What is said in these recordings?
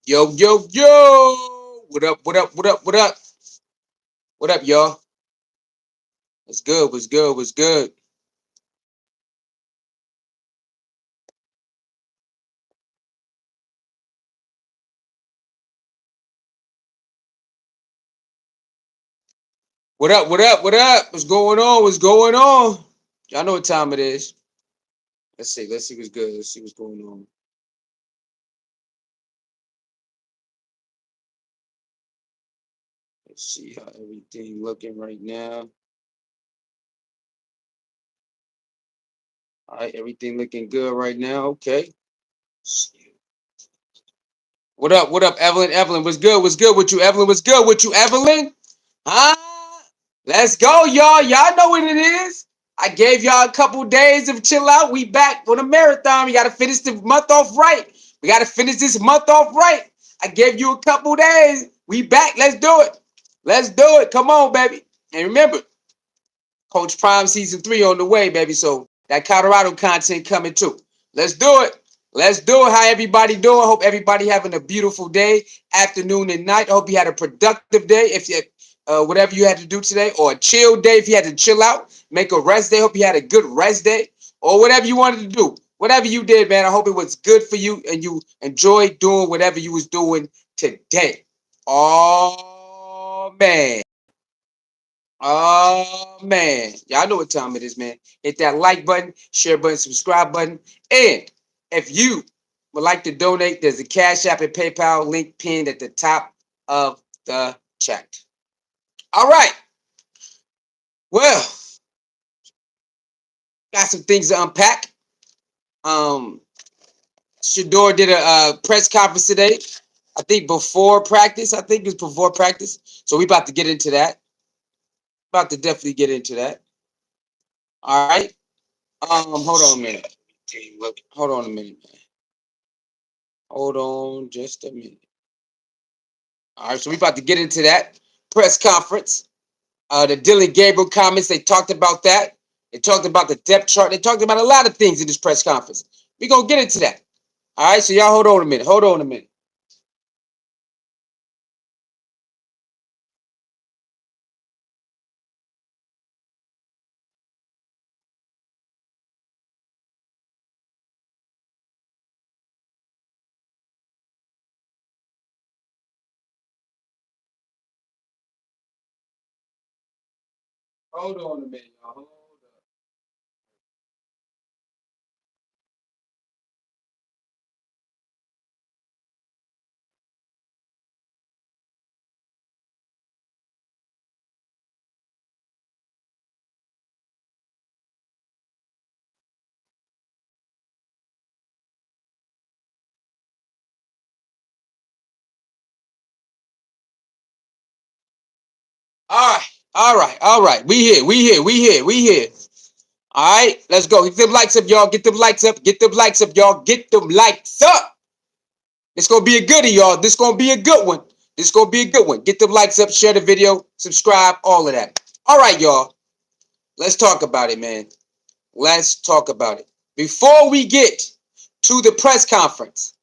Yo, yo, yo. What up, what up, what up, what up? What up, y'all? What's good, what's good, what's good? What up, what up, what up? What's going on? What's going on? Y'all know what time it is. Let's see what's good. Let's see what's going on. Let's see how everything looking right now. All right, everything looking good right now. Okay. What up, Evelyn? Evelyn, what's good? What's good with you, Evelyn? What's good with you, Evelyn? Huh? Let's go, y'all. Y'all know what it is. I gave y'all a couple days of chill out. We back on a marathon. We got to finish the month off right. We got to finish this month off right. I gave you a couple days. We back. Let's do it. Let's do it. Come on, baby. And remember, Coach Prime season 3 on the way, baby. So that Colorado content coming too. Let's do it. Let's do it. How everybody doing? Hope everybody having a beautiful day, afternoon, and night. I hope you had a productive day. If you whatever you had to do today, or a chill day, if you had to chill out, make a rest day. Hope you had a good rest day, or whatever you wanted to do. Whatever you did, man. I hope it was good for you and you enjoyed doing whatever you was doing today. Oh man. Oh man, y'all know what time it is, man. Hit that like button, share button, subscribe button, and if you would like to donate, there's a Cash App and PayPal link pinned at the top of the chat. All right, well, got some things to unpack. Um, Shedeur did a press conference today. I think before practice. I think it's before practice. So we about to get into that. About to definitely get into that. All right. Hold on a minute. Hold on a minute, man. Hold on just a minute. All right, so we about to get into that press conference. The Dillon Gabriel comments, they talked about that. They talked about the depth chart. They talked about a lot of things in this press conference. We're going to get into that. All right, so y'all hold on a minute. Hold on a minute. Hold on a minute, y'all. Hold up. All right, all right, all right. We here, we here, we here, we here. All right, let's go. Get them likes up, y'all. Get them likes up. Get them likes up, y'all. Get them likes up. It's gonna be a goodie, y'all. This gonna be a good one. This gonna be a good one. Get them likes up, share the video, subscribe, all of that. All right, y'all. Let's talk about it, man. Let's talk about it. Before we get to the press conference,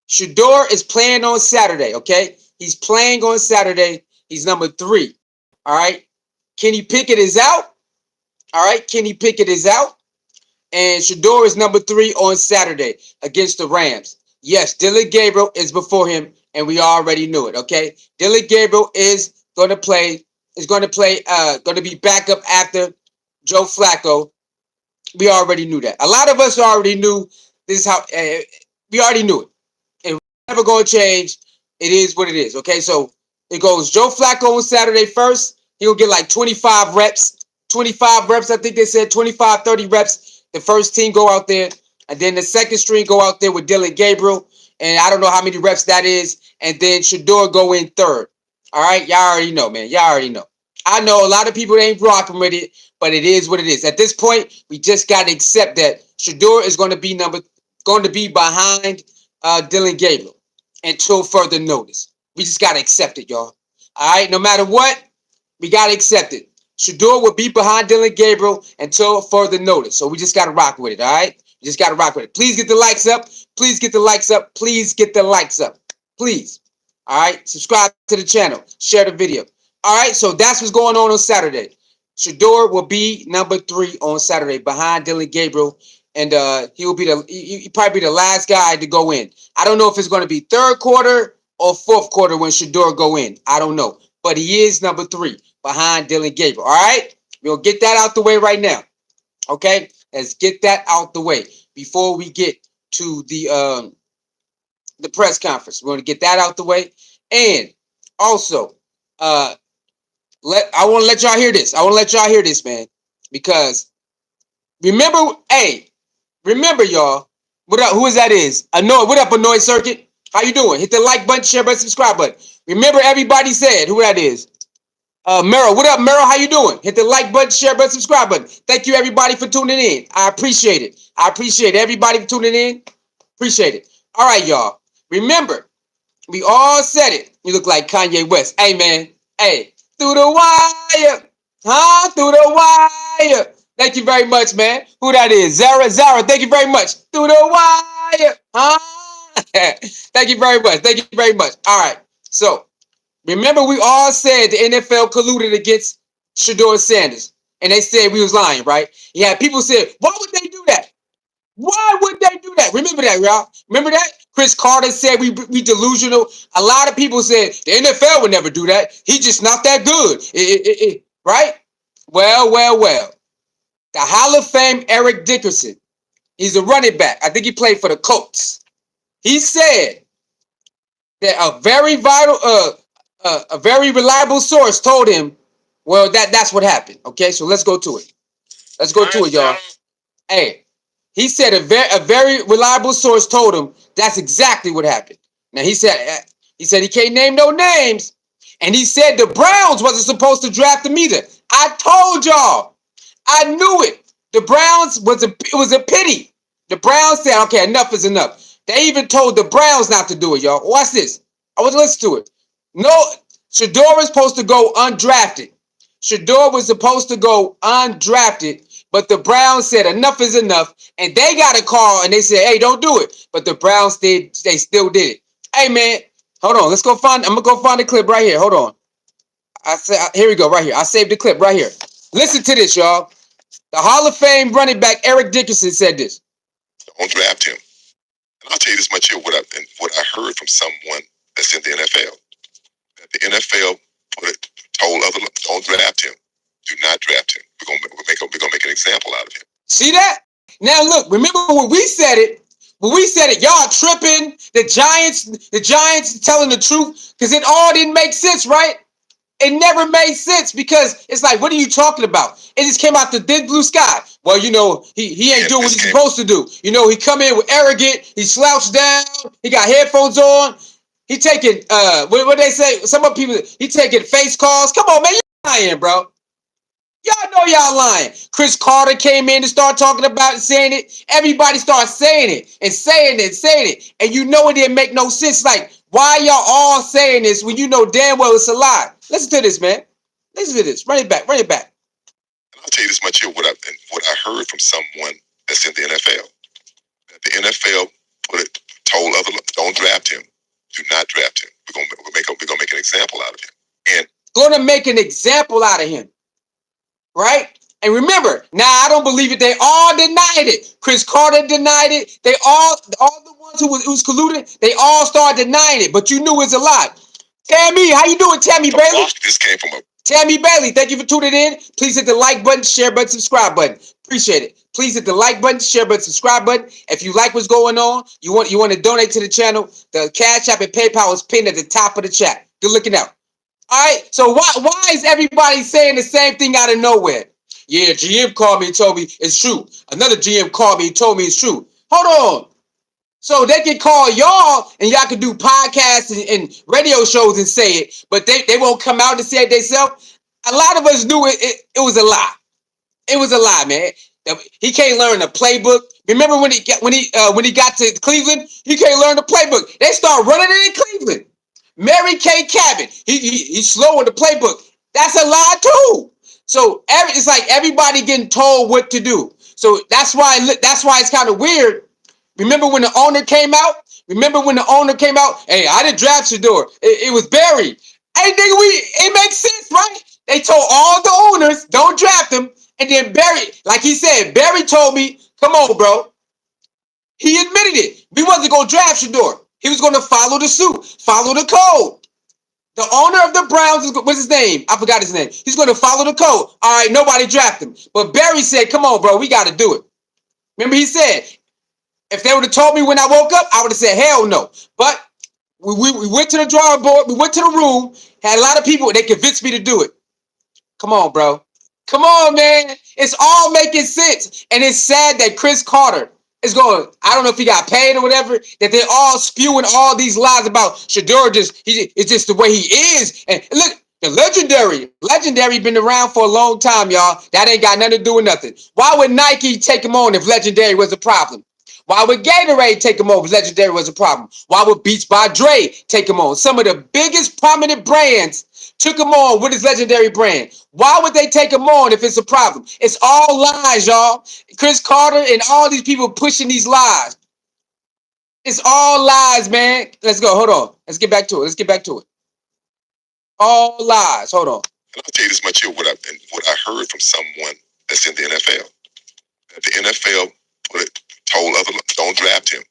Shador is playing on Saturday, okay? He's playing on Saturday. He's number 3. All right. Kenny Pickett is out. All right. Kenny Pickett is out. And Shedeur is number 3 on Saturday against the Rams. Yes, Dillon Gabriel is before him, and we already knew it. Okay, Dillon Gabriel is going to play. Going to be backup after Joe Flacco. We already knew that. A lot of us already knew this is how. We already knew it. It's never going to change. It is what it is. Okay, so it goes Joe Flacco on Saturday first. He'll get like 25 reps. 25 reps. I think they said 25, 30 reps. The first team go out there. And then the second string go out there with Dillon Gabriel. And I don't know how many reps that is. And then Shador go in third. All right. Y'all already know, man. Y'all already know. I know a lot of people ain't rocking with it, but it is what it is. At this point, we just got to accept that Shador is going to be behind Dillon Gabriel until further notice. We just got to accept it, y'all. All right. No matter what, we got to accept it. Shador will be behind Dillon Gabriel until further notice. So we just got to rock with it, all right? We just got to rock with it. Please get the likes up. Please get the likes up. Please get the likes up. Please. All right. Subscribe to the channel. Share the video. All right. So that's what's going on Saturday. Shedeur will be number 3 on Saturday behind Dillon Gabriel. And he will be he probably be the last guy to go in. I don't know if it's going to be third quarter or fourth quarter when Shedeur go in. I don't know. But he is number 3 behind Dillon Gabriel. All right. We'll get that out the way right now. Okay. Let's get that out the way before we get to the press conference. We're going to get that out the way. And also, I want to let y'all hear this. I want to let y'all hear this, man. Because remember, remember, y'all. What up? Who is that? Annoyed. What up, Annoyed Circuit? How you doing? Hit the like button, share button, subscribe button. Remember, everybody said who that is. Merrill. What up, Merrill? How you doing? Hit the like button, share button, subscribe button. Thank you, everybody, for tuning in. I appreciate it. I appreciate everybody for tuning in. Appreciate it. All right, y'all. Remember, we all said it. You look like Kanye West. Hey, man. Hey, through the wire. Huh? Through the wire. Thank you very much, man. Who that is? Zara. Thank you very much. Through the wire. Huh? Thank you very much. Thank you very much. All right. So, remember, we all said the NFL colluded against Shedeur Sanders. And they said we was lying, right? Yeah, people said, why would they do that? Why would they do that? Remember that, y'all? Remember that? Chris Carter said we delusional. A lot of people said the NFL would never do that. He's just not that good. Right? Well. The Hall of Fame Eric Dickerson, he's a running back. I think he played for the Colts. He said that a very reliable source told him, well, that's what happened. Okay, so let's go to it. Let's go to it, y'all. Hey. He said a very reliable source told him that's exactly what happened. Now he said he can't name no names, and he said the Browns wasn't supposed to draft him either. I told y'all, I knew it. The Browns it was a pity. The Browns said, okay, enough is enough. They even told the Browns not to do it, y'all. Watch this. I was listening to it. No, Shador was supposed to go undrafted. Shedeur was supposed to go undrafted. But the Browns said enough is enough, and they got a call, and they said, hey, don't do it. But the Browns they still did it. Hey, man, hold on. I'm going to go find the clip right here. Hold on. Here we go, right here. I saved the clip right here. Listen to this, y'all. The Hall of Fame running back Eric Dickerson said this. Don't draft him. And I'll tell you this much here, what I heard from someone that's in the NFL. That the NFL told others, don't draft him. Do not draft him. We're gonna make an example out of him. See that? Now look, remember when we said it, y'all tripping. The Giants telling the truth, because it all didn't make sense, right? It never made sense, because it's like, what are you talking about? It just came out the dead blue sky. Well, you know, he ain't doing what he's supposed to do. You know, he come in with arrogant, he slouched down, he got headphones on, he taking what they say, some of people, he taking face calls. Come on, man, you lying, bro. Y'all know y'all lying. Chris Carter came in and started talking about it, saying it. Everybody started saying it and saying it and saying it. And you know it didn't make no sense. Like, why y'all all saying this when you know damn well it's a lie? Listen to this, man. Listen to this. Run it back. And I'll tell you this much here, what I heard from someone that's in the NFL. That the NFL told others, don't draft him. Do not draft him. We're gonna make an example out of him. And gonna make an example out of him. Right? And remember, now I don't believe it. They all denied it. Chris Carter denied it. They all the ones who was colluding, they all started denying it. But you knew it was a lie. Tammy, how you doing, Tammy Bailey? This came from Tammy Bailey. Thank you for tuning in. Please hit the like button, share button, subscribe button. Appreciate it. Please hit the like button, share button, subscribe button. If you like what's going on, you want to donate to the channel, the Cash App and PayPal is pinned at the top of the chat. Good looking out. All right, so why is everybody saying the same thing out of nowhere? Yeah, GM called me and told me it's true. Another GM called me and told me it's true. Hold on. So they can call y'all and y'all can do podcasts and radio shows and say it, but they won't come out and say it themselves. A lot of us knew it was a lie. It was a lie, man. He can't learn the playbook. Remember when he got to Cleveland, he can't learn the playbook. They start running it in Cleveland. Mary Kay Cabot, he's slow in the playbook. That's a lie too. So it's like everybody getting told what to do. So that's why it's kind of weird. Remember when the owner came out? Remember when the owner came out? Hey, I didn't draft Shedeur. It was Barry. Hey, nigga, it makes sense, right? They told all the owners, don't draft him. And then Barry, like he said, Barry told me, come on, bro. He admitted it. We wasn't going to draft Shedeur. He was going to follow the suit, follow the code. The owner of the Browns, what's his name? I forgot his name. He's going to follow the code. All right, nobody draft him. But Barry said, come on, bro, we got to do it. Remember he said, if they would have told me when I woke up, I would have said, hell no. But we went to the drawing board. We went to the room. Had a lot of people. They convinced me to do it. Come on, bro. Come on, man. It's all making sense. And it's sad that Chris Carter is going, I don't know if he got paid or whatever, that they're all spewing all these lies about Shador. It's just the way he is. And look, the legendary been around for a long time, y'all. That ain't got nothing to do with nothing. Why would Nike take him on if legendary was a problem? Why would Gatorade take him on if legendary was a problem? Why would Beats by Dre take him on? Some of the biggest prominent brands took him on with his legendary brand. Why would they take him on if it's a problem? It's all lies, y'all. Chris Carter and all these people pushing these lies. It's all lies, man. Let's go. Hold on. Let's get back to it. All lies. Hold on. And I'll tell you this much here, what I heard from someone that's in the NFL. That the NFL told other, don't draft him.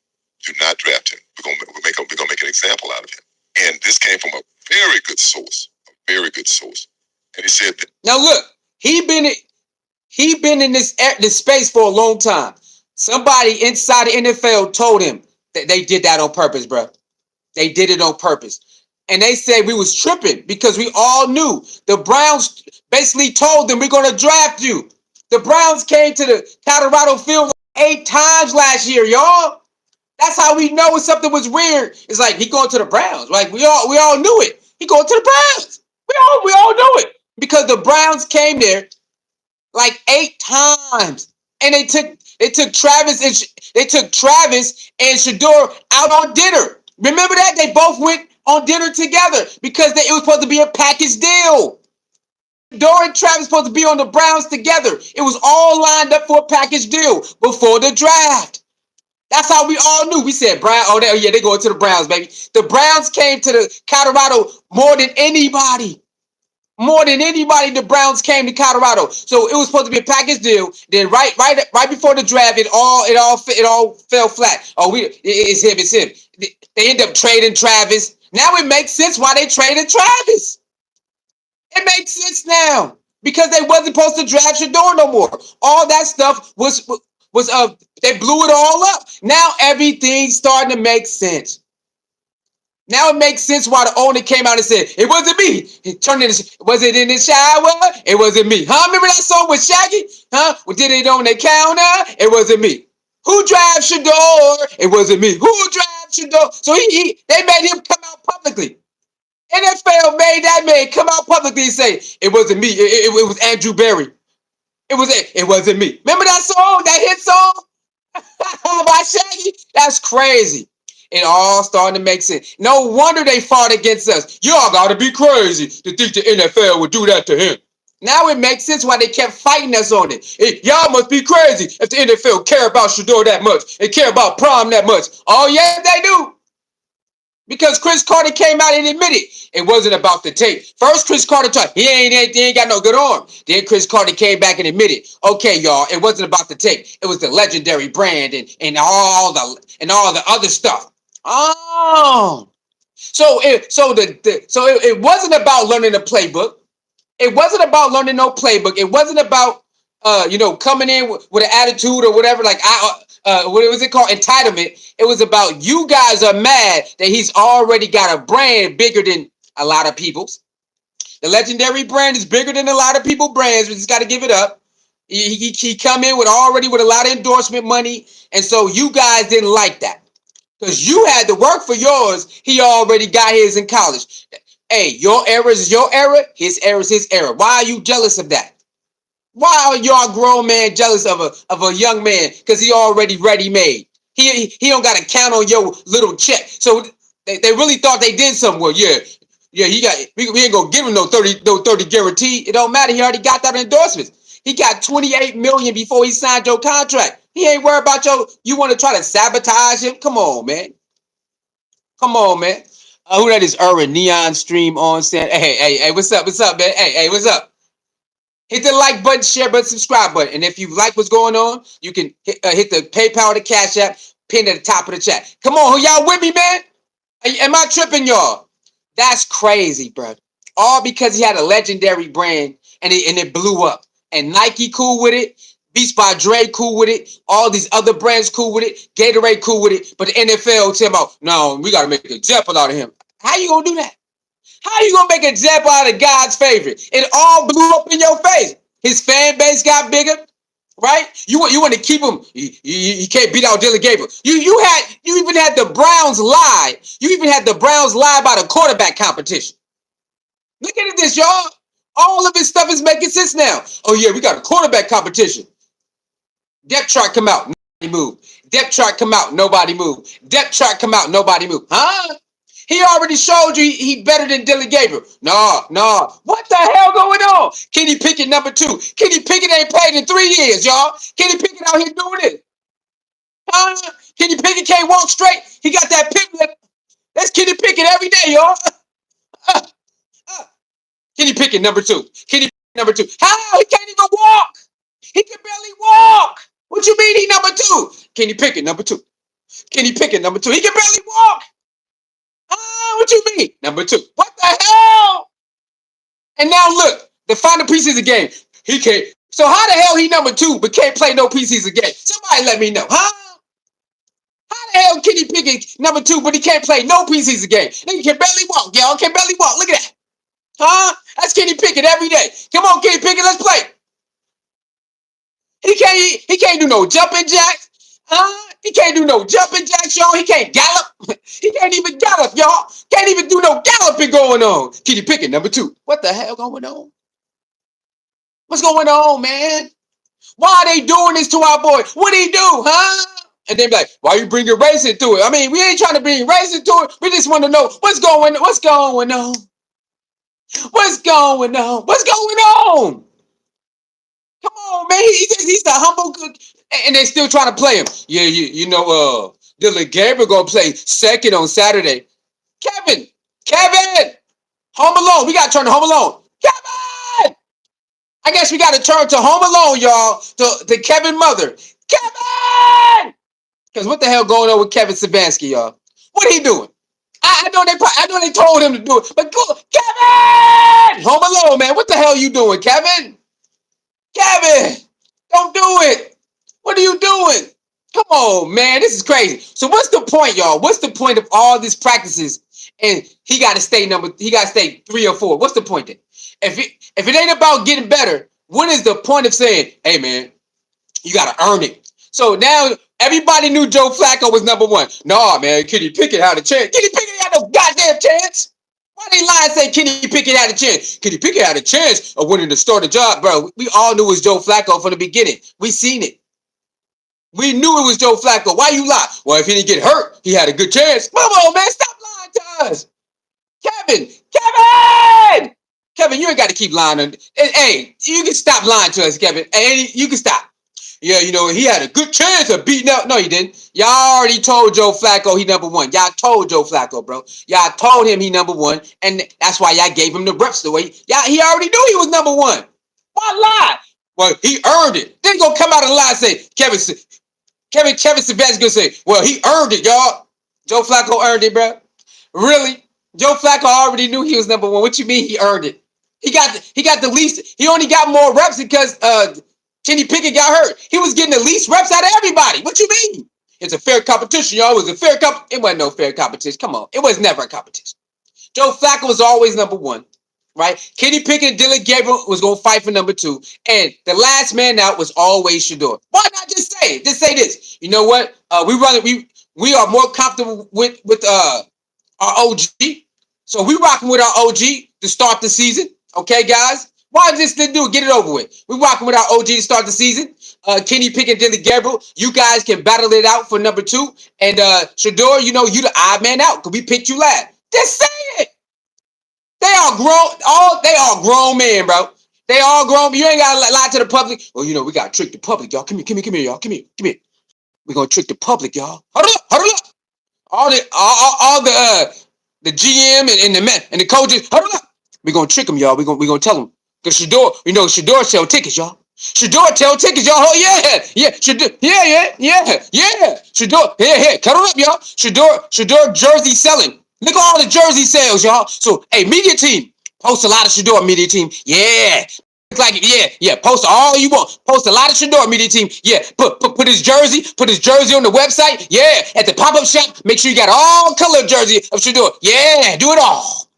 Do not draft him. We're gonna make an example out of him. And this came from a very good source. And he said that, now look, he been in this space for a long time. Somebody inside the NFL told him that they did that on purpose, bro. They did it on purpose. And they said we was tripping because we all knew. The Browns basically told them we're going to draft you. The Browns came to the Colorado field 8 times last year, y'all. That's how we know something was weird. It's like he going to the Browns. Like we all knew it. He going to the Browns. We all knew it because the Browns came there like 8 times, and they took Travis and Shador out on dinner. Remember that? They both went on dinner together because it was supposed to be a package deal. Shador and Travis supposed to be on the Browns together. It was all lined up for a package deal before the draft. That's how we all knew. We said, Brown, they going to the Browns, baby. The Browns came to the Colorado more than anybody. More than anybody, the Browns came to Colorado. So it was supposed to be a package deal. Then right before the draft, it all fell flat. Oh, it's him. They end up trading Travis. Now it makes sense why they traded Travis. It makes sense now because they wasn't supposed to draft Shedeur no more. All that stuff was they blew it all up. Now everything's starting to make sense. Now it makes sense why the owner came out and said, it wasn't me. Was it in the shower? It wasn't me. Huh? Remember that song with Shaggy? Huh? We did it on the counter? It wasn't me. Who drives Shador? It wasn't me. Who drives Shador? So they made him come out publicly. NFL made that man come out publicly and say, it wasn't me. It was Andrew Berry. It wasn't me. Remember that song? That hit song? By Shaggy? That's crazy. It all starting to make sense. No wonder they fought against us. Y'all got to be crazy to think the NFL would do that to him. Now it makes sense why they kept fighting us on it. Y'all must be crazy if the NFL care about Shador that much and care about Prom that much. Oh, yeah, they do. Because Chris Carter came out and admitted it wasn't about the tape. First, Chris Carter told he ain't got no good arm. Then Chris Carter came back and admitted, okay, y'all, it wasn't about the tape. It was the legendary brand and all the other stuff. Oh, so it wasn't about learning the playbook. It wasn't about learning no playbook. It wasn't about coming in with an attitude or whatever. Like what was it called? Entitlement. It was about you guys are mad that he's already got a brand bigger than a lot of people's. The legendary brand is bigger than a lot of people's brands. We just got to give it up. He come in with a lot of endorsement money, and so you guys didn't like that. Because you had to work for yours. He already got his in college. Hey, your era is your era. His era is his era. Why are you jealous of that? Why are y'all grown man jealous of a young man? Because he already ready-made. He don't got to count on your little check. So they really thought they did something. Well, yeah, we ain't gonna give him no 30 guarantee. It don't matter. He already got that endorsement. He got $28 million before he signed your contract. He ain't worried about you want to try to sabotage him. Come on, man. Come on, man. Who that is? Erwin Neon Stream on saying, hey, what's up? What's up, man? Hey, what's up? Hit the like button, share button, subscribe button. And if you like what's going on, you can hit the PayPal or the Cash App pinned at the top of the chat. Come on, who y'all with me, man? Am I tripping, y'all? That's crazy, bro. All because he had a legendary brand and it blew up. And Nike cool with it. Beats by Dre cool with it. All these other brands cool with it. Gatorade cool with it. But the NFL tell about, no, we got to make an example out of him. How you going to do that? How you going to make an example out of God's favorite? It all blew up in your face. His fan base got bigger. Right? You want to keep him. You can't beat out Dillon Gabriel. You even had the Browns lie. You even had the Browns lie about a quarterback competition. Look at this, y'all. All of this stuff is making sense now. Oh yeah, we got a quarterback competition. Depth chart come out, nobody move. Depth chart come out, nobody move. Depth chart come out, nobody move. Huh? He already showed you he better than Dillon Gabriel. No. What the hell going on? Kenny Pickett number 2. Kenny Pickett ain't played in 3 years, y'all. Kenny Pickett out here doing it. Huh? Kenny Pickett can't walk straight. He got that Pickett. That's Kenny Pickett every day, y'all. Kenny Pickett number 2. Kenny Pickett number 2. How? He can't even walk. He can barely walk. What you mean he number 2? Kenny Pickett number 2. Kenny Pickett number 2. He can barely walk. What you mean? Number 2. What the hell? And now look, the final preseason game. He can't. So how the hell he number 2 but can't play no preseason game? Somebody let me know. Huh? How the hell Kenny Pickett number 2 but he can't play no preseason game? He can barely walk, y'all. Can barely walk. Look at that. Huh? That's Kenny Pickett every day. Come on, Kenny Pickett, let's play. He can't do no jumping jacks. Huh? He can't do no jumping jacks, y'all. He can't gallop. He can't even gallop, y'all. Can't even do no galloping going on. Kenny Pickett number 2. What the hell going on? What's going on, man? Why are they doing this to our boy? What did he do, huh? And they be like, why you bringing race into it? I mean, we ain't trying to bring race into it. We just want to know what's going on. What's going on? What's going on? What's going on? Come on, man. He's the humble good. And they still trying to play him. Yeah, you know, Dillon Gabriel gonna play second on Saturday. Kevin, Home Alone. We gotta turn to Home Alone. Kevin! I guess we gotta turn to Home Alone, y'all. To Kevin Mother. Kevin! Because what the hell going on with Kevin Sabansky, y'all? What he doing? I know they told him to do it, but go, Kevin! Home Alone, man. What the hell you doing, Kevin? Kevin, don't do it. What are you doing? Come on, man. This is crazy. So what's the point, y'all? What's the point of all these practices? And he got to stay 3 or 4. What's the point then? If it ain't about getting better, what is the point of saying, hey, man, you got to earn it? So now everybody knew Joe Flacco was number 1. Nah, man, Kenny Pickett had a chance. Kenny Pickett had no goddamn chance. Why they lie and say Kenny Pickett had a chance? Kenny Pickett had a chance of winning the starting job, bro. We all knew it was Joe Flacco from the beginning. We seen it. We knew it was Joe Flacco. Why you lie? Well, if he didn't get hurt, he had a good chance. Come on, man. Stop lying to us. Kevin, you ain't got to keep lying. Hey, you can stop lying to us, Kevin. Hey, you can stop. Yeah, you know, he had a good chance of beating out. No, he didn't. Y'all already told Joe Flacco he number 1. Y'all told Joe Flacco, bro. Y'all told him he number 1. And that's why y'all gave him the reps the way. He already knew he was number 1. Why lie? Well, he earned it. Then he gonna come out and lie and say, Kevin Sabatsky's gonna say, well, he earned it, y'all. Joe Flacco earned it, bro. Really? Joe Flacco already knew he was number 1. What you mean he earned it? He got the least. He only got more reps because Kenny Pickett got hurt. He was getting the least reps out of everybody. What you mean? It's a fair competition, y'all. It was a fair It wasn't no fair competition. Come on. It was never a competition. Joe Flacco was always number 1, right? Kenny Pickett and Dillon Gabriel was going to fight for number 2. And the last man out was always Shedeur. Why not just say it? Just say this. You know what? We are more comfortable with our OG. So we rocking with our OG to start the season. Okay, guys? Why just do it? Get it over with. We rocking with our OG to start the season. Kenny Pickett and Dillon Gabriel, you guys can battle it out for number 2. And Shador, you know, you the odd man out because we picked you last. Just say it. They are grown men, bro. They all grown. You ain't gotta lie to the public. Well, you know, we gotta trick the public, y'all. Come here, y'all. Come here. We're gonna trick the public, y'all. Huddle up. all the GM and the coaches. Hold up. We're gonna trick them, y'all. We're gonna tell them. Because Shedeur, Shedeur sell tickets, y'all. Shedeur tell tickets, y'all. Oh yeah. Shedeur, yeah. Shedeur, here, cut it up, y'all. Shedeur jersey selling. Look at all the jersey sales, y'all. So, hey, media team, post a lot of Shedeur media team. Yeah. Like yeah. Post all you want. Post a lot of Shedeur media team. Yeah. Put his jersey. Put his jersey on the website. Yeah. At the pop up shop, make sure you got all color jersey of Shedeur. Yeah. Do it all.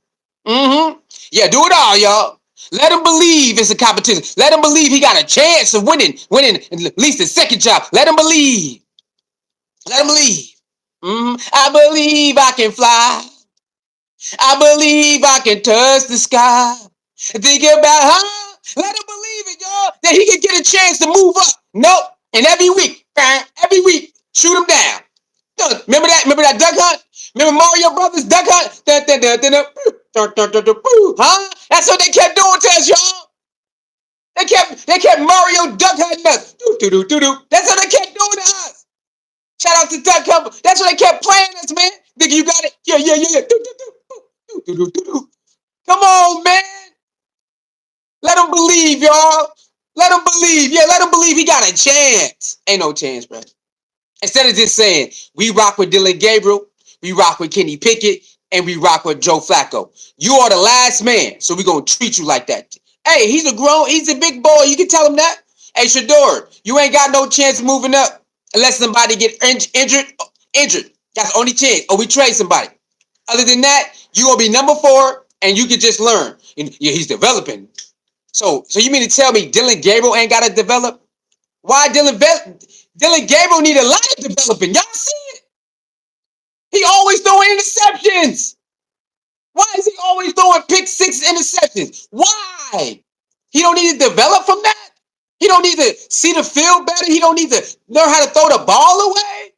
Yeah. Do it all, y'all. Let him believe it's a competition. Let him believe he got a chance of winning at least the second job. Let him believe. Let him believe. I believe I can fly. I believe I can touch the sky. Think about how. Let him believe it, y'all, that he can get a chance to move up. Nope. And every week, shoot him down. Remember that? Remember that duck hunt? Remember Mario Brothers duck hunt? Huh? That's what they kept doing to us, y'all. They kept Mario duck hunting us. That's what they kept doing to us. Shout out to Duck Hunt. That's what they kept playing us, man. Think you got it? Yeah. Come on, man. Let him believe, y'all. Let him believe. Yeah, let him believe he got a chance. Ain't no chance, bro. Instead of just saying, we rock with Dillon Gabriel, we rock with Kenny Pickett, and we rock with Joe Flacco. You are the last man, so we're going to treat you like that. Hey, he's a big boy. You can tell him that. Hey, Shador, you ain't got no chance moving up unless somebody get injured. That's the only chance. Or we trade somebody. Other than that, you're going to be number 4, and you can just learn. And yeah, he's developing. So you mean to tell me Dillon Gabriel ain't got to develop? Why Dillon Gabriel need a lot of developing? Y'all see it? He always throwing interceptions. Why is he always throwing pick 6 interceptions? Why? He don't need to develop from that? He don't need to see the field better? He don't need to learn how to throw the ball away?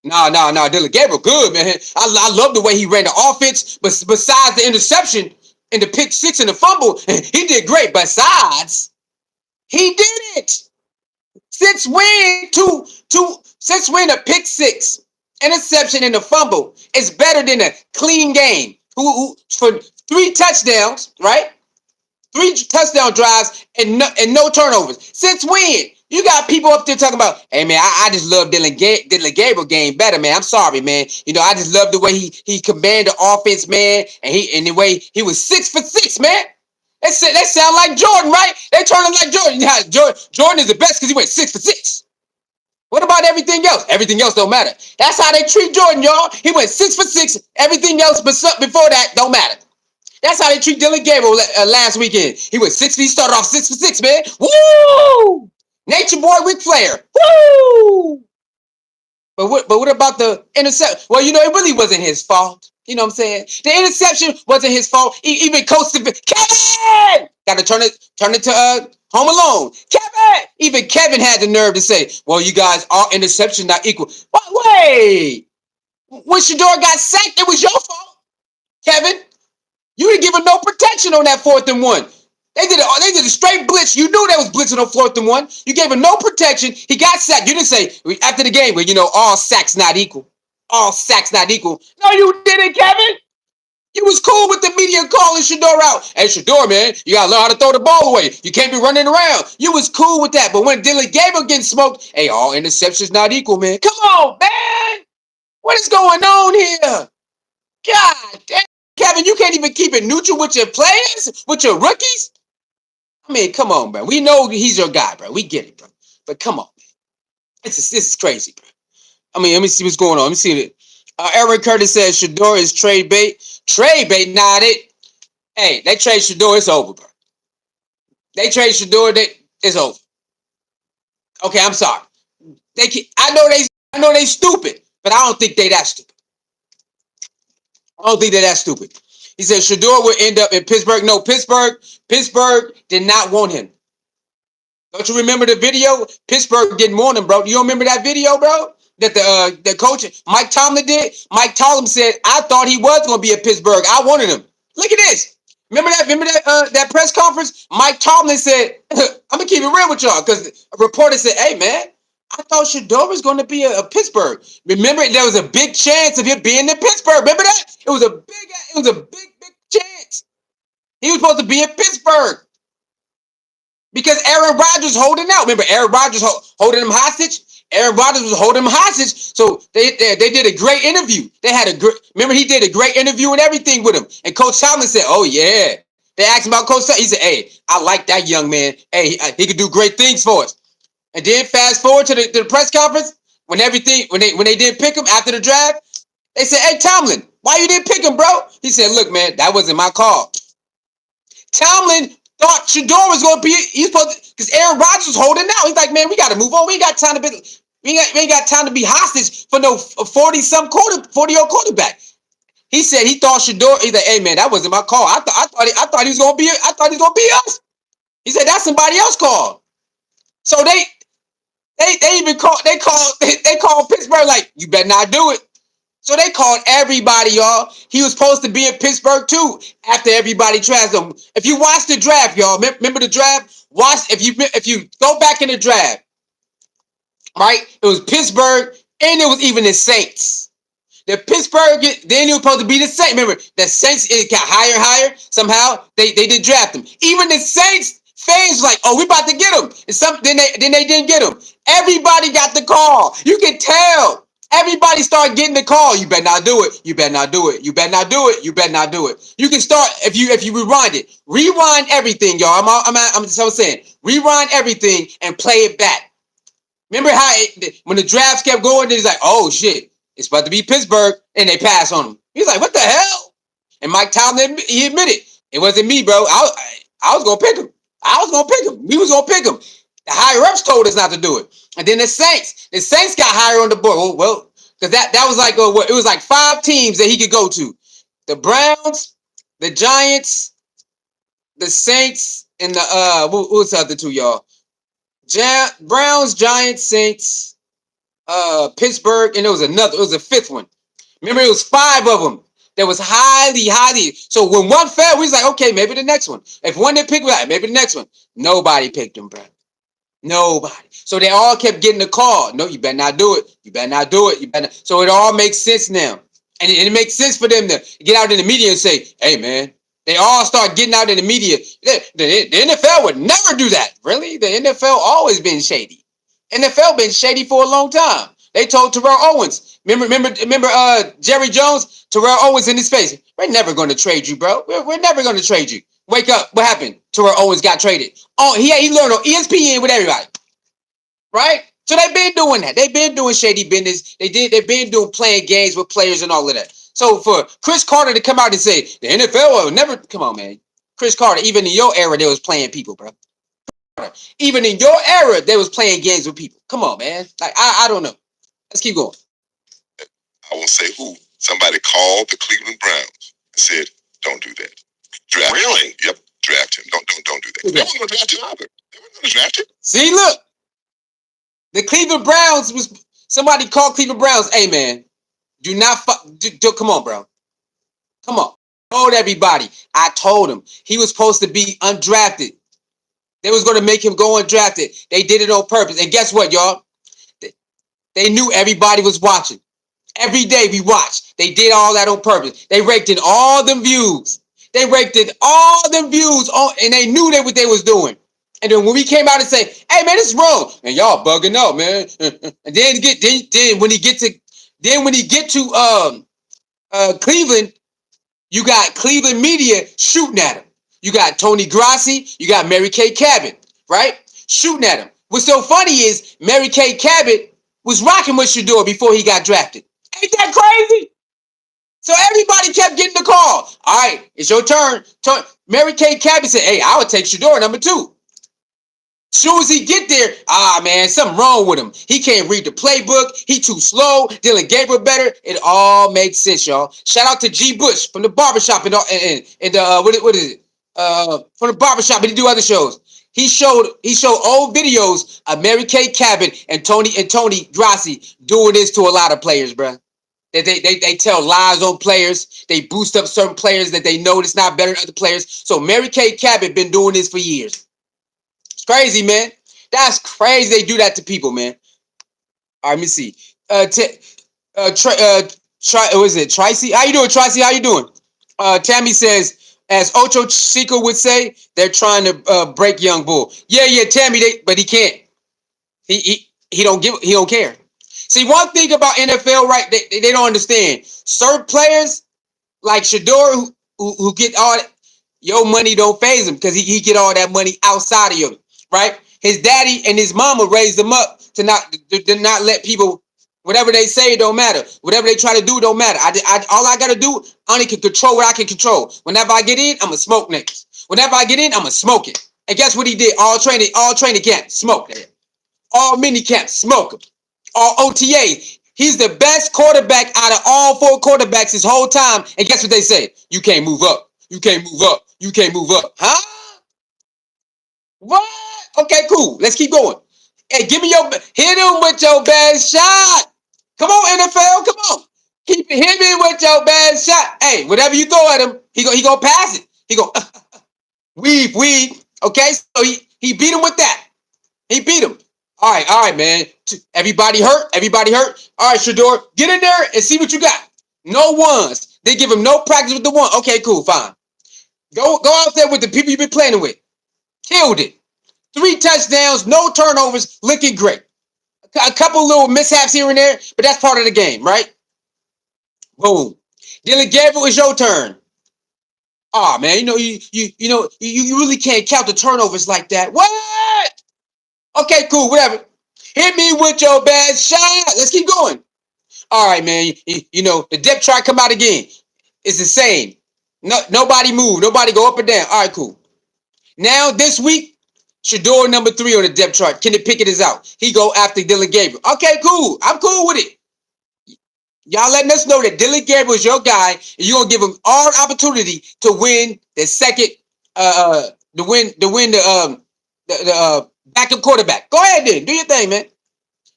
No. Dillon Gabriel, good, man. I love the way he ran the offense. But besides the interception and the pick 6 and the fumble, he did great. Besides, he did it. Since when a pick 6, interception, and a fumble is better than a clean game? Who for 3 touchdowns, right? 3 touchdown drives and no turnovers. Since when? You got people up there talking about, hey man, I just love Dillon Gabriel game better, man. I'm sorry, man. I just love the way he commanded the offense, man, and the way he was 6 for 6, man. They sound like Jordan, right? They turn him like Jordan. Yeah, Jordan is the best because he went 6 for 6. What about everything else? Everything else don't matter. That's how they treat Jordan, y'all. He went 6 for 6. Everything else before that don't matter. That's how they treat Dillon Gabriel last weekend. He went 6. He started off 6 for 6, man. Woo! Nature boy Ric Flair. Woo! But what about the interception? Well, it really wasn't his fault. You know what I'm saying? The interception wasn't his fault. Even Coach Kevin got to turn it to Home Alone. Kevin! Even Kevin had the nerve to say, well, you guys are interception not equal. But wait! When Shedeur got sacked, it was your fault, Kevin. You didn't give him no protection on that 4th and 1. They did a straight blitz. You knew they was blitzing on 4th and 1. You gave him no protection. He got sacked. You didn't say after the game, well, all sacks not equal. All sacks not equal. No, you didn't, Kevin. You was cool with the media calling Shedeur out. Hey, Shedeur, man, you gotta learn how to throw the ball away. You can't be running around. You was cool with that. But when Dillon Gabriel getting smoked, hey, all interceptions not equal, man. Come on, man. What is going on here? God damn, Kevin, you can't even keep it neutral with your players, with your rookies. I mean, come on, bro. We know he's your guy, bro. We get it, bro. But come on, man. This is crazy, bro. I mean, let me see what's going on. Let me see it. Eric Curtis says Shedeur is trade bait. Trade bait, not it. Hey, they trade Shedeur, it's over, bro. They trade Shedeur, it's over. Okay, I'm sorry. I know they stupid, but I don't think they that stupid. I don't think they're that stupid. He said Shedeur would end up in Pittsburgh. No, Pittsburgh did not want him. Don't you remember the video? Pittsburgh didn't want him, bro. You don't remember that video, bro? That the coach Mike Tomlin did? Mike Tomlin said, I thought he was going to be at Pittsburgh. I wanted him. Look at this. Remember that press conference? Mike Tomlin said, I'm going to keep it real with y'all, because a reporter said, hey, man, I thought Shedeur was going to be a Pittsburgh. Remember, there was a big chance of him being in Pittsburgh. Remember that? It was a big chance. He was supposed to be in Pittsburgh because Aaron Rodgers holding out. Remember, Aaron Rodgers holding him hostage. Aaron Rodgers was holding him hostage. So they did a great interview. Remember, he did a great interview and everything with him. And Coach Tomlin said, "Oh yeah." They asked him about Coach Tomlin. He said, "Hey, I like that young man. Hey, he could do great things for us." And then fast forward to the press conference when they didn't pick him after the draft, they said, "Hey Tomlin, why you didn't pick him, bro?" He said, "Look, man, that wasn't my call." Tomlin thought Shador was going to be he's supposed to, because Aaron Rodgers was holding out. He's like, "Man, we got to move on. We ain't got time to be hostage for no 40-year-old quarterback." He said he thought Shador. He's like, "Hey man, that wasn't my call. I thought he was going to be. I thought he was going to be us." He said that's somebody else's call. So they even called Pittsburgh like, "You better not do it." So they called everybody, y'all. He was supposed to be in Pittsburgh too after everybody drafted him. If you watch the draft, y'all, remember the draft? If you go back in the draft, right? It was Pittsburgh and it was even the Saints. The Pittsburgh, then it was supposed to be the Saints. Remember, the Saints, it got higher and higher. Somehow they didn't draft him. Even the Saints fans like, "Oh, we about to get him." And then they didn't get him. Everybody got the call. You can tell. Everybody started getting the call. "You better not do it. You better not do it. You better not do it. You better not do it." You can start if you rewind it. Rewind everything, y'all. I'm just saying. Rewind everything and play it back. Remember how when the drafts kept going, he's like, "Oh shit, it's about to be Pittsburgh," and they pass on him. He's like, "What the hell?" And Mike Tomlin, he admitted, "It wasn't me, bro. I was gonna pick him. I was gonna pick him. We was gonna pick him. The higher ups told us not to do it." And then the Saints got higher on the board. Well, because that was like it was like 5 teams that he could go to: the Browns, the Giants, the Saints, and the what was the other two, y'all? Browns, Giants, Saints, Pittsburgh, and it was a 5th one. Remember, it was 5 of them that was highly. So when one fell, we was like, okay, maybe the next one. If one didn't pick, maybe the next one. Nobody picked him, bro. Nobody. So they all kept getting the call. "No, you better not do it. You better not do it. You better not." So it all makes sense now. And it makes sense for them to get out in the media and say, "Hey, man," they all start getting out in the media. The NFL would never do that. Really? The NFL always been shady. NFL been shady for a long time. They told Terrell Owens. Remember Jerry Jones? Terrell Owens in his face. "We're never going to trade you, bro. We're never going to trade you." Wake up. What happened? Terrell Owens got traded. Oh, he learned on ESPN with everybody. Right? So they've been doing that. They've been doing shady business. They've been doing playing games with players and all of that. So for Chris Carter to come out and say the NFL will never, come on, man. Chris Carter, even in your era, they was playing people, bro. Even in your era, they was playing games with people. Come on, man. Like I don't know. Let's keep going. I won't say who. Somebody called the Cleveland Browns and said, "Don't do that. Draft him." Yep, draft him. Don't do that. They weren't going to draft him either. They weren't going to draft him. See, look, the Cleveland Browns somebody called Cleveland Browns. "Hey, man, do not come on, bro. Come on." I told everybody. I told him he was supposed to be undrafted. They was going to make him go undrafted. They did it on purpose. And guess what, y'all? They knew everybody was watching. Every day we watched. They did all that on purpose. They raked in all them views. And they knew what they was doing. And then when we came out and say, "Hey man, this is wrong," and y'all bugging out, man. And then when he get to Cleveland, you got Cleveland media shooting at him. You got Tony Grassi, you got Mary Kay Cabot, right? Shooting at him. What's so funny is Mary Kay Cabot was rocking with Shedeur before he got drafted. Ain't that crazy? So everybody kept getting the call. "All right, it's your turn." Mary Kay Cabot said, "Hey, I would take Shedeur number 2. Soon as he get there, man, something wrong with him. He can't read the playbook. He too slow. Dillon Gabriel better. It all makes sense, y'all. Shout out to G. Bush from the barbershop and what is it? From the barbershop, and he do other shows. He showed old videos of Mary Kay Cabot and Tony Grassi doing this to a lot of players, bro. They tell lies on players. They boost up certain players that they know that's not better than other players. So Mary Kay Cabot been doing this for years. It's crazy, man. That's crazy. They do that to people, man. All right, let me see. Was it Tracy? How you doing, Tracy? How you doing? Tammy says, as Ocho Chico would say, they're trying to break Young Bull. Yeah, yeah, Tammy, but he can't. He don't care. See, one thing about NFL, right? They don't understand. Certain players like Shedeur who get all that, your money don't phase him because he get all that money outside of you, right? His daddy and his mama raised him up to not let people, whatever they say, it don't matter. Whatever they try to do, don't matter. All I gotta do, I only can control what I can control. Whenever I get in, I'ma smoke niggas. Whenever I get in, I'ma smoke it. And guess what he did? All training camp, smoke it. All mini camps, smoke him. All OTA. He's the best quarterback out of all four quarterbacks his whole time. And guess what they say? You can't move up. You can't move up. You can't move up. Huh? What? Okay, cool. Let's keep going. Hey, hit him with your best shot. Come on, NFL. Come on. Hit me with your best shot. Hey, whatever you throw at him, he gonna pass it. He gonna weave. Okay, so he beat him with that. He beat him. All right, man. Everybody hurt. Everybody hurt. All right, Shador, get in there and see what you got. No ones. They give him no practice with the one. Okay, cool, fine. Go out there with the people you've been playing with. Killed it. 3 touchdowns, no turnovers, looking great. A couple little mishaps here and there, but that's part of the game, right? Boom. Dillon Gabriel, it's your turn. Oh man, you really can't count the turnovers like that. What? Okay, cool, whatever. Hit me with your best shot. Let's keep going. All right, man. The depth chart come out again. It's the same. No, nobody move. Nobody go up or down. All right, cool. Now this week, Shador number 3 on the depth chart. Kenny Pickett is out. He go after Dillon Gabriel. Okay, cool. I'm cool with it. Y'all letting us know that Dillon Gabriel is your guy, and you're gonna give him all opportunity to win the second, the backup quarterback. Go ahead then, do your thing, man.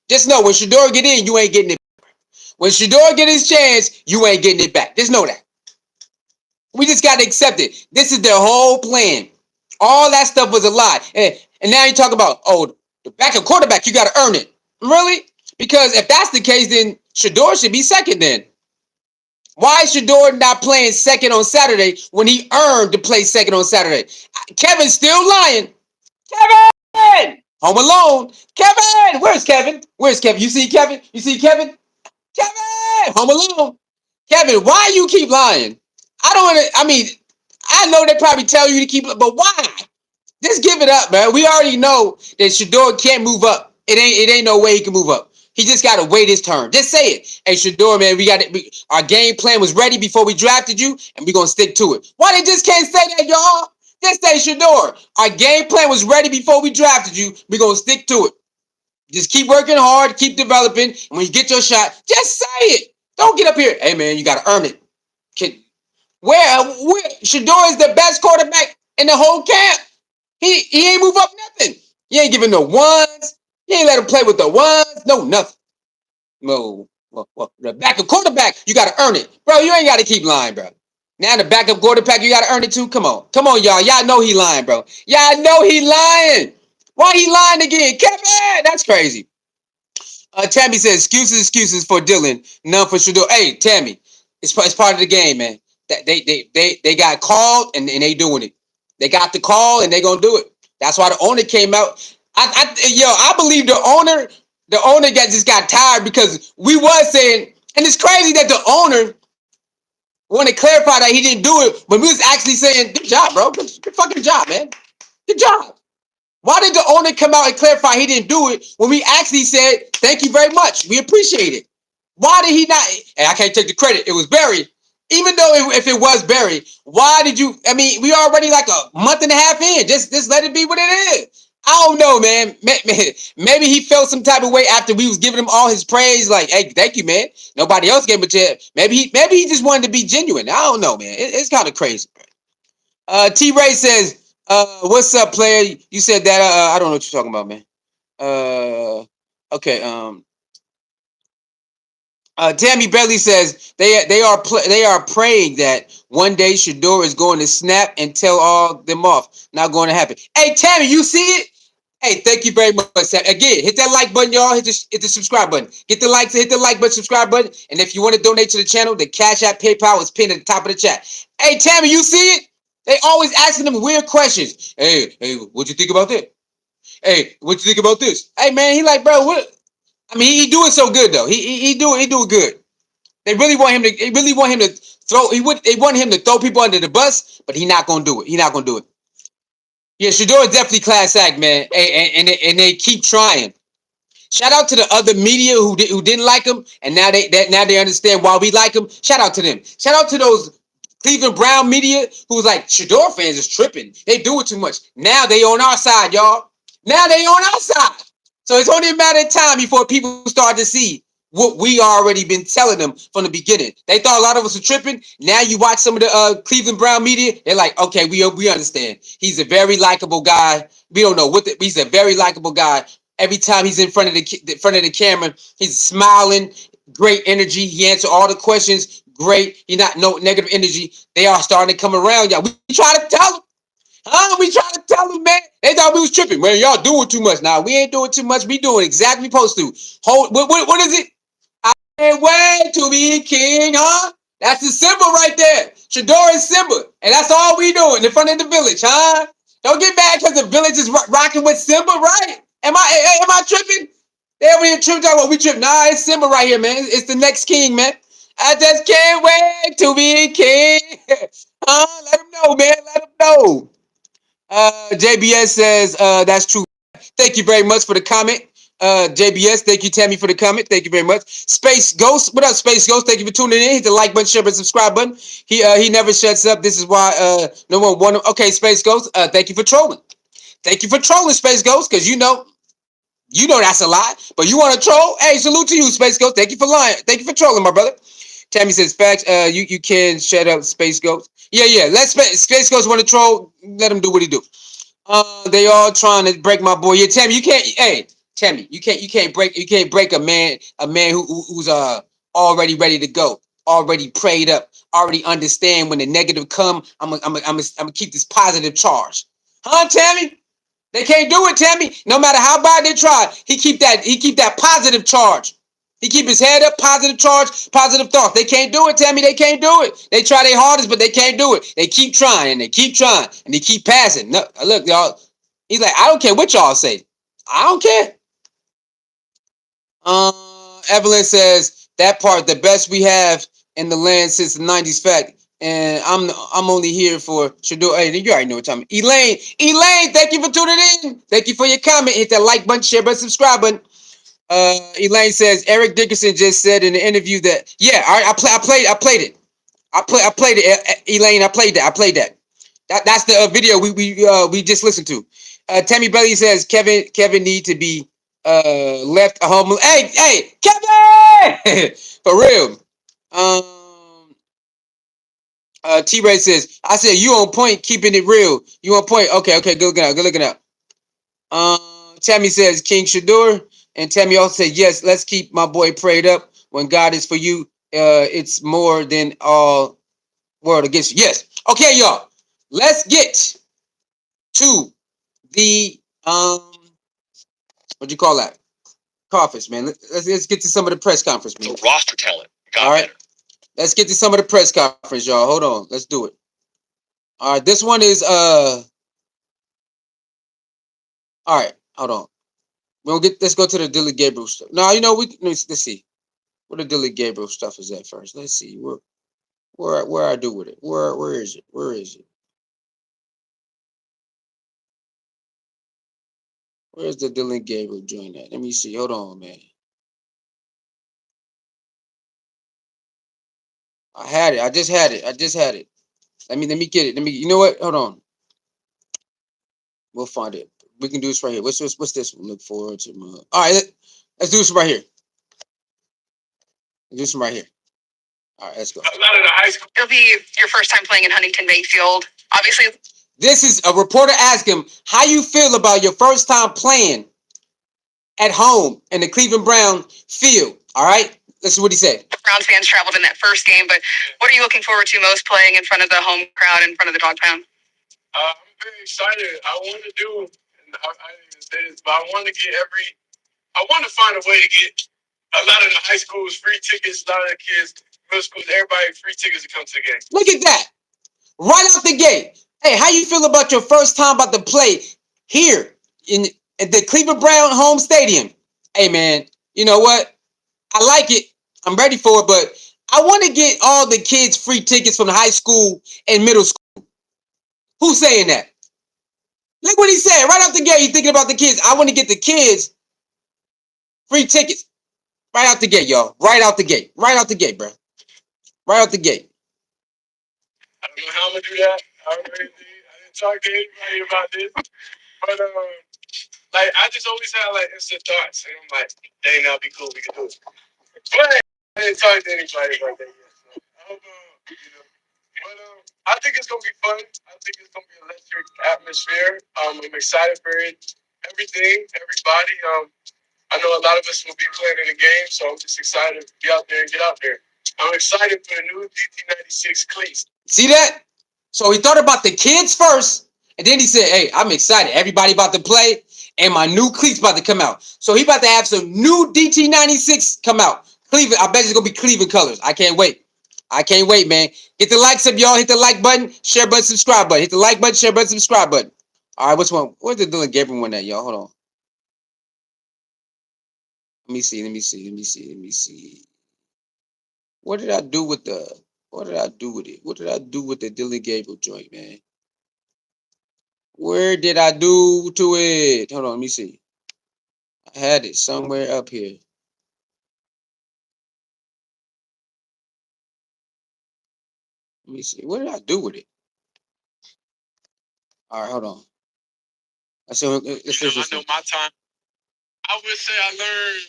Just know when Shador get in, you ain't getting it. When Shador get his chance, you ain't getting it back. Just know that. We just got to accept it. This is their whole plan. All that stuff was a lie. And now you talk about, oh, the backup quarterback, you got to earn it. Really? Because if that's the case, then Shador should be second then. Why is Shador not playing second on Saturday when he earned to play second on Saturday? Kevin's still lying. Kevin! Home Alone. Kevin! Where's Kevin? Where's Kevin? You see Kevin? You see Kevin? Kevin! Home Alone. Kevin, why you keep lying? I know they probably tell you to keep it, but why? Just give it up, man. We already know that Shador can't move up. It ain't no way he can move up. He just gotta wait his turn. Just say it. Hey, Shador, man, our game plan was ready before we drafted you, and we're gonna stick to it. Why they just can't say that, y'all? Just say, Shador, our game plan was ready before we drafted you. We're gonna stick to it. Just keep working hard, keep developing, and when you get your shot, just say it. Don't get up here. Hey, man, you gotta earn it. Where Shador is the best quarterback in the whole camp. He ain't move up nothing. He ain't giving no ones. He ain't let him play with the ones. No, nothing. No. Well, the backup quarterback, you got to earn it. Bro, you ain't got to keep lying, bro. Now the backup quarterback, you got to earn it too. Come on. Come on, y'all. Y'all know he lying, bro. Y'all know he lying. Why he lying again? Kevin, that's crazy. Tammy says, excuses for Dillon, none for Shador. Hey, Tammy, it's part of the game, man. That they got called and they doing it. They got the call and they gonna do it. That's why the owner came out. I believe the owner just got tired because we was saying, and it's crazy that the owner want to clarify that he didn't do it when we was actually saying, good job, bro. Good fucking job, man. Good job. Why did the owner come out and clarify he didn't do it when we actually said, thank you very much, we appreciate it? Why did he not? And I can't take the credit. It was Barry. Even though if it was Barry, why did you? I mean, we already like a month and a half in. Just let it be what it is. I don't know, man. Maybe he felt some type of way after we was giving him all his praise. Like, hey, thank you, man. Nobody else gave him a chance. Maybe he just wanted to be genuine. I don't know, man. It's kind of crazy. T Ray says, what's up, player? You said that. I don't know what you're talking about, man. Okay. Tammy Bailey says they are praying that one day Shador is going to snap and tell all them off. Not going to happen. Hey, Tammy, you see it? Hey, thank you very much, Sam. Again, hit that like button, y'all. Hit the subscribe button. Get the likes, hit the like button, subscribe button. And if you want to donate to the channel, the Cash App, PayPal is pinned at the top of the chat. Hey, Tammy, you see it? They always asking them weird questions. Hey, what you think about that? Hey, what you think about this? Hey, man, he like, bro, what? I mean, he doing so good though. He doing good. They really want him to. They really want him to throw. They want him to throw people under the bus, but he not gonna do it. He not gonna do it. Yeah, Shedeur is definitely class act, man, and they keep trying. Shout out to the other media who didn't like him, and now they understand why we like him. Shout out to them. Shout out to those Cleveland Brown media who's like Shador fans is tripping. They do it too much. Now they on our side, y'all. Now they on our side. So it's only a matter of time before people start to see what we already been telling them from the beginning. They thought a lot of us were tripping. Now you watch some of the Cleveland Brown media, they're like, okay, we understand. He's a very likable guy. We don't know he's a very likable guy. Every time he's in front of the camera, he's smiling, great energy. He answers all the questions, great. He not no negative energy. They are starting to come around, y'all. We try to tell them. Huh? We trying to tell them, man. They thought we was tripping. Man, y'all doing too much. Now we ain't doing too much. We doing exactly supposed to. Hold. What is it? I can't wait to be king, huh? That's the symbol right there. Shador is Simba, and that's all we doing in front of the village, huh? Don't get mad because the village is rocking with Simba, right? Am I tripping? They over here tripping. Well, we tripping. Nah, it's Simba right here, man. It's the next king, man. I just can't wait to be king. Huh? Let them know, man. Let them know. JBS says that's true. Thank you very much for the comment. JBS, thank you, Tammy, for the comment. Thank you very much. Space Ghost, what up, Space Ghost? Thank you for tuning in. Hit the like button, share button, subscribe button. He never shuts up. This is why no one won him. Okay, Space Ghost, thank you for trolling. Thank you for trolling, Space Ghost, because you know that's a lie. But you want to troll? Hey, salute to you, Space Ghost. Thank you for lying. Thank you for trolling, my brother. Tammy says facts. You can shut up, Space Ghost. Yeah. Let Space Ghost want to troll. Let him do what he do. They all trying to break my boy. Yeah, Tammy, you can't. Hey, Tammy, you can't break a man who's already ready to go, already prayed up, already understand when the negative come. I'm gonna keep this positive charge, huh, Tammy? They can't do it, Tammy. No matter how bad they try, he keep that positive charge. He keep his head up, positive charge, positive thoughts. They can't do it, Tammy. They can't do it. They try their hardest, but they can't do it. They keep trying, and they keep trying, and they keep passing. No, look, y'all. He's like, I don't care what y'all say. I don't care. Evelyn says that part the best we have in the land since the '90s. Fact, and I'm only here for Shador. Hey, you already know what time. Elaine, thank you for tuning in. Thank you for your comment. Hit that like button, share button, subscribe button. Elaine says Eric Dickerson just said in the interview that I played it. I played it. Elaine, I played that. That's the video we just listened to. Tammy Belly says Kevin need to be left a home. Hey, Kevin, for real. T-Ray says I said you on point, keeping it real. You on point. Okay, good looking out. Tammy says King Shador, and Tammy also said yes. Let's keep my boy prayed up. When God is for you, it's more than all world against you. Yes. Okay, y'all. Let's get to the what do you call that? Conference, man. Let's get to some of the press conference, man. The roster talent. All right. Let's get to some of the press conference, y'all. Hold on. Let's do it. All right. This one is all right. Hold on. Let's go to the Dillon Gabriel stuff. No, let's see. What the Dillon Gabriel stuff is at first. Let's see. Where I do with it. Where is it? Where is it? Where's the Dillon Gabriel joint at? Let me see. Hold on, man. I had it. I just had it. Let me get it. You know what? Hold on. We'll find it. We can do this right here. What's this one? Look forward to. All right, let's do this right here. Let's do this right here. All right, let's go. It'll be your first time playing in Huntington Mayfield. Obviously, this is a reporter asked him how you feel about your first time playing at home in the Cleveland Brown field. All right, this is what he said. Browns fans traveled in that first game, but what are you looking forward to most playing in front of the home crowd, in front of the dog pound? I'm very excited. I want to do I didn't even say this, but I want to get I want to find a way to get a lot of the high schools free tickets, a lot of the kids, middle schools, everybody free tickets to come to the game. Look at that. Right out the gate. Hey, how you feel about your first time about to play here in at the Cleveland Brown home stadium? Hey man, you know what? I like it. I'm ready for it, but I want to get all the kids free tickets from the high school and middle school. Who's saying that? Look what he said right out the gate. He's thinking about the kids. I want to get the kids free tickets right out the gate, y'all. Right out the gate. Right out the gate, bro. Right out the gate. I don't know how I'm gonna do that. I didn't talk to anybody about this, but like I just always had like instant thoughts, and I'm like, dang, that'll be cool. We can do it. But I didn't talk to anybody about that yet. So I hope, but I think it's gonna be fun. I think it's gonna be an electric atmosphere. I'm excited for it. Everything, everybody. I know a lot of us will be playing in the game, so I'm just excited to be out there and get out there. I'm excited for the new DT96 cleats. See that? So he thought about the kids first, and then he said, hey, I'm excited. Everybody about to play, and my new cleats about to come out. So he about to have some new DT96 come out. Cleveland, I bet it's going to be Cleveland colors. I can't wait. I can't wait, man. Hit the likes up, y'all. Hit the like button, share button, subscribe button. Hit the like button, share button, subscribe button. All right, which one? Where's the Dillon Gabriel one at, y'all? Hold on. Let me see. What did I do with the... What did I do with it? What did I do with the Dillon Gabriel joint, man? Where did I do to it? Hold on, let me see. I had it somewhere up here. Let me see. What did I do with it? All right, hold on. I know my time. I would say I learned.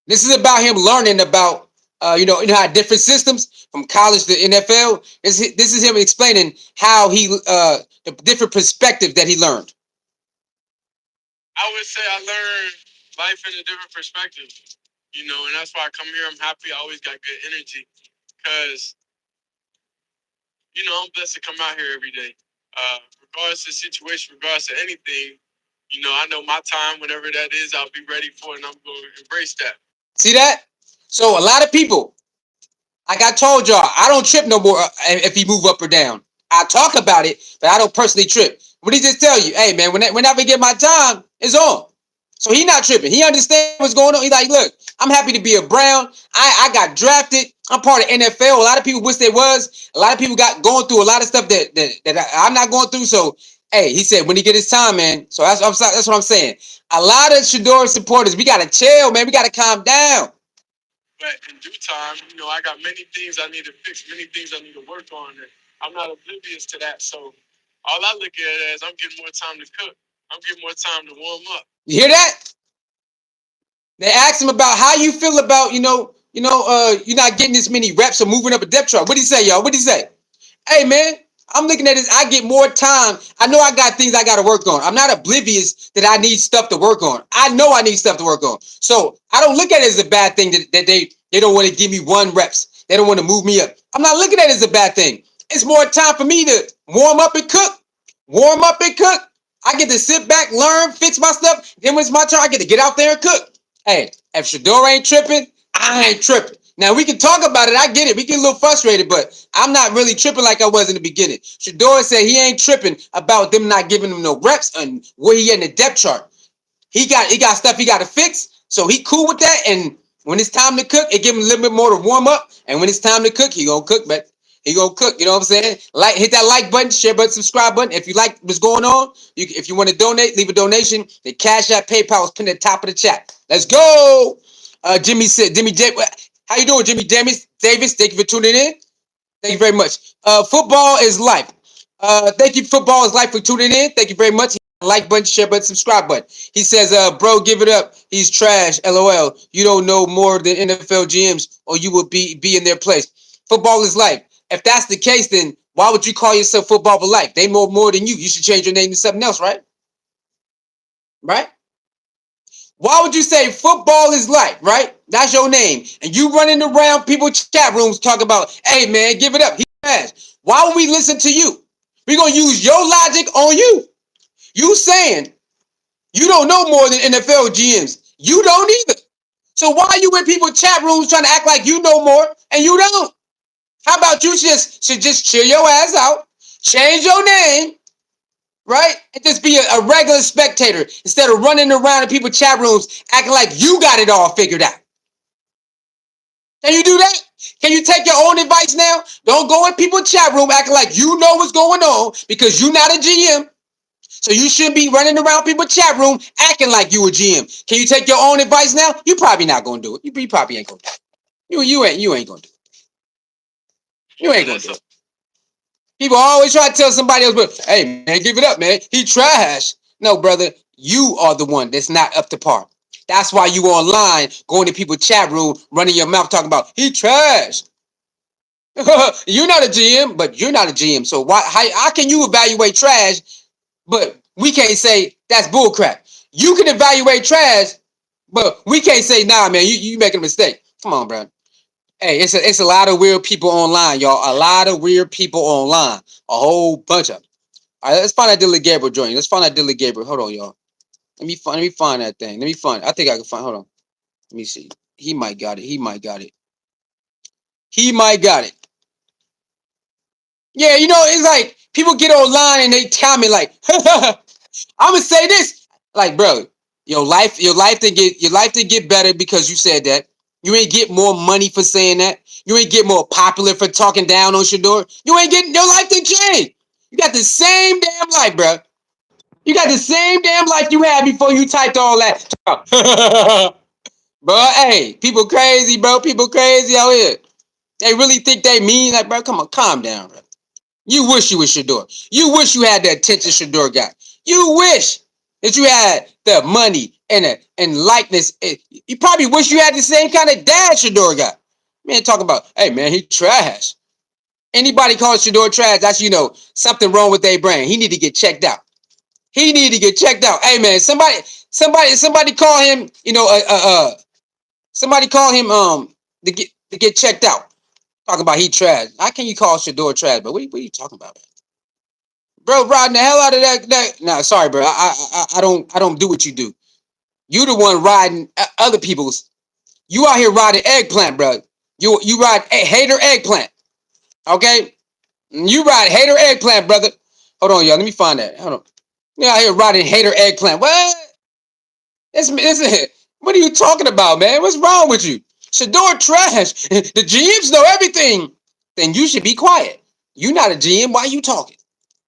This is about him learning about, how different systems from college to NFL. This is him explaining how the different perspective that he learned. I would say I learned life in a different perspective, and that's why I come here. I'm happy. I always got good energy because, I'm blessed to come out here every day. Regardless of the situation, regardless of anything, I know my time, whatever that is, I'll be ready for it, and I'm going to embrace that. See that? So a lot of people, like I told y'all, I don't trip no more if he move up or down. I talk about it, but I don't personally trip. What he just tell you, hey man, whenever I get my time, it's on. So he not tripping. He understands what's going on. He's like, look, I'm happy to be a Brown. I got drafted. I'm part of NFL. A lot of people wish they was. A lot of people got going through a lot of stuff that I'm not going through. So, hey, he said when he get his time, man. So that's what I'm saying. A lot of Shedeur supporters, we got to chill, man. We got to calm down. But in due time, I got many things I need to fix, many things I need to work on. And I'm not oblivious to that. So all I look at it as I'm getting more time to cook. I'm getting more time to warm up. You hear that? They asked him about how you feel about, you're not getting this many reps or moving up a depth chart. What did he say, y'all? What did he say? Hey, man, I'm looking at this. I get more time. I know I got things I got to work on. I'm not oblivious that I need stuff to work on. I know I need stuff to work on. So I don't look at it as a bad thing that they don't want to give me 1 reps. They don't want to move me up. I'm not looking at it as a bad thing. It's more time for me to warm up and cook. Warm up and cook. I get to sit back, learn, fix my stuff. Then when it's my turn, I get to get out there and cook. Hey, if Shador ain't tripping, I ain't tripping. Now, we can talk about it. I get it. We get a little frustrated, but I'm not really tripping like I was in the beginning. Shador said he ain't tripping about them not giving him no reps and where he in the depth chart. He got stuff he got to fix, so he cool with that. And when it's time to cook, it give him a little bit more to warm up. And when it's time to cook, he gonna cook, but he gonna cook. You know what I'm saying? Hit that like button, share button, subscribe button. If you like what's going on, if you want to donate, leave a donation. The Cash App, PayPal is pinned at the top of the chat. Let's go. Jimmy J. How you doing, Jimmy Davis? Thank you for tuning in. Thank you very much. Football is life. Thank you, Football is life, for tuning in. Thank you very much. Like button, share button, subscribe button. He says, bro, give it up. He's trash. LOL. You don't know more than NFL GMs, or you will be in their place. Football is life. If that's the case, then why would you call yourself Football for Life? They know more than you. You should change your name to something else, right? Right? Why would you say football is life, right? That's your name. And you running around people chat rooms talking about, hey, man, give it up. He trash. Why would we listen to you? We're gonna use your logic on you. You saying you don't know more than NFL GMs. You don't either. So why are you in people's chat rooms trying to act like you know more and you don't? How about you should just chill your ass out, change your name, right? And just be a regular spectator instead of running around in people's chat rooms acting like you got it all figured out. Can you do that? Can you take your own advice now? Don't go in people's chat room acting like you know what's going on because you're not a GM. So you shouldn't be running around people's chat room acting like you a GM. Can you take your own advice now? You probably not gonna do it. You probably ain't gonna do it. You ain't gonna do it. You ain't gonna do it. People always try to tell somebody else, but hey man, give it up, man. He trash. No, brother, you are the one that's not up to par. That's why you online going to people's chat room, running your mouth talking about he trash. You're not a GM, but you're not a GM. So how can you evaluate trash, but we can't say that's bullcrap? You can evaluate trash, but we can't say, nah, man, you making a mistake. Come on, bro. Hey, it's a lot of weird people online, y'all. A lot of weird people online. A whole bunch of them. All right, let's find that Dillon Gabriel joint. Let's find that Dillon Gabriel. Hold on, y'all. Let me find that thing. Let me find it. I think I can find. Hold on. Let me see. He might got it. He might got it. He might got it. Yeah, you know, it's like people get online and they comment like, I'm gonna say this. Like, bro, your life didn't get better because you said that. You ain't get more money for saying that. You ain't get more popular for talking down on Shador. You ain't getting your life didn't change. You got the same damn life, bro. You got the same damn life you had before you typed all that. Bro, hey, people crazy, bro. People crazy out here. They really think they mean. Like, bro, come on, calm down, bro. You wish you was Shedeur. You wish you had the attention Shedeur got. You wish that you had the money and likeness. You probably wish you had the same kind of dad Shedeur got. Man, talking about, hey man, he trash. Anybody calls Shedeur trash, that's something wrong with their brain. He need to get checked out. He need to get checked out. Hey man, somebody call him. Somebody call him to get checked out. Talking about he trash. How can you call Shedeur trash? But what are you talking about, man? Bro, riding the hell out of that. Nah, sorry, bro. I don't do what you do. You the one riding other people's. You out here riding eggplant, bro. You ride hater eggplant. Okay? You ride hater eggplant, brother. Hold on, y'all. Let me find that. Hold on. You out here riding hater eggplant. What? What are you talking about, man? What's wrong with you? Shador trash. The GMs know everything. Then you should be quiet. You not a GM. Why are you talking?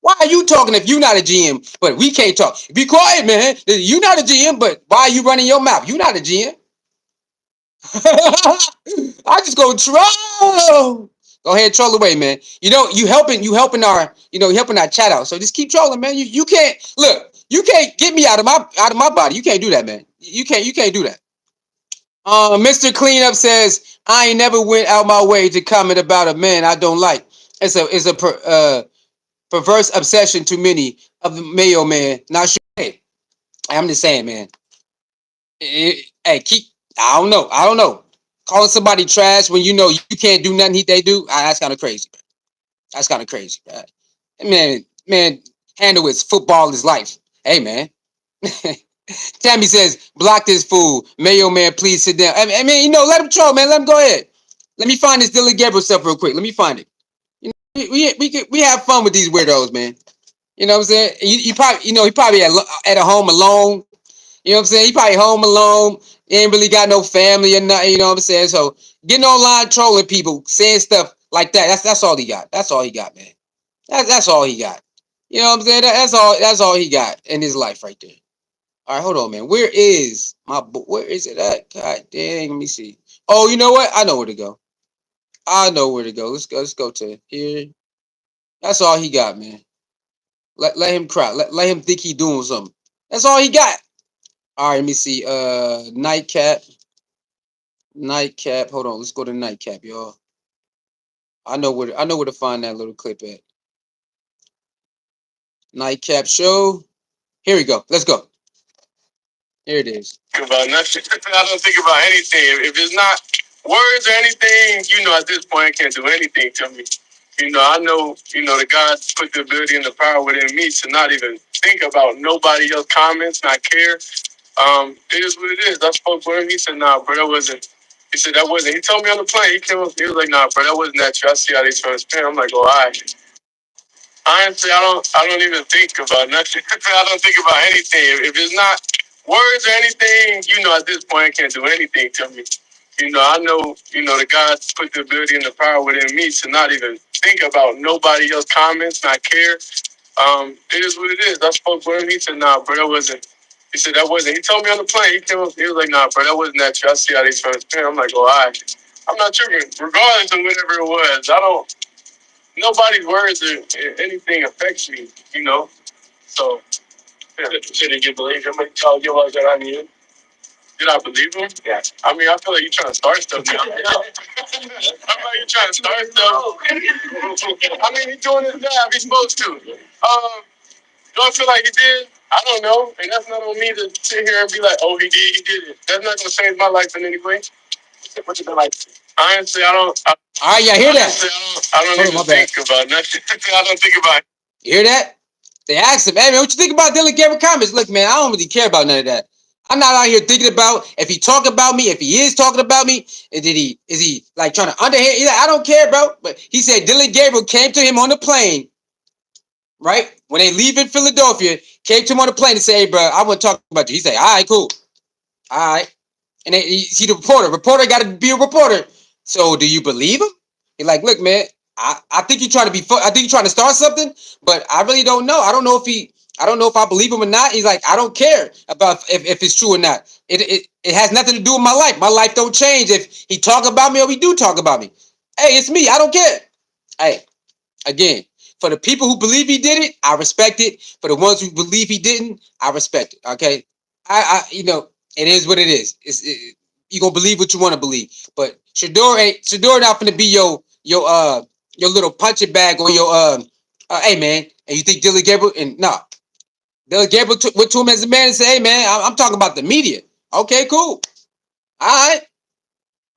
Why are you talking if you're not a GM, but we can't talk? Be quiet, man. You're not a GM, but why are you running your mouth? You're not a GM. I just go troll. Go ahead, troll away, man. You helping our chat out. So just keep trolling, man. You can't look. You can't get me out of my body. You can't do that, man. You can't do that. Mr. Cleanup says I ain't never went out my way to comment about a man I don't like. It's a perverse obsession to many of the Mayo man. Not sure. Hey, I'm just saying, man. Hey, I don't know. Calling somebody trash when you know you can't do nothing they do. That's kind of crazy. Bro. That's kind of crazy. Bro. Man, handle his football is life. Hey, man. Tammy says, block this fool. Mayo man, please sit down. I mean, let him troll, man. Let him go ahead. Let me find this Dillon Gabriel stuff real quick. Let me find it. We have fun with these weirdos, man. You know what I'm saying? You probably, he probably at a home alone. You know what I'm saying? He probably home alone. He ain't really got no family or nothing. You know what I'm saying? So getting online, trolling people, saying stuff like that. That's all he got. That's all he got, man. That's all he got. You know what I'm saying? That's all he got in his life right there. All right, hold on, man. Where is where is it at? God dang, let me see. Oh, you know what? I know where to go. I know where to go. Let's go to here. That's all he got, man. Let him cry. Let him think he doing something. That's all he got. All right, let me see. Nightcap. Nightcap. Hold on. Let's go to nightcap, y'all. I know where to find that little clip at. Nightcap show. Here we go. Let's go. Here it is. About nothing. I don't think about anything. If it's not words or anything, at this point, it can't do anything to me. I know, the God put the ability and the power within me to not even think about nobody else's comments, not care. It is what it is. I spoke with him. He said, "Nah, bro, that wasn't." He said that wasn't. He told me on the plane. He came up. He was like, "Nah, bro, that wasn't that true. I see how they transparent." I'm like, "Oh, all right." Honestly, I don't even think about nothing. I don't think about anything. If it's not words or anything, at this point, it can't do anything to me. I know, the God put the ability and the power within me to not even think about nobody else's comments, not care. It is what it is. I spoke with him. He said, "Nah, bro, that wasn't." He said that wasn't. He told me on the plane. He came up. He was like, "Nah, bro, that wasn't that true. I see how they transparent." I'm like, "Oh, all right." I'm not tripping. Regardless of whatever it was, I don't. Nobody's words or anything affects me. So yeah. Did you believe him when he told you what I knew? Did I believe him? Yeah. I mean, I feel like you're trying to start stuff now. I feel like you're trying to start stuff. I mean, he's doing his job. He's supposed to. Do I feel like he did? I don't know. And that's not on me to sit here and be like, "Oh, he did it." That's not going to change my life in any way. What you been like? Honestly, I don't. All right, y'all hear that? Honestly, I don't even think about nothing. I don't think about. You hear that? They asked him, "Hey man, what you think about Dillon Gabriel comments?" Look, man, I don't really care about none of that. I'm not out here thinking about if he talk about me, if he is talking about me, and is he like trying to underhand? Like, I don't care, bro. But he said Dillon Gabriel came to him on the plane, right? When they leave in Philadelphia, came to him on the plane and said, "Hey, bro, I want to talk about you." He said, "All right, cool, all right." And then you see the reporter. Reporter got to be a reporter. So do you believe him? He's like, "Look, man, I think you're trying to be. I think you're trying to start something, but I really don't know. I don't know if he. I don't know if I believe him or not." He's like, "I don't care about if it's true or not. It has nothing to do with my life. My life don't change if he talk about me or we do talk about me. Hey, it's me. I don't care. Hey, again, for the people who believe he did it, I respect it. For the ones who believe he didn't, I respect it. Okay, it is what it is. You gonna believe what you want to believe. But Shedeur not gonna be your little punching bag or your hey man, and you think Dillon Gabriel and no, Dillon Gabriel went to him as a man and said, "Hey man, I'm talking about the media." Okay, cool. All right.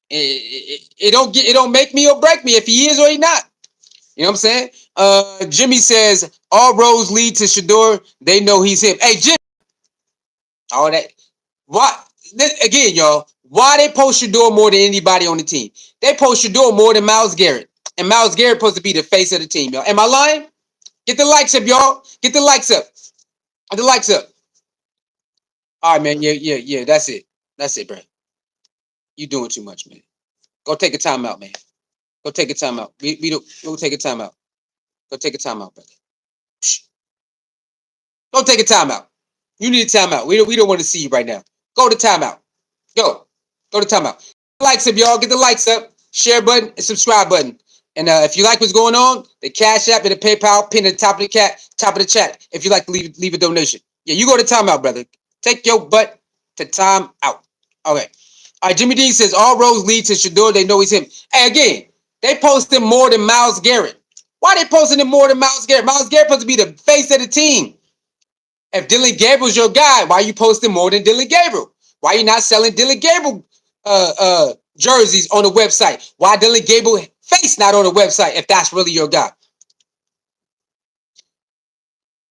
It don't make me or break me if he is or he not. You know what I'm saying? Jimmy says all roads lead to Shador. They know he's him. Hey, Jimmy, all that. Why again, y'all? Why they post Shador more than anybody on the team? They post Shador more than Myles Garrett, and Myles Garrett supposed to be the face of the team, y'all. Am I lying? Get the likes up, y'all. Get the likes up. Get the likes up. All right, man. Yeah. That's it. That's it, bro. You doing too much, man. Go take a timeout, man. Go take a timeout. We don't go take a timeout. Go take a timeout, brother. Go take a timeout. You need a timeout. We don't want to see you right now. Go to timeout. Go. Go to timeout. Likes up, y'all. Get the likes up. Share button and subscribe button. And if you like what's going on, the Cash App and the PayPal pin at the top of the chat. If you like to leave a donation. Yeah, you go to timeout, brother. Take your butt to timeout. Okay. All right, Jimmy Dean says all roads lead to Shador. They know he's him. Hey, again, they post him more than Myles Garrett. Why they posting him more than Myles Garrett? Myles Garrett supposed to be the face of the team. If Dillon Gabriel's your guy, why are you posting more than Dillon Gabriel? Why are you not selling Dillon Gabriel jerseys on the website? Why Dillon Gabriel face not on the website if that's really your guy?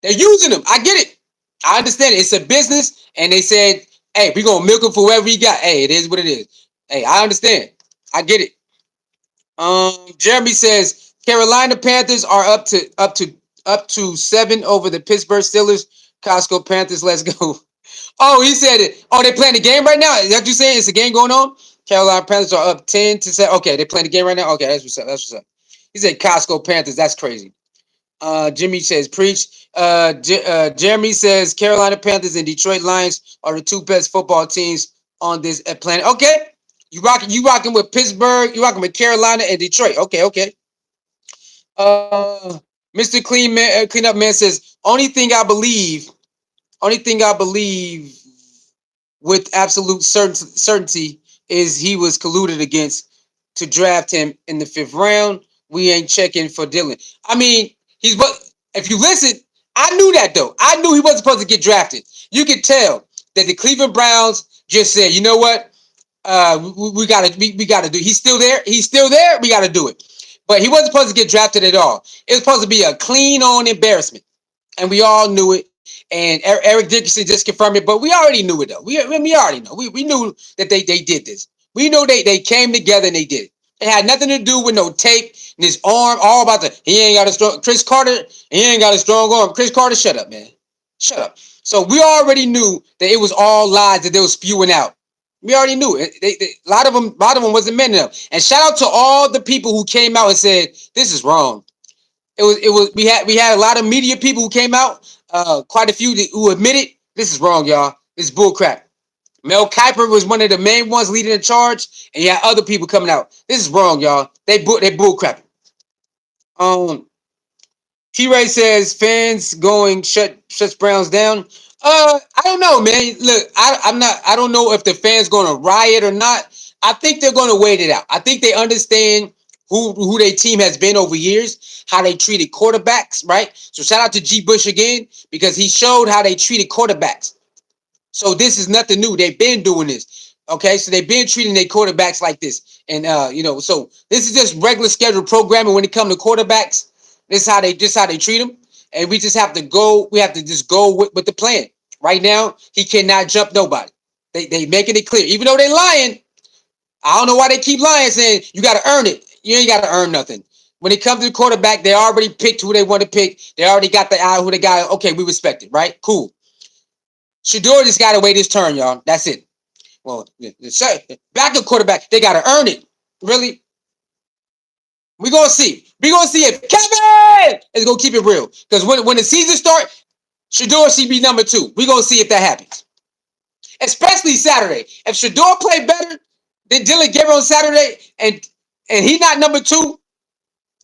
They're using him. I get it. I understand it. It's a business, and they said, "Hey, we're gonna milk him for whatever he got." Hey, it is what it is. Hey, I understand. I get it. Jeremy says Carolina Panthers are up to 7 over the Pittsburgh Steelers. Costco Panthers, let's go. Oh, he said it. Oh, they playing the game right now. Is that what you're saying? It's a game going on. Carolina Panthers are up 10-7. Okay, they playing the game right now. Okay, that's what's up. That's what's up. He said Costco Panthers. That's crazy. Jimmy says preach. Jeremy says Carolina Panthers and Detroit Lions are the two best football teams on this planet. Okay, you rocking with Pittsburgh. You rocking with Carolina and Detroit. Okay. Mr. Cleanup Man says only thing I believe with absolute certainty is he was colluded against to draft him in the 5th round. We ain't checking for Dillon. I mean, he's what if you listen, I knew that though. I knew he wasn't supposed to get drafted. You could tell that the Cleveland Browns just said, "You know what? We gotta do. He's still there. We gotta do it." But he wasn't supposed to get drafted at all. It was supposed to be a clean on embarrassment. And we all knew it. And Eric Dickerson just confirmed it, but we already knew it though. We already know. We knew that they did this. We knew they came together and they did it. It had nothing to do with no tape and his arm. All about he ain't got a strong Chris Carter. He ain't got a strong arm. Chris Carter, shut up, man. Shut up. So we already knew that it was all lies that they were spewing out. We already knew it. A lot of them wasn't meant enough. And shout out to all the people who came out and said this is wrong. It was we had a lot of media people who came out, quite a few who admitted this is wrong, y'all. This is bull crap. Mel Kiper was one of the main ones leading the charge, and you had other people coming out. This is wrong, y'all. They bull crap. Um, T Ray says fans going shuts Browns down. I don't know, man. Look, I don't know if the fans going to riot or not. I think they're going to wait it out. I think they understand who their team has been over years, how they treated quarterbacks, right? So shout out to G. Bush again because he showed how they treated quarterbacks. So this is nothing new. They've been doing this. Okay, so they've been treating their quarterbacks like this, and so this is just regular scheduled programming when it comes to quarterbacks. This is how they treat them, and we just have to go. We have to just go with the plan. Right now, he cannot jump nobody. They making it clear, even though they lying. I don't know why they keep lying, saying you got to earn it. You ain't got to earn nothing. When it comes to the quarterback, they already picked who they want to pick. They already got the eye who they got. Okay, we respect it, right? Cool. Shador just got to wait his turn, y'all. That's it. Well, backup quarterback, they got to earn it. Really? We're going to see. We're going to see if Kevin is going to keep it real. Because when the season starts, Shador should be number 2. We're going to see if that happens. Especially Saturday. If Shador played better than Dillon Gabriel on Saturday and he's not number 2,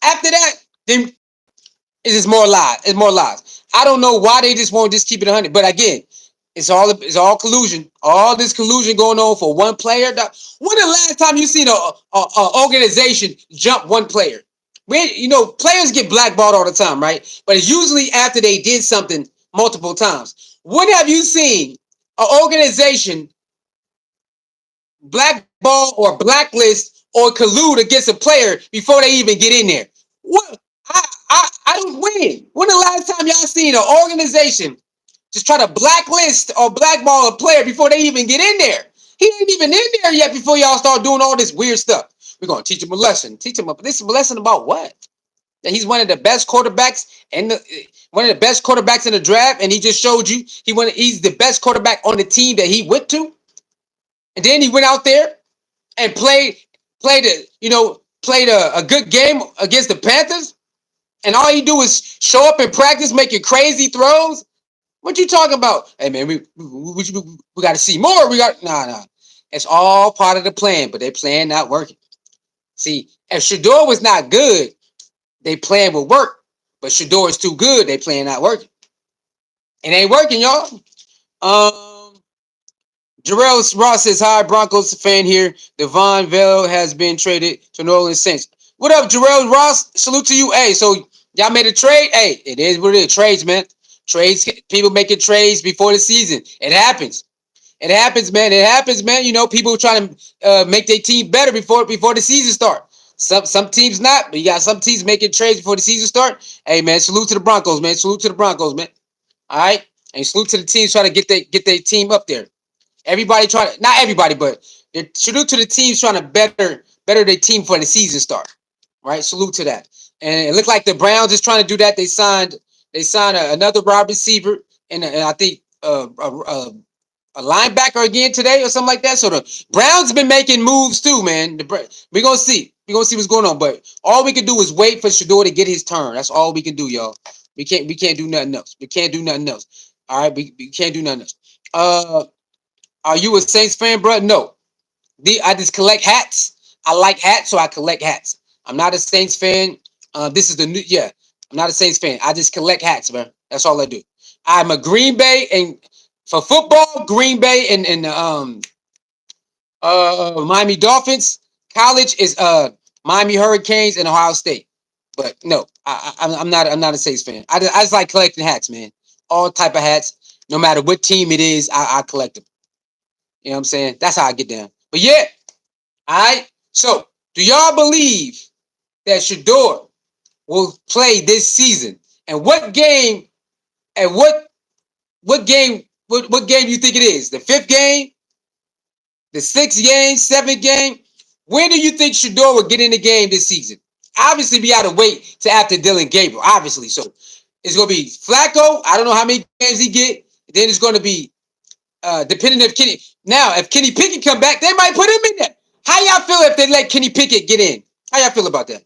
after that, then it's just more lies. It's more lies. I don't know why they just won't just keep it 100. But again, it's all collusion. All this collusion going on for one player. When the last time you seen a organization jump one player? Players get blackballed all the time, right? But it's usually after they did something multiple times. When have you seen an organization blackball or blacklist or collude against a player before they even get in there? What? I don't win. When the last time y'all seen an organization just try to blacklist or blackball a player before they even get in there? He ain't even in there yet before y'all start doing all this weird stuff. We're gonna teach him a lesson. This is a lesson about what? That he's one of the best quarterbacks and one of the best quarterbacks in the draft, and he just showed you he's the best quarterback on the team that he went to, and then he went out there and played a good game against the Panthers, and all he do is show up in practice making crazy throws. What you talking about? Hey man, we got to see more. We got nah. It's all part of the plan, but they plan not working. See, if Shedeur was not good, they plan would work. But Shedeur is too good, they plan not working. It ain't working, y'all. Jarrell Ross says, hi, Broncos fan here. Devon Vale has been traded to New Orleans Saints. What up, Jarrell Ross? Salute to you. Hey, so y'all made a trade? Hey, it is what it is. Trades, man. Trades, people making trades before the season. It happens. It happens, man. It happens, man. People trying to make their team better before the season start. Some teams not, but you got some teams making trades before the season start. Hey, man, salute to the Broncos, man. Salute to the Broncos, man. All right? And salute to the teams trying to get their team up there. Everybody trying to, not everybody, but salute to the teams trying to better their team for the season start. Right? Salute to that. And it looked like the Browns is trying to do that. They signed another wide receiver and I think a linebacker again today or something like that. So the Browns been making moves too, man. We're gonna see. We're gonna see what's going on. But all we can do is wait for Shador to get his turn. That's all we can do, y'all. We can't do nothing else. We can't do nothing else. All right, we can't do nothing else. Are you a Saints fan, bro? No. I just collect hats. I like hats, so I collect hats. I'm not a Saints fan. This is the new I'm not a Saints fan. I just collect hats, man. That's all I do. I'm a Green Bay and for football, Green Bay and Miami Dolphins. College is Miami Hurricanes and Ohio State. But no, I'm not a Saints fan. I just like collecting hats, man. All type of hats, no matter what team it is, I collect them. You know what I'm saying? That's how I get down. But yeah, all right. So, do y'all believe that Shedeur will play this season, and what game, and what game do you think it is? The fifth game, the sixth game, seventh game? When do you think Shedeur will get in the game this season? Obviously, we got to wait to after Dillon Gabriel. Obviously, so it's gonna be Flacco. I don't know how many games he get. Then it's gonna be depending if Kenny. Now, if Kenny Pickett come back, they might put him in there. How y'all feel if they let Kenny Pickett get in? How y'all feel about that?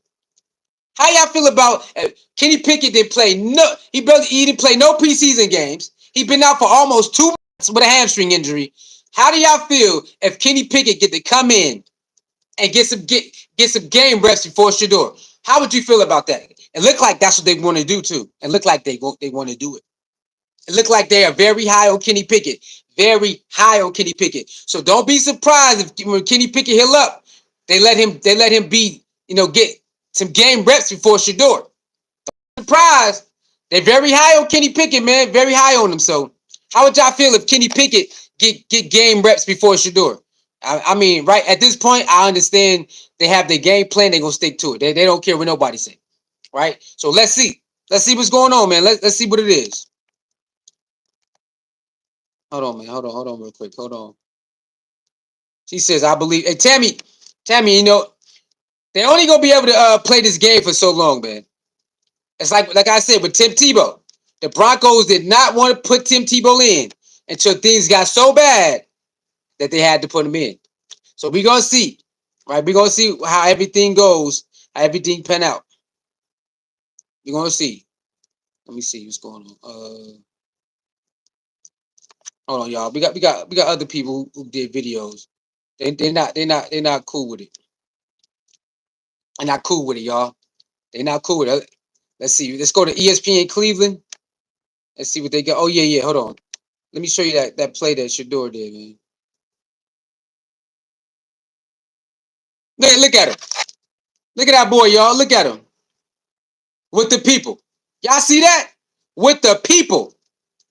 How y'all feel about Kenny Pickett didn't play he didn't play no preseason games. He been out for almost 2 months with a hamstring injury. How do y'all feel if Kenny Pickett get to come in and get some game reps before Shador? How would you feel about that? It looked like that's what they want to do too. It looked like they want to do it. It looked like they are very high on Kenny Pickett. Very high on Kenny Pickett. So don't be surprised if when Kenny Pickett heal up, they let him be, get some game reps before Shador. Surprised. They're very high on Kenny Pickett, man. Very high on him. So how would y'all feel if Kenny Pickett get game reps before Shador? I mean, right at this point, I understand they have their game plan. They're gonna stick to it. They don't care what nobody say. Right? So let's see. Let's see what's going on, man. Let's see what it is. Hold on, man. Hold on real quick. Hold on. She says, I believe. Hey, Tammy, they only gonna be able to play this game for so long, man. It's like I said with Tim Tebow. The Broncos did not want to put Tim Tebow in until things got so bad that they had to put him in. So we're gonna see. Right? We're gonna see how everything goes, how everything pan out. We're gonna see. Let me see what's going on. Hold on, y'all. We got other people who did videos. They're not cool with it. They're not cool with it, y'all. They're not cool with it. Let's see. Let's go to ESPN Cleveland. Let's see what they got. Oh yeah. Hold on. Let me show you that play that Shador did, man. Look at him. Look at that boy, y'all. Look at him. With the people. Y'all see that? With the people.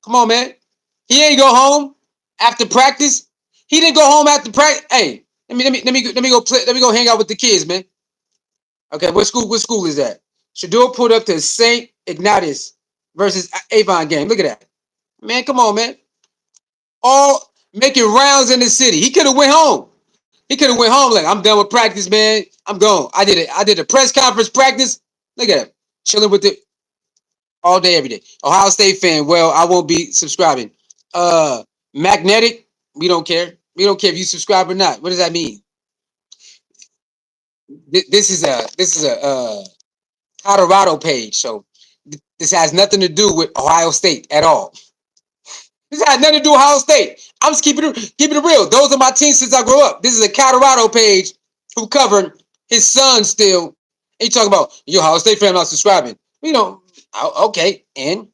Come on, man. He ain't go home after practice. He didn't go home after practice. Hey, let me go play. Let me go hang out with the kids, man. Okay, what school is that? Shador pulled up to St. Ignatius versus Avon game. Look at that. Man, come on, man. All making rounds in the city. He could have went home. He could have went home like, I'm done with practice, man. I'm gone. I did it. I did a press conference practice. Look at him. Chilling with it all day, every day. Ohio State fan. Well, I won't be subscribing. Magnetic. We don't care. We don't care if you subscribe or not. What does that mean? This is a Colorado page, so this has nothing to do with Ohio State at all. This has nothing to do with Ohio State. I'm just keeping it real. Those are my teams since I grew up. This is a Colorado page who covered his son still. And you talking about, yo, Ohio State fan not subscribing. Okay, and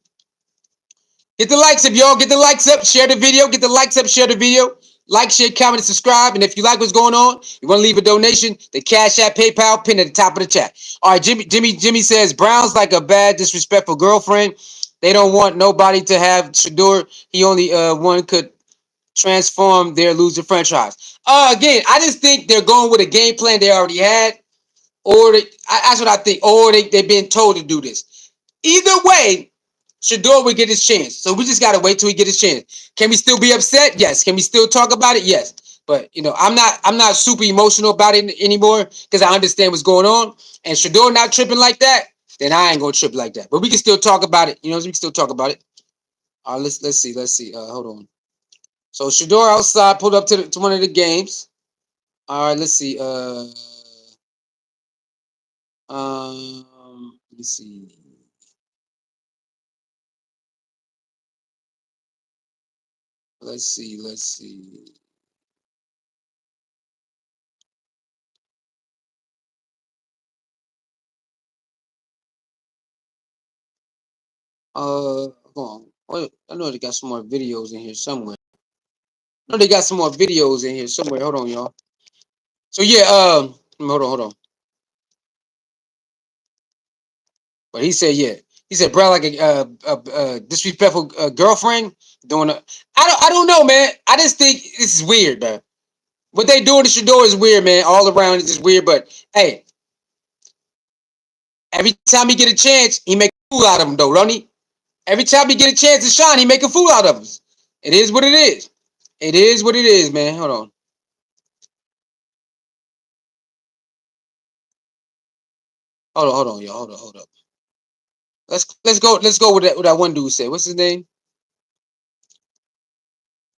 get the likes up, y'all. Get the likes up. Share the video. Get the likes up. Share the video. Like, share, comment, and subscribe. And if you like what's going on, you want to leave a donation, the Cash App, PayPal, pin at the top of the chat. All right, Jimmy says, Brown's like a bad, disrespectful girlfriend. They don't want nobody to have Shador. He only one could transform their loser franchise. Again, I just think they're going with a game plan they already had. That's what I think. Or they've been told to do this. Either way, Shador will get his chance. So we just gotta wait till he get his chance. Can we still be upset? Yes. Can we still talk about it? Yes. But I'm not super emotional about it anymore because I understand what's going on. And Shador not tripping like that, then I ain't gonna trip like that. But we can still talk about it. We can still talk about it. All right, let's see. Hold on. So Shador outside pulled up to one of the games. All right, let's see. Let me see. Let's see. Hold on. Wait, I know they got some more videos in here somewhere. I know they got some more videos in here somewhere. Hold on, y'all. So yeah, hold on. But he said, yeah. He said, bro, like a disrespectful girlfriend doing a. I don't know, man. I just think this is weird, man. What they doing to Shador is weird, man. All around it's just weird. But hey, Every time he get a chance, he make a fool out of him, though, don't he? Every time he get a chance to shine, he make a fool out of us. It is what it is. It is what it is, man. Hold on. Hold on, y'all. Hold up. Let's go with that one dude said. What's his name?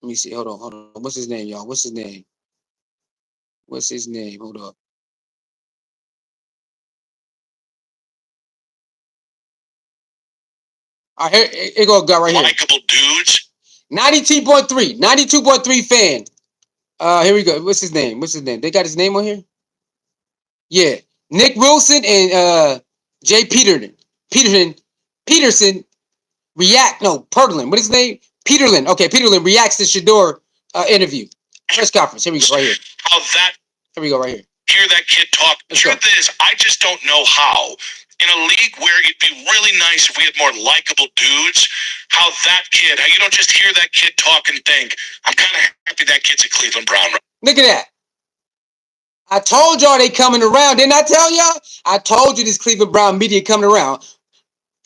Let me see. Hold on. What's his name, y'all? What's his name? What's his name? Hold up. All right, here go guy right here. Likeable dudes. 92.3 fan. Here we go. What's his name? They got his name on here? Yeah. Nick Wilson and Jay Peterson react. No, Perlin. What is his name? Peterlin. Okay, Peterlin reacts to Shedeur interview. Press conference. Here we go right here. How that Here we go right here. Hear that kid talk. Truth is, I just don't know how. In a league where it'd be really nice if we had more likable dudes, how you don't just hear that kid talk and think, I'm kind of happy that kid's a Cleveland Brown. Look at that. I told y'all they coming around. Didn't I tell y'all? I told you this Cleveland Brown media coming around.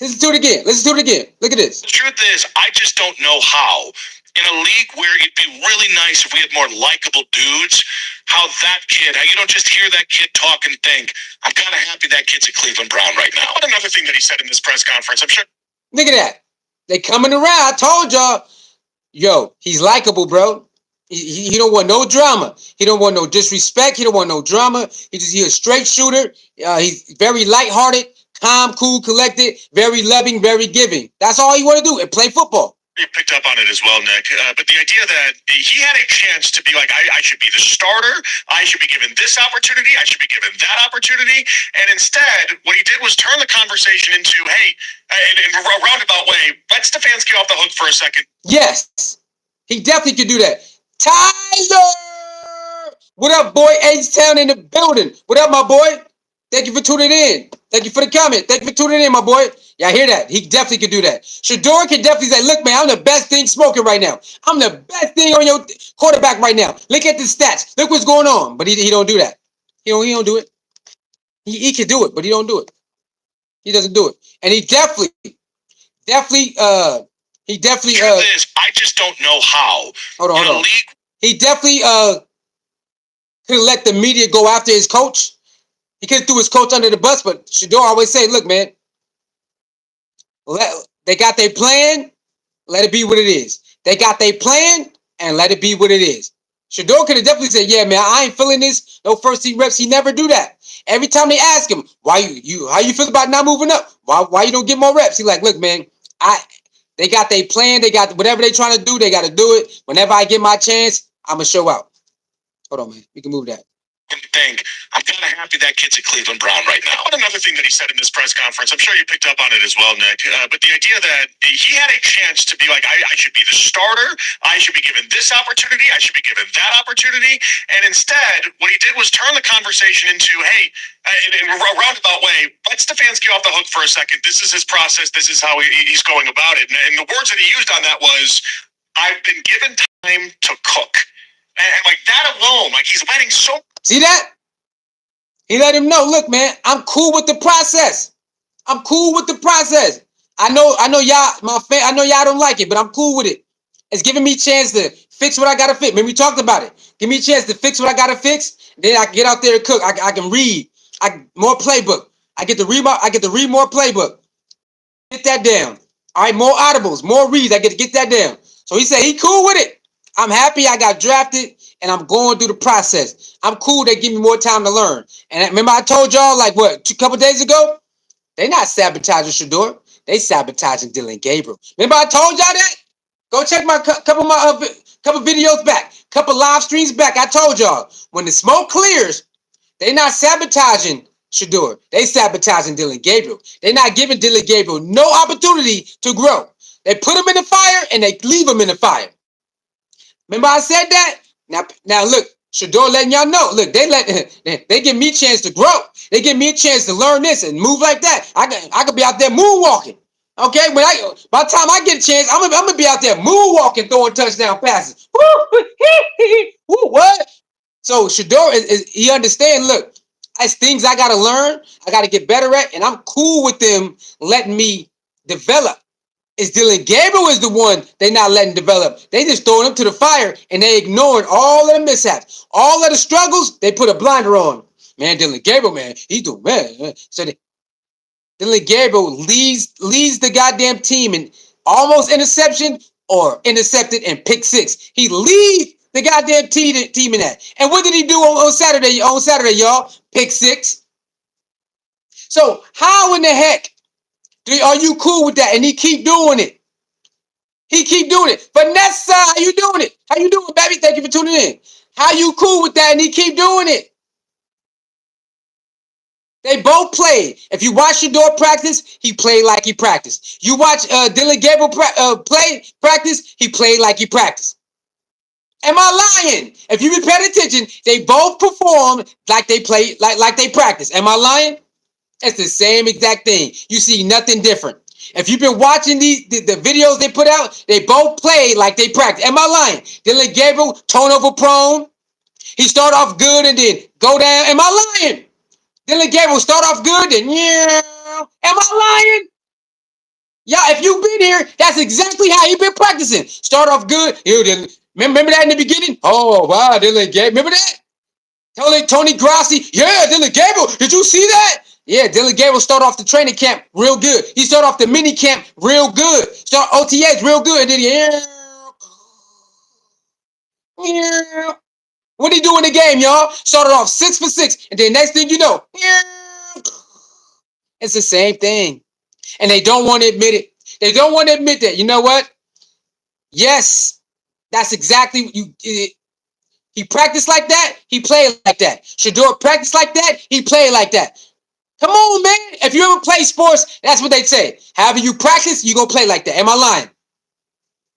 Listen to it again. Look at this. The truth is, I just don't know how. In a league where it'd be really nice if we had more likable dudes, you don't just hear that kid talk and think, I'm kind of happy that kid's a Cleveland Brown right now. Another thing that he said in this press conference, I'm sure. Look at that. They coming around. I told y'all. Yo, he's likable, bro. He don't want no drama. He don't want no disrespect. He don't want no drama. He's a straight shooter. He's very lighthearted, calm, cool, collected, very loving, very giving. That's all he want to do and play football. You picked up on it as well, Nick. But the idea that he had a chance to be like, I should be the starter. I should be given this opportunity. I should be given that opportunity. And instead, what he did was turn the conversation into, hey, in a roundabout way, let Stefanski off the hook for a second. Yes, he definitely could do that. Tyler! What up, boy? H-Town in the building. What up, my boy? Thank you for tuning in. Thank you for the comment. Thank you for tuning in, my boy. Y'all hear that? He definitely could do that. Shador can definitely say, look, man, I'm the best thing smoking right now. I'm the best thing on your quarterback right now. Look at the stats. Look what's going on. But he don't do that. He don't do it. He can do it, but he don't do it. He doesn't do it. And he definitely I just don't know how. Hold on. He definitely could have let the media go after his coach. He could have threw his coach under the bus, but Shador always say, look, man, they got their plan, let it be what it is. They got their plan, and let it be what it is. Shador could have definitely said, yeah, man, I ain't feeling this. No first team reps. He never do that. Every time they ask him, how you feel about not moving up? Why you don't get more reps? He like, look, man, they got their plan. They got whatever they trying to do. They got to do it. Whenever I get my chance, I'm going to show out. Hold on, man. We can move that. Think I'm kind of happy that kid's a Cleveland Brown right now. Another thing that he said in this press conference, I'm sure you picked up on it as well, Nick. But the idea that he had a chance to be like, I should be the starter. I should be given this opportunity. I should be given that opportunity. And instead, what he did was turn the conversation into, hey, in a roundabout way, let Stefanski off the hook for a second. This is his process. This is how he's going about it. And the words that he used on that was, I've been given time to cook. And like that alone, like he's letting so. See that? He let him know, look, man, I'm cool with the process. I'm cool with the process. I know y'all, my fan, I know y'all don't like it, but I'm cool with it. It's giving me a chance to fix what I gotta fix. Maybe we talked about it. Give me a chance to fix what I gotta fix. Then I can get out there and cook. I can read. More playbook. I get to read more playbook. Get that down. All right, more audibles, more reads. I get to get that down. So he said he cool with it. I'm happy I got drafted and I'm going through the process. I'm cool. They give me more time to learn. And remember I told y'all like what, a couple days ago? They not sabotaging Shador. They sabotaging Dillon Gabriel. Remember I told y'all that? Go check my couple videos back, couple live streams back. I told y'all when the smoke clears, they not sabotaging Shador. They sabotaging Dillon Gabriel. They not giving Dillon Gabriel no opportunity to grow. They put him in the fire and they leave him in the fire. Remember I said that? Now look, Shador letting y'all know. Look, they give me a chance to grow. They give me a chance to learn this and move like that. I could be out there moonwalking. Okay, by the time I get a chance, I'm gonna be out there moonwalking, throwing touchdown passes. Woo, what? So Shador he understand. Look, It's things I gotta learn, I gotta get better at, and I'm cool with them letting me develop. It's Dillon Gabriel is the one they not letting develop. They just throwing him to the fire and they ignoring all of the mishaps, all of the struggles. They put a blinder on. Man, Dillon Gabriel, man, he's the man. So Dillon Gabriel leads the goddamn team in almost interception or intercepted and pick six. He leads the goddamn team in that. And what did he do on Saturday? On Saturday, y'all, pick six. So how in the heck are you cool with that? And he keep doing it. He keep doing it. Vanessa, how you doing it? How you doing, baby? Thank you for tuning in. How you cool with that? And he keep doing it. They both played. If you watch Shedeur practice, he played like he practiced. You watch Dillon Gabriel practice, he played like he practiced. Am I lying? If you be paying attention, they both perform like they play, like they practice. Am I lying? It's the same exact thing. You see nothing different. If you've been watching the videos they put out, they both play like they practice. Am I lying? Dillon Gabriel, turnover prone. He start off good and then go down. Am I lying? Dillon Gabriel start off good, then yeah. Am I lying? Yeah, if you've been here, that's exactly how he been practicing. Start off good. Remember that in the beginning? Oh, wow, Dillon Gabriel. Remember that? Tony Grassi. Yeah, Dillon Gabriel. Did you see that? Yeah, Dillon Gabriel start off the training camp real good. He start off the mini camp real good. Start OTAs real good. And then yeah. What he do in the game, y'all? Started off 6 for 6. And then next thing you know, it's the same thing. And they don't want to admit it. They don't want to admit that. You know what? Yes, that's exactly he practiced like that. He played like that. Shador practiced like that. He played like that. Come on, man. If you ever play sports, that's what they say. However you practice, you gonna play like that. Am I lying?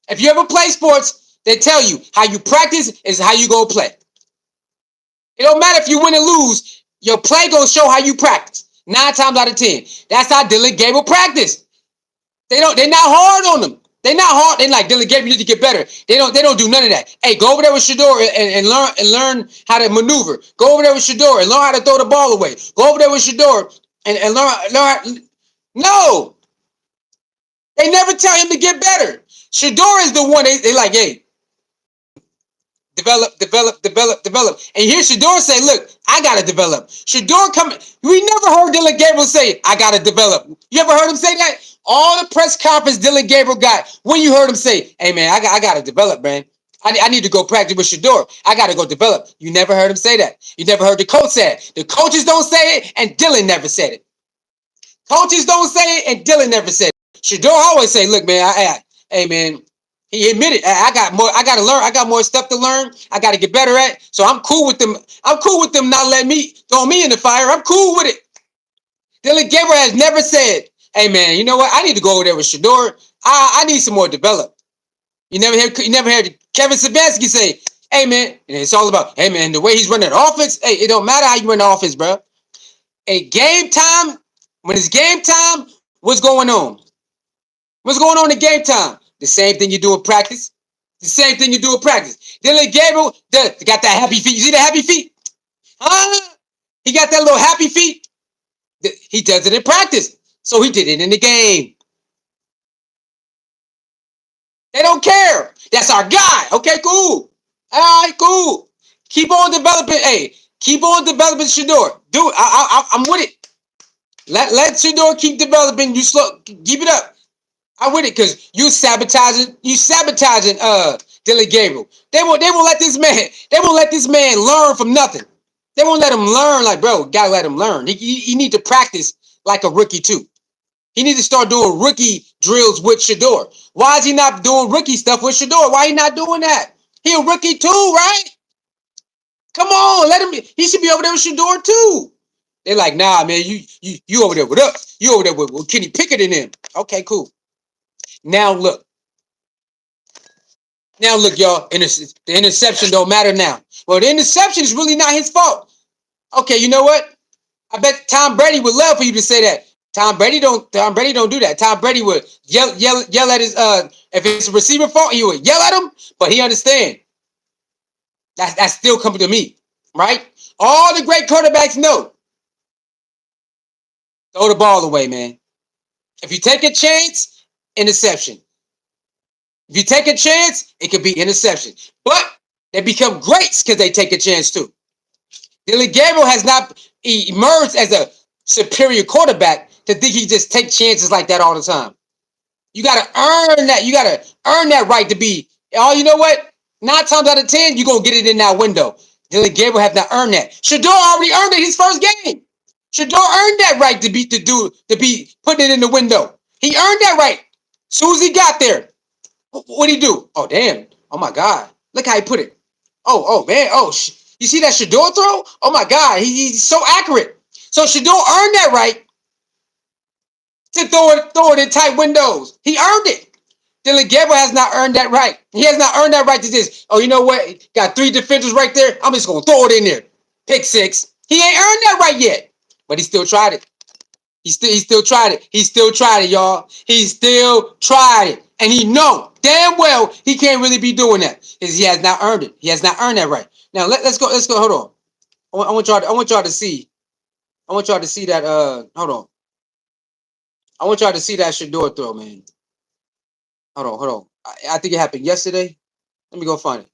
If you ever play sports, they tell you how you practice is how you gonna play. It don't matter if you win or lose. Your play gonna show how you practice. 9 times out of 10. That's how Dillon Gabriel practice. They're not hard on them. They're not hard. They're like, Dillon Gabriel, you need to get better. They don't do none of that. Hey, go over there with Shedeur and learn how to maneuver. Go over there with Shedeur and learn how to throw the ball away. Go over there with Shedeur and learn. No. They never tell him to get better. Shedeur is the one they like, hey, develop. And here Shedeur say, look, I got to develop. Shedeur coming. We never heard Dillon Gabriel say, I got to develop. You ever heard him say that? All the press conference Dillon Gabriel got, when you heard him say, hey, man, I got to develop, man. I need to go practice with Shedeur. I got to go develop. You never heard him say that. You never heard the coach say it. The coaches don't say it, and Dillon never said it. Coaches don't say it, and Dillon never said it. Shedeur always say, look, man, hey, man, he admitted, I got more. I got to learn. I got more stuff to learn. I got to get better at. So I'm cool with them. I'm cool with them not letting me throw me in the fire. I'm cool with it. Dillon Gabriel has never said, hey, man, you know what? I need to go over there with Shedeur. I need some more develop. You never heard Kevin Stefanski say, hey, man, and it's all about, hey, man, the way he's running the offense. Hey, it don't matter how you run the offense, bro. Hey, game time, when it's game time, what's going on? What's going on in game time? The same thing you do in practice. The same thing you do in practice. Dillon Gabriel got that happy feet. You see the happy feet? Huh? He got that little happy feet. He does it in practice. So he did it in the game. They don't care. That's our guy. Okay, cool. All right, cool. Keep on developing. Hey, keep on developing Shedeur. Do it. I'm with it. Let Shedeur keep developing. You slow. Keep it up. I'm with it because you sabotaging Dillon Gabriel. They won't let this man learn from nothing. They won't let him learn. Like, bro, gotta let him learn. He need to practice like a rookie too. He need to start doing rookie drills with Shedeur. Why is he not doing rookie stuff with Shedeur? Why he not doing that? He a rookie too, right? Come on, let him. He should be over there with Shedeur too. They're like, nah, man, you over there with us. You over there with Kenny Pickett and him. Okay, cool. Now look, y'all. The interception don't matter now. Well, the interception is really not his fault. Okay, you know what? I bet Tom Brady would love for you to say that. Tom Brady don't do that. Tom Brady would yell at his if it's a receiver fault, he would yell at him, but he understand. That's still coming to me, right? All the great quarterbacks know Throw the ball away, man. If you take a chance, interception. If you take a chance, it could be interception. But they become greats because they take a chance too. Dillon Gabriel has not emerged as a superior quarterback to think he just take chances like that all the time. You got to earn that. You got to earn that right to be. Oh, you know what? 9 times out of 10, you're going to get it in that window. Dillon Gabriel have not earned that. Shador already earned it his first game. Shador earned that right to be putting it in the window. He earned that right. As soon as he got there, what did he do? Oh, damn. Oh, my God. Look how he put it. Oh, man. Oh, you see that Shedeur throw? Oh, my God. He's so accurate. So Shador earned that right to throw it in tight windows. He earned it. Dillon Gabriel has not earned that right. He has not earned that right to just, oh, you know what? Got 3 defenders right there. I'm just going to throw it in there. Pick 6. He ain't earned that right yet. But he still tried it. He still tried it. He still tried it, y'all. He still tried it. And he know damn well he can't really be doing that because he has not earned it. He has not earned that right. Now let's go. Let's go. Hold on. I want y'all to see. I want y'all to see that. Hold on. I want y'all to see that Shador throw, man. Hold on. I think it happened yesterday. Let me go find it.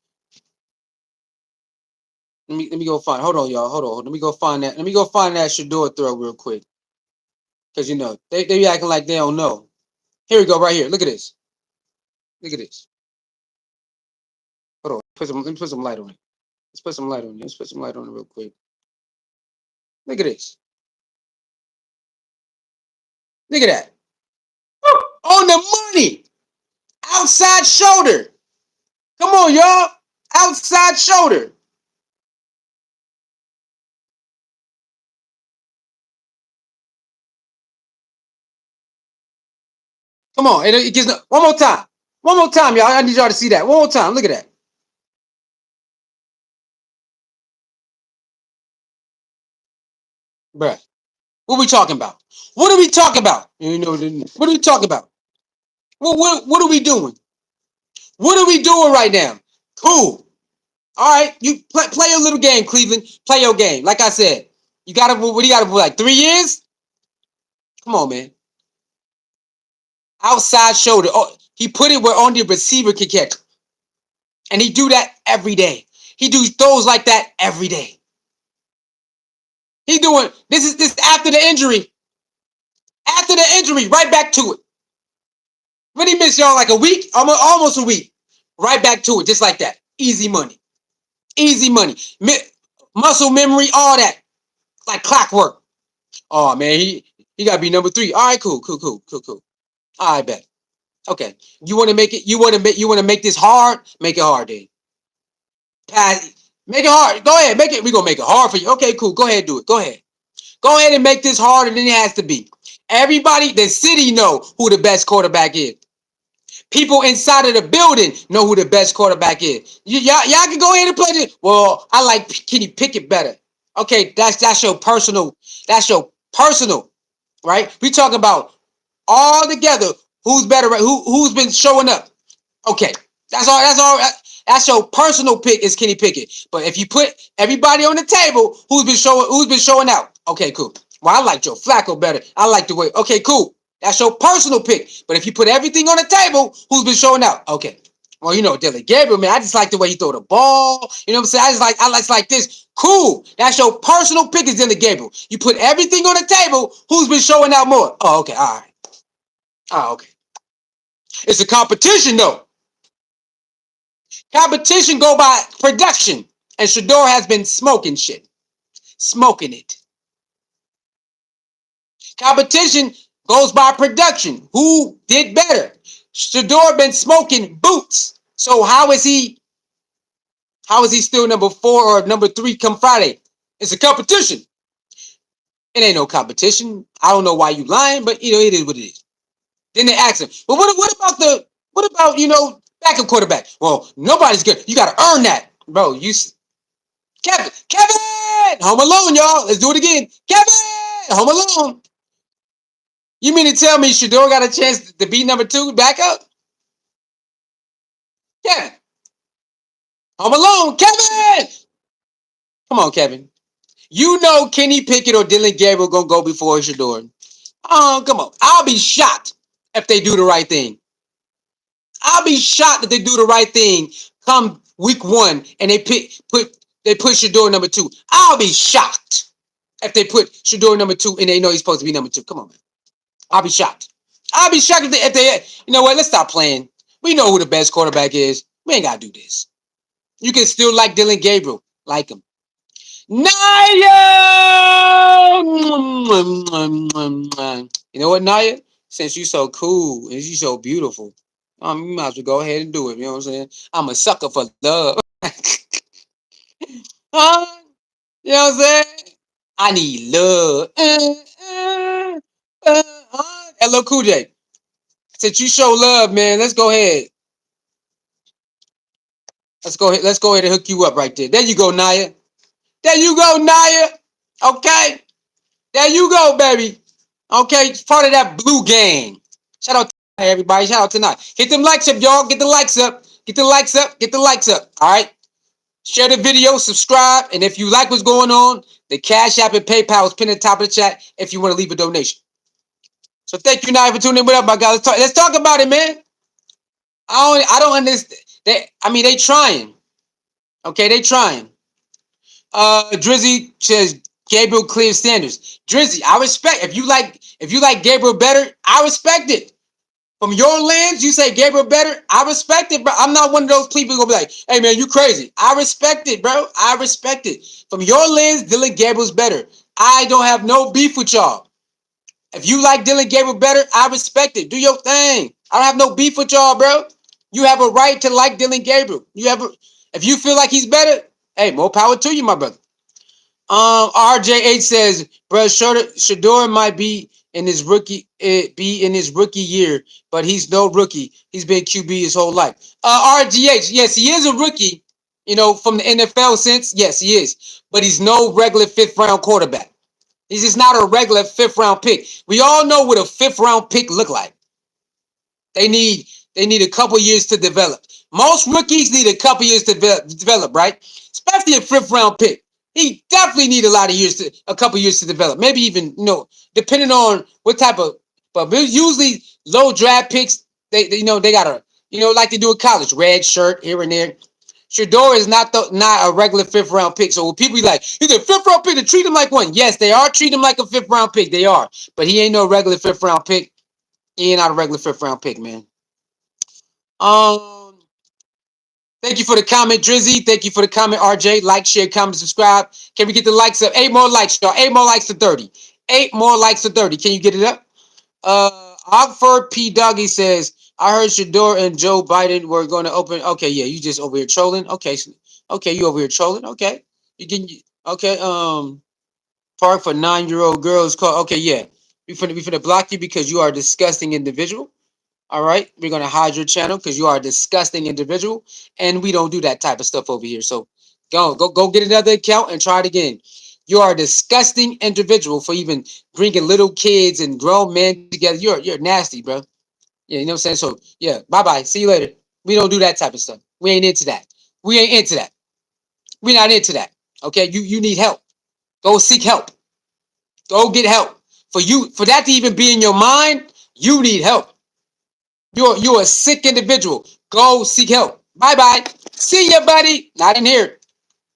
Let me go find it. Hold on, y'all. Hold on. Let me go find that. Let me go find that Shador throw real quick. Because you know, they be acting like they don't know. Here we go, right here. Look at this. Look at this. Hold on. Let me put some light on it. Let's put some light on it. Let's put some light on it real quick. Look at this. Look at that. On the money. Outside shoulder. Come on, y'all. Outside shoulder. Come on. It gets one more time. One more time, y'all. I need y'all to see that. One more time. Look at that. Bruh. What we talking about? What are we talking about? You know, what are we talking about? What are we doing? What are we doing right now? Cool. All right. You play your little game, Cleveland. Play your game. Like I said, you got to, what do you got to, like 3 years? Come on, man. Outside shoulder. Oh, he put it where only the receiver can catch. And he do that every day. He do throws like that every day. He doing this after the injury. After the injury, right back to it. When he missed y'all like a week, almost a week. Right back to it, just like that. Easy money. Easy money. Muscle memory, all that. Like clockwork. Oh man, he gotta be number 3. All right, cool. All right, bet. Okay. You want to make it? You want to make this hard? Make it hard, then. Make it hard. Go ahead. Make it. We're gonna make it hard for you. Okay, cool. Go ahead, do it. Go ahead. Go ahead and make this harder than it has to be. Everybody, the city know who the best quarterback is. People inside of the building know who the best quarterback is. Y'all can go ahead and play this. Well, I like Kenny Pickett better. Okay, that's your personal. That's your personal, right? We talk about all together who's better, who's been showing up. Okay, that's all. That's your personal pick is Kenny Pickett. But if you put everybody on the table, who's been showing out? Okay, cool. Well, I like Joe Flacco better. I like the way. Okay, cool. That's your personal pick. But if you put everything on the table, who's been showing out? Okay. Well, you know, Dillon Gabriel, man, I just like the way he throw the ball. You know what I'm saying? I like this. Cool. That's your personal pick is Dillon Gabriel. You put everything on the table, who's been showing out more? Oh, okay. All right. Oh, okay. It's a competition, though. Competition go by production. And Shador has been smoking shit. Smoking it. Competition goes by production. Who did better? Shador been smoking boots. So how is he still number 4 or number 3 come Friday? It's a competition. It ain't no competition. I don't know why you lying, but you know it is what it is. Then they ask him, but what about you know backup quarterback? Well, nobody's good. You got to earn that, bro. Kevin, Home Alone, y'all. Let's do it again. Kevin, Home Alone. You mean to tell me Shador got a chance to be number 2 backup? Yeah. Home Alone, Kevin. Come on, Kevin. You know Kenny Pickett or Dillon Gabriel gonna go before Shedeur. Oh, come on. I'll be shocked if they do the right thing. I'll be shocked if they do the right thing come week 1 and they put Shedeur number 2. I'll be shocked if they put Shedeur number 2 and they know he's supposed to be number 2. Come on, man. I'll be shocked. I'll be shocked if they you know what? Let's stop playing. We know who the best quarterback is. We ain't gotta do this. You can still like Dillon Gabriel. Like him. Naya! You know what, Naya? Since you so cool and you so beautiful, you might as well go ahead and do it. You know what I'm saying? I'm a sucker for love. Huh? You know what I'm saying? I need love. Hello, Cool J. Since you show love, man, let's go ahead. Let's go ahead. Let's go ahead and hook you up right there. There you go, Naya. There you go, Naya. Okay. There you go, baby. Okay, it's part of that blue gang. Shout out to everybody. Shout out tonight. Hit them likes up, y'all. Get the likes up. Get the likes up. Get the likes up. All right. Share the video, subscribe, and if you like what's going on, the Cash App and PayPal is pinned at the top of the chat if you want to leave a donation. So thank you, Naya, for tuning in. What up, my guys? Let's talk about it, man. I don't understand. They trying. Okay, they trying. Drizzy says Gabriel clears standards. Drizzy, I respect. If you like Gabriel better, I respect it. From your lens, you say Gabriel better. I respect it, bro. I'm not one of those people who gonna be like, "Hey, man, you crazy." I respect it, bro. I respect it. From your lens, Dillon Gabriel's better. I don't have no beef with y'all. If you like Dillon Gabriel better, I respect it. Do your thing. I don't have no beef with y'all, bro. You have a right to like Dillon Gabriel. If you feel like he's better, hey, more power to you, my brother. RJ8 says, bro, Shador might be in his rookie year, but he's no rookie. He's been QB his whole life. RGH, yes, he is a rookie, from the NFL sense. Yes, he is. But he's no regular 5th-round quarterback. He's just not a regular 5th-round pick. We all know what a 5th-round pick look like. They need a couple years to develop. Most rookies need a couple years to develop, right? Especially a 5th-round pick. He definitely need a couple years to develop. Maybe even, depending on what type of. But usually low draft picks, they gotta, like they do in college, red shirt here and there. Shedeur is not a regular 5th-round pick. So when people be like, he's a 5th-round pick, to treat him like one. Yes, they are treating him like a 5th-round pick. They are, but he ain't no regular 5th-round pick. He ain't not a regular 5th-round pick, man. Thank you for the comment, Drizzy. Thank you for the comment, RJ. Like, share, comment, subscribe. Can we get the likes up? 8 more likes, y'all. 8 more likes to 30. 8 more likes to 30. Can you get it up? Ogford P. Doggy says, I heard Shador and Joe Biden were going to open. Okay, yeah, you just over here trolling. Okay, you over here trolling. Okay, you can. Okay, park for 9-year-old girls. Call. Okay, yeah, we finna block you because you are a disgusting individual. All right, we're gonna hide your channel because you are a disgusting individual, and we don't do that type of stuff over here. So, go get another account and try it again. You are a disgusting individual for even bringing little kids and grown men together. You're nasty, bro. Yeah, you know what I'm saying. So, yeah, bye. See you later. We don't do that type of stuff. We ain't into that. We ain't into that. We're not into that. Okay, you need help. Go seek help. Go get help. For that to even be in your mind, you need help. You're a sick individual. Go seek help. Bye. See ya, buddy. Not in here.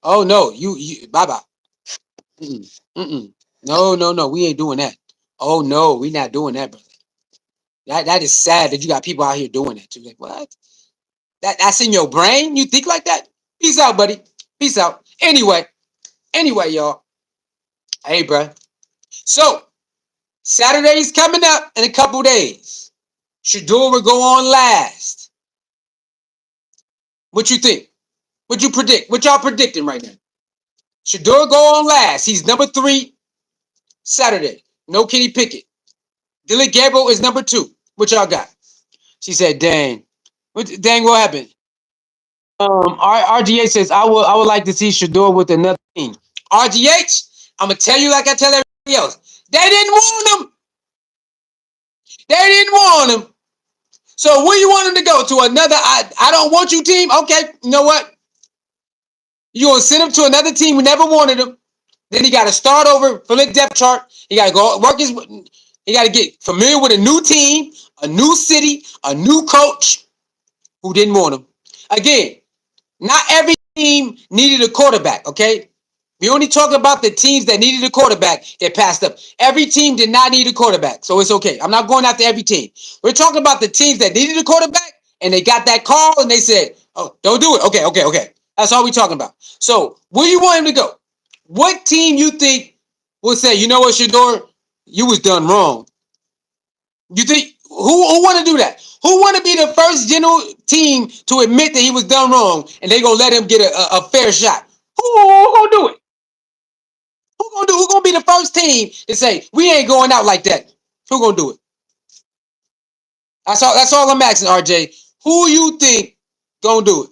Oh no, you bye. Mm-mm. No. We ain't doing that. Oh no, we not doing that, brother. That is sad that you got people out here doing that too. Like what? That's in your brain? You think like that? Peace out, buddy. Peace out. Anyway, y'all. Hey, bro. So Saturday's coming up in a couple days. Shador will go on last. What you think? What you predict? What y'all predicting right now? Shedeur go on last. He's number 3 Saturday. No Kenny Pickett. Dillon Gabriel is number 2. What y'all got? She said, dang. What happened? RGH says, I would like to see Shedeur with another team. RGH, I'm going to tell you like I tell everybody else. They didn't want him. They didn't want him. So where you want him to go? To another I don't want you team? Okay, you know what? You going to send him to another team who never wanted him. Then he got to start over from the depth chart. He got to go work his. He got to get familiar with a new team, a new city, a new coach who didn't want him. Again, not every team needed a quarterback, okay? We only talk about the teams that needed a quarterback that passed up. Every team did not need a quarterback, so it's okay. I'm not going after every team. We're talking about the teams that needed a quarterback and they got that call and they said, oh, don't do it. Okay. That's all we're talking about. So where you want him to go? What team you think will say, you know what, Shador, you was done wrong? You think who want to do that? Who want to be the first general team to admit that he was done wrong and they gonna let him get a fair shot? Who gonna do it? Who gonna be the first team to say we ain't going out like that? Who gonna do it? That's all I'm asking, RJ. Who you think gonna do it?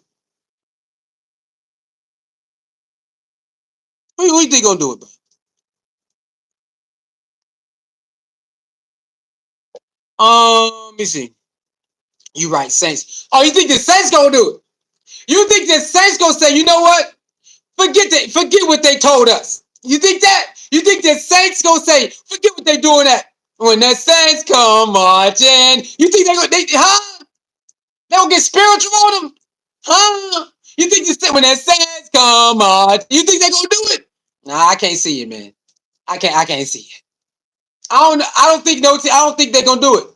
Who you think gonna do it, bro? Let me see. You right, Saints. Oh, you think the Saints gonna do it? You think the Saints gonna say, you know what? Forget what they told us. You think that? You think the Saints gonna say, forget what they doing that? When the Saints come marching, you think they don't get spiritual on them? Huh? You think when the Saints come marching, you think they gonna do it? Nah, I can't see it, man. I can't see it. I don't think they're gonna do it.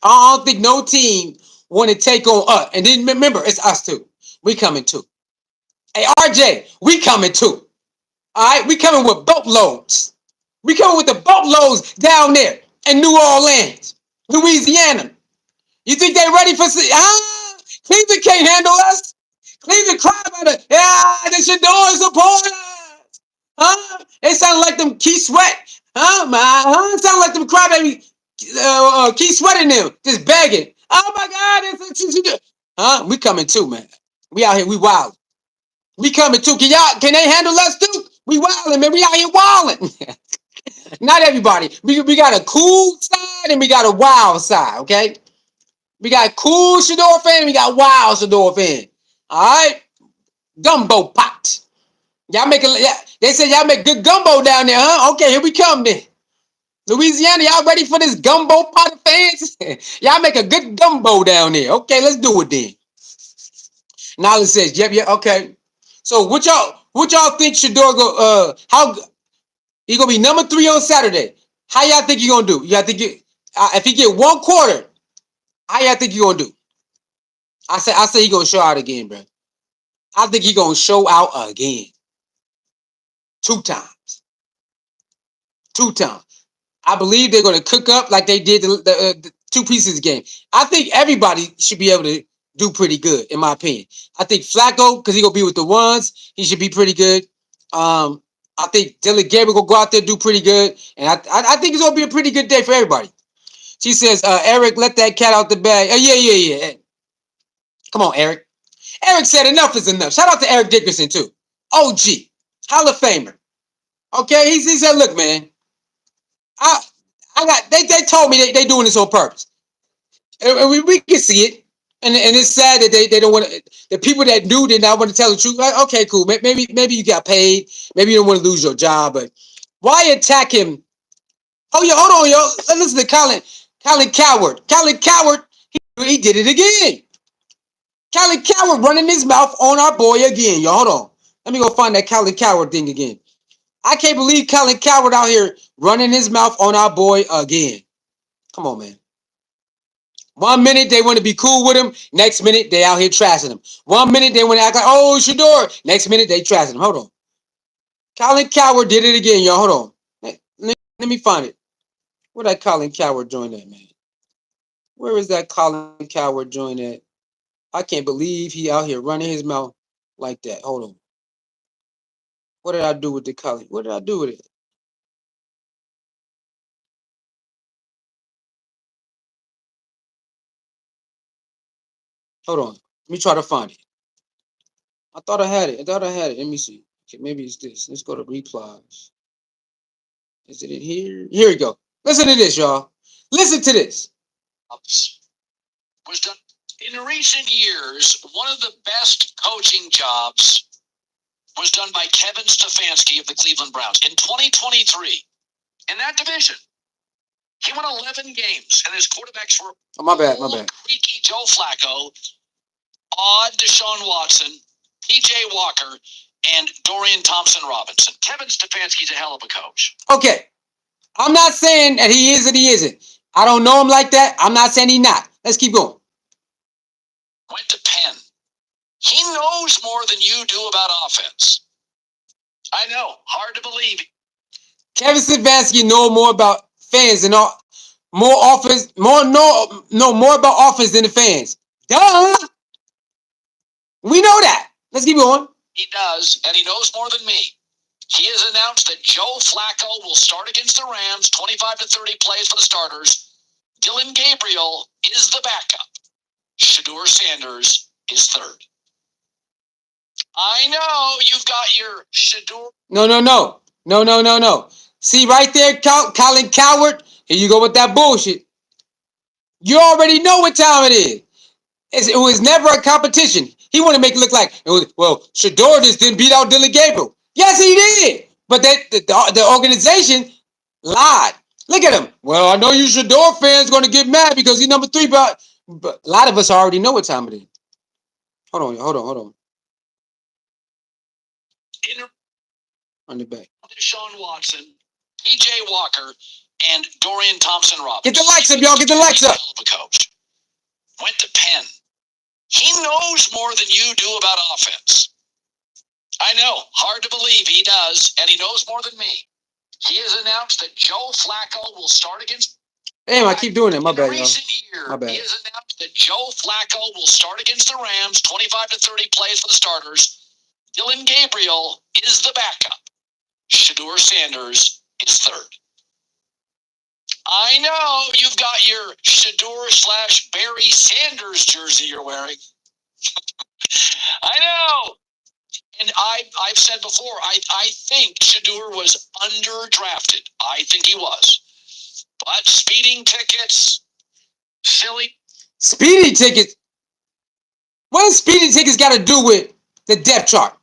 I don't think no team want to take on us. And then remember, it's us too. We coming too. Hey, RJ, we coming too. All right, we coming with boatloads. We coming with the boatloads down there in New Orleans, Louisiana. You think they ready for? Cleveland can't handle us. Cleveland cry about it. Yeah, they should do it. Support us. Huh? They sound like them Key Sweat. Sound like them crybaby Key Sweating them, just begging. Oh my God, we coming too, man. We out here, we wild. We coming too. Can they handle us too? We wilding, man. We out here wilding. Not everybody. We got a cool side and we got a wild side, okay? We got cool Shador fan, we got wild Shador fan. All right? Gumbo pot. They said y'all make good gumbo down there, huh? Okay, here we come then. Louisiana, y'all ready for this gumbo pot of fans? Y'all make a good gumbo down there. Okay, let's do it then. Knowledge says, yep, okay. So what y'all think Shador how he gonna be number 3 on Saturday? How y'all think he gonna do? Y'all think if he get 1 quarter, how y'all think he gonna do? I say he gonna show out again, bro. I think he gonna show out again. 2 times. 2 times. I believe they're gonna cook up like they did the 2 pieces game. I think everybody should be able to do pretty good, in my opinion. I think Flacco, because he gonna be with the ones, he should be pretty good. I think Dillon Gabriel will go out there and do pretty good. And I think it's gonna be a pretty good day for everybody. She says, Eric, let that cat out the bag. Yeah. Come on, Eric. Eric said enough is enough. Shout out to Eric Dickerson, too. OG. Hall of Famer. Okay, he said, look, man. They told me they doing this on purpose. And we can see it. And it's sad that they don't want to. The people that do did not want to tell the truth. Like, okay, cool. Maybe you got paid. Maybe you don't want to lose your job. But why attack him? Oh, yeah, hold on, yo. Listen to Colin Coward. Colin Coward, he did it again. Colin Coward running his mouth on our boy again, yo. Hold on. Let me go find that Colin Coward thing again. I can't believe Colin Coward out here running his mouth on our boy again. Come on, man. 1 minute they want to be cool with him. Next minute they out here trashing him. 1 minute they want to act like, oh, Shedeur. Next minute they trashing him. Hold on. Colin Coward did it again, y'all. Hold on. Let me find it. Where that Colin Coward join at, man? Where is that Colin Coward join at? I can't believe he out here running his mouth like that. Hold on. What did I do with the Colin? What did I do with it? Hold on. Let me try to find it. I thought I had it. Let me see. Okay, maybe it's this. Let's go to replies. Is it in here? Here we go. Listen to this, y'all. Listen to this. Was done in recent years. One of the best coaching jobs was done by Kevin Stefanski of the Cleveland Browns in 2023. In that division, he won 11 games, and his quarterbacks were my bad. Creaky Joe Flacco, odd Deshaun Watson, P.J. Walker, and Dorian Thompson-Robinson. Kevin Stefanski's a hell of a coach. Okay. I'm not saying that he is and he isn't. I don't know him like that. I'm not saying he's not. Let's keep going. Went to Penn. He knows more than you do about offense. I know. Hard to believe. Kevin Stefanski know more about fans and all, more about offense than the fans. Duh. We know that. Let's keep going. He does, and he knows more than me. He has announced that Joe Flacco will start against the Rams, 25 to 30 plays for the starters. Dillon Gabriel is the backup. Shedeur Sanders is third. I know you've got your Shedeur. No. See right there, Colin Coward. Here you go with that bullshit. You already know what time it is. It was never a competition. He wanted to make it look like, Shador just didn't beat out Dillon Gabriel. Yes, he did. But the organization lied. Look at him. Well, I know you Shador fans going to get mad because he's number 3, but a lot of us already know what time it is. Hold on. On the back. Deshaun Watson, P.J. Walker, and Dorian Thompson-Robinson. Get the likes up, y'all. Get the likes up. Coach. Went to Penn. He knows more than you do about offense. I know. Hard to believe he does, and he knows more than me. He has announced that Joe Flacco will start against... Damn, I keep doing it. My bad, y'all. My bad. He has announced that Joe Flacco will start against the Rams, 25 to 30 plays for the starters. Dillon Gabriel is the backup. Shedeur Sanders is third. I know you've got your Shedeur/Barry Sanders jersey you're wearing. I know. And I've said before, I think Shedeur was underdrafted. I think he was. But speeding tickets, silly. Speeding tickets? What does speeding tickets got to do with the depth chart?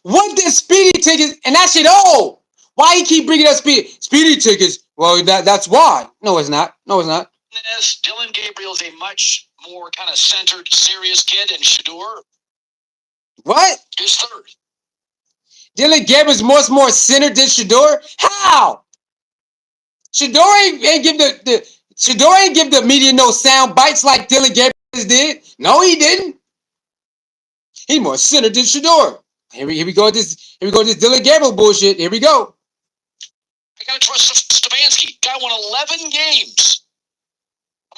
What does speeding tickets, and that shit, why you keep bringing up speeding tickets? Well, that's why. No, it's not. Dillon Gabriel is a much more kind of centered, serious kid, and Shedeur. What? Is third. Dillon Gabriel is much more centered than Shedeur? How? Shedeur ain't give the media no sound bites like Dillon Gabriel did. No, he didn't. He more centered than Shedeur. Here we go with this Dillon Gabriel bullshit. Here we go. I gotta trust Stefanski. Guy won 11 games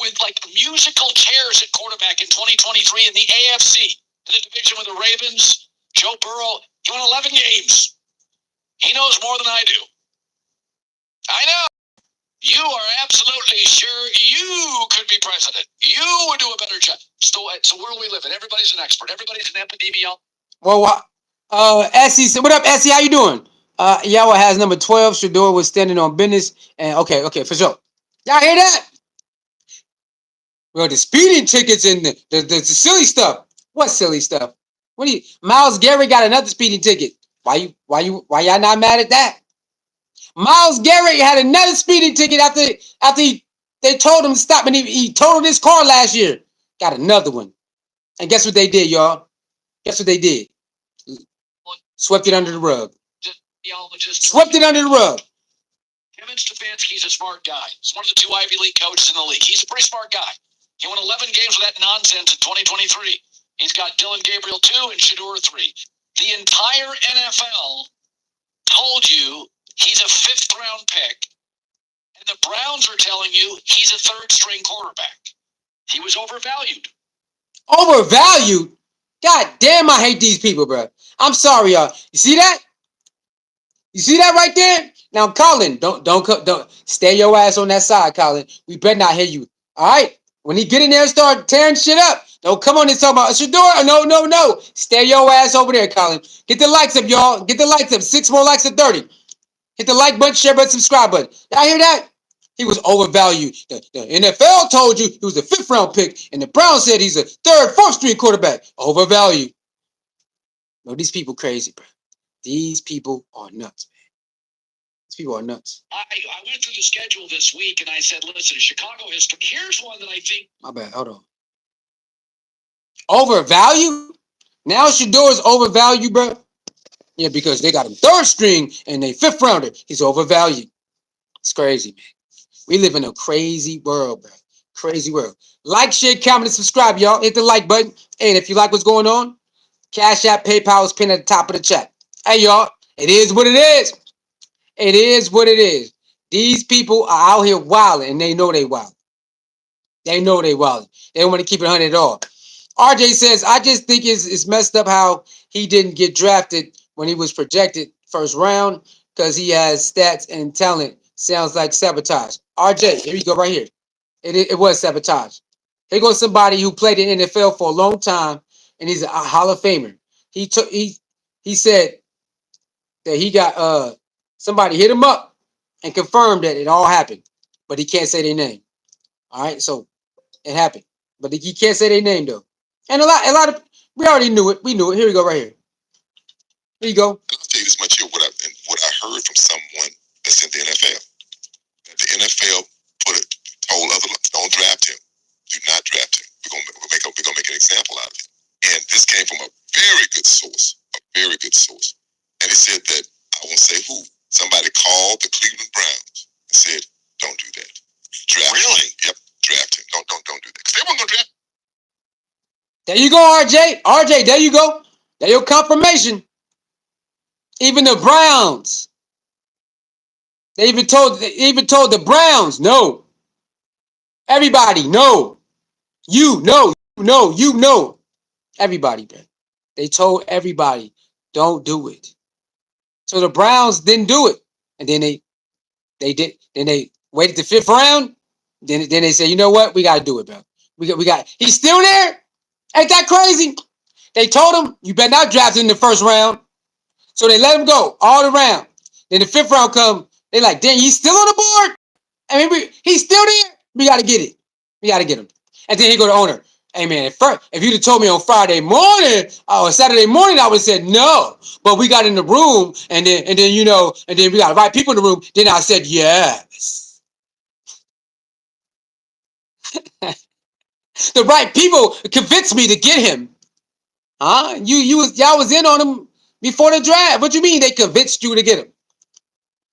with like musical chairs at quarterback in 2023 in the AFC, in the division with the Ravens. Joe Burrow, he won 11 games. He knows more than I do. I know. You are absolutely sure you could be president. You would do a better job. So where do we live? And everybody's an expert. Everybody's an epidemiologist. Well, Essie, what up, Essie? How you doing? Yawa has number 12. Shedeur was standing on business. And okay, for sure. Y'all hear that? Well, the speeding tickets and the silly stuff. What silly stuff? Myles Garrett got another speeding ticket. Why y'all not mad at that? Myles Garrett had another speeding ticket after they told him to stop, and he totaled his car last year. Got another one. And guess what they did, y'all? Guess what they did? Swept it under the rug. Swept it under the rug. Kevin Stefanski's a smart guy. He's one of the 2 Ivy League coaches in the league. He's a pretty smart guy. He won 11 games with that nonsense in 2023. He's got Dillon Gabriel 2 and Shedeur 3. The entire NFL told you he's a 5th-round pick, and the Browns are telling you he's a 3rd-string quarterback. He was overvalued. Overvalued? God damn, I hate these people, bro. I'm sorry, y'all. You see that? You see that right there? Now, Colin, don't stay your ass on that side, Colin. We better not hear you. All right? When he get in there and start tearing shit up, don't come on and talk about Shedeur. No. Stay your ass over there, Colin. Get the likes up, y'all. Get the likes up. 6 more likes to 30. Hit the like button, share button, subscribe button. Y'all hear that? He was overvalued. The NFL told you he was a 5th-round pick, and the Browns said he's a 3rd, 4th-string quarterback. Overvalued. No, these people crazy, bro. These people are nuts, man. These people are nuts. I went through the schedule this week and I said, listen, Chicago is. Here's one that I think. My bad. Hold on. Overvalue? Now Shedeur is overvalued, bro. Yeah, because they got him third string and they fifth rounder. He's overvalued. It's crazy, man. We live in a crazy world, bro. Crazy world. Like, share, comment, and subscribe, y'all. Hit the like button. And if you like what's going on, Cash App, PayPal is pinned at the top of the chat. Hey, y'all. It is what it is. It is what it is. These people are out here wilding, and they know they wild. They know they wild. They don't want to keep it 100 at all. RJ says, I just think it's messed up how he didn't get drafted when he was projected first round because he has stats and talent. Sounds like sabotage. RJ, here you go right here. It was sabotage. Here goes somebody who played in NFL for a long time, and he's a Hall of Famer. He said that he got somebody hit him up and confirmed that it all happened, but he can't say their name. All right, so it happened, but he can't say their name though. And a lot of we already knew it. We knew it. Here we go, right here. Here you go. I'll tell you this much here, what I heard from someone that's in the NFL. That the NFL told other, don't draft him. Do not draft him. We're gonna make an example out of him. And this came from a very good source. A very good source. And he said that, I won't say who, somebody called the Cleveland Browns and said, don't do that. Draft him. Yep, draft him. Don't do that. Because they weren't gonna draft him. There you go, RJ. RJ, there you go. There your confirmation. Even the Browns. They even told the Browns, no. Everybody, no. You know. Everybody, man. They told everybody, don't do it. So the Browns didn't do it. And then they did. Then they waited the fifth round. Then they said, you know what? We got to do it, bro. We got. He's still there. Ain't that crazy? They told him, you better not draft him in the first round. So they let him go all around. Then the fifth round come. They like, dang, he's still on the board. I mean, he's still there. We got to get it. We got to get him. And then he go to owner. Hey, man, if you'd have told me on Friday morning or Saturday morning, I would have said no. But we got in the room, and then and then we got the right people in the room. Then I said yes. The right people convinced me to get him. Huh? Y'all was in on him before the draft. What you mean they convinced you to get him?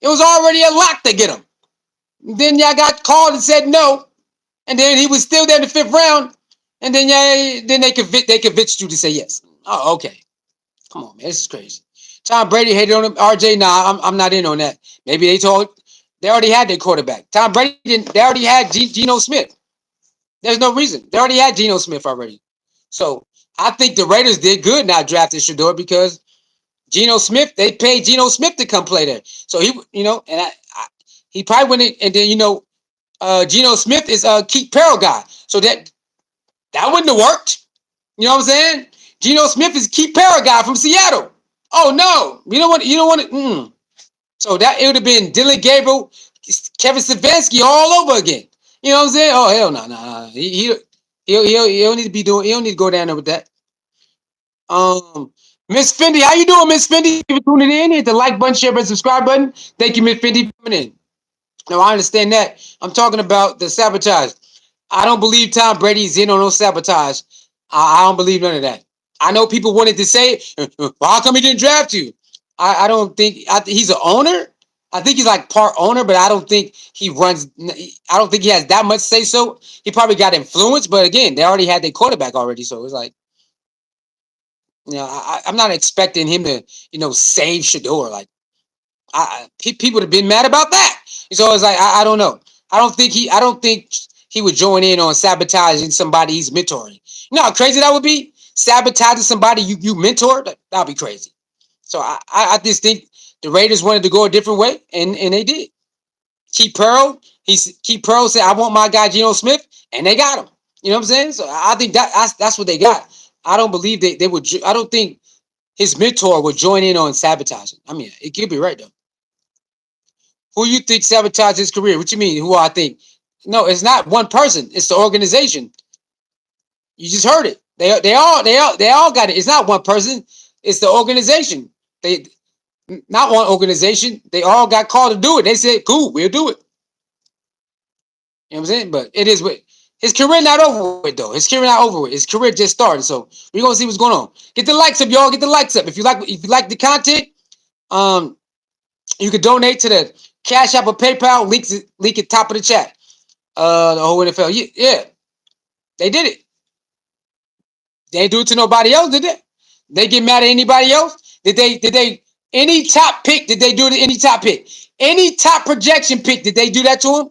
It was already a lock to get him. Then y'all got called and said no. And then he was still there in the fifth round. And then they convinced you to say yes. Oh, okay. Come on, man. This is crazy. Tom Brady hated on him. RJ, nah, I'm not in on that. Maybe they already had their quarterback. Tom Brady didn't. They already had Geno Smith. There's no reason. They already had Geno Smith already. So I think the Raiders did good not drafting Shedeur because Geno Smith, they paid Geno Smith to come play there. So he, and he probably went in, and then, Geno Smith is a Keith Perro guy. So that wouldn't have worked. You know what I'm saying? Geno Smith is Keith Perro guy from Seattle. Oh no, you don't want it. So that it would have been Dillon Gabriel, Kevin Stefanski all over again. You know what I'm saying? Oh hell no. He don't need to be doing. He don't need to go down there with that. Miss Fendi, how you doing, Miss Fendi? You tuning in? Hit the like button, share button, subscribe button. Thank you, Miss Fendi, for coming in. No, I understand that. I'm talking about the sabotage. I don't believe Tom Brady's in on no sabotage. I don't believe none of that. I know people wanted to say, well, how come he didn't draft you? I don't think he's an owner. I think he's like part owner, but I don't think he runs. I don't think he has that much say so. He probably got influence, but again, they already had their quarterback already, so it's like, I'm not expecting him to, save Shador. Like, people would have been mad about that. So it's like, I don't know. I don't think he would join in on sabotaging somebody he's mentoring. You know how crazy that would be? Sabotaging somebody you mentored? That'd be crazy. So I just think the Raiders wanted to go a different way, and they did. Keith Perro said, I want my guy Geno Smith, and they got him. You know what I'm saying? So I think that's what they got. I don't believe they would. I don't think his mentor would join in on sabotaging. I mean, it could be right though. Who you think sabotaged his career? What you mean? Who I think? No, it's not one person. It's the organization. You just heard it. They all got it. It's not one person. It's the organization. not one organization. They all got called to do it. They said, "Cool, we'll do it." You know what I'm saying? But it is what his career not over with though. His career not over with. His career just started. So we're gonna see what's going on. Get the likes up, y'all. Get the likes up. If you like the content, um, you can donate to the Cash App or PayPal. Link at top of the chat. The whole NFL. Yeah, they did it. They ain't do it to nobody else, did they? They get mad at anybody else? Did they any top pick? Did they do it to any top pick? Any top projection pick? Did they do that to him?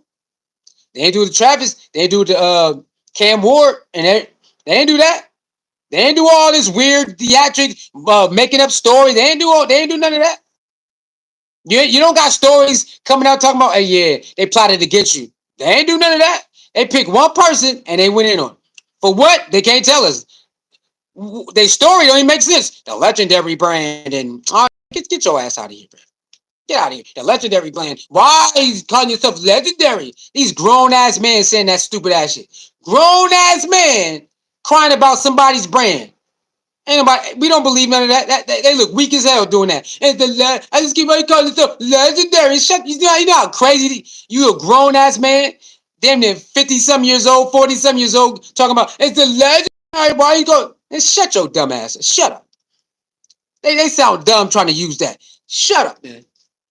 They ain't do it to Travis. They ain't do it to Cam Ward, and they ain't do that. They ain't do all this weird theatric making up stories. They ain't do none of that. You don't got stories coming out talking about, hey, yeah, they plotted against you. They ain't do none of that. They picked one person and they went in on. For what? They can't tell us. Their story don't even make sense. The legendary brand and get your ass out of here, bro. Get out of here. The legendary brand. Why are you calling yourself legendary? These grown ass men saying that stupid ass shit. Grown ass man crying about somebody's brand. Ain't nobody, we don't believe none of that. They look weak as hell doing that. And I just keep on calling yourself legendary. Shut, you know how crazy you a grown ass man, damn near 50-some years old, 40-some years old, talking about it's the legendary. Why you go? And shut your dumb ass. Shut up. They sound dumb trying to use that. Shut up, man.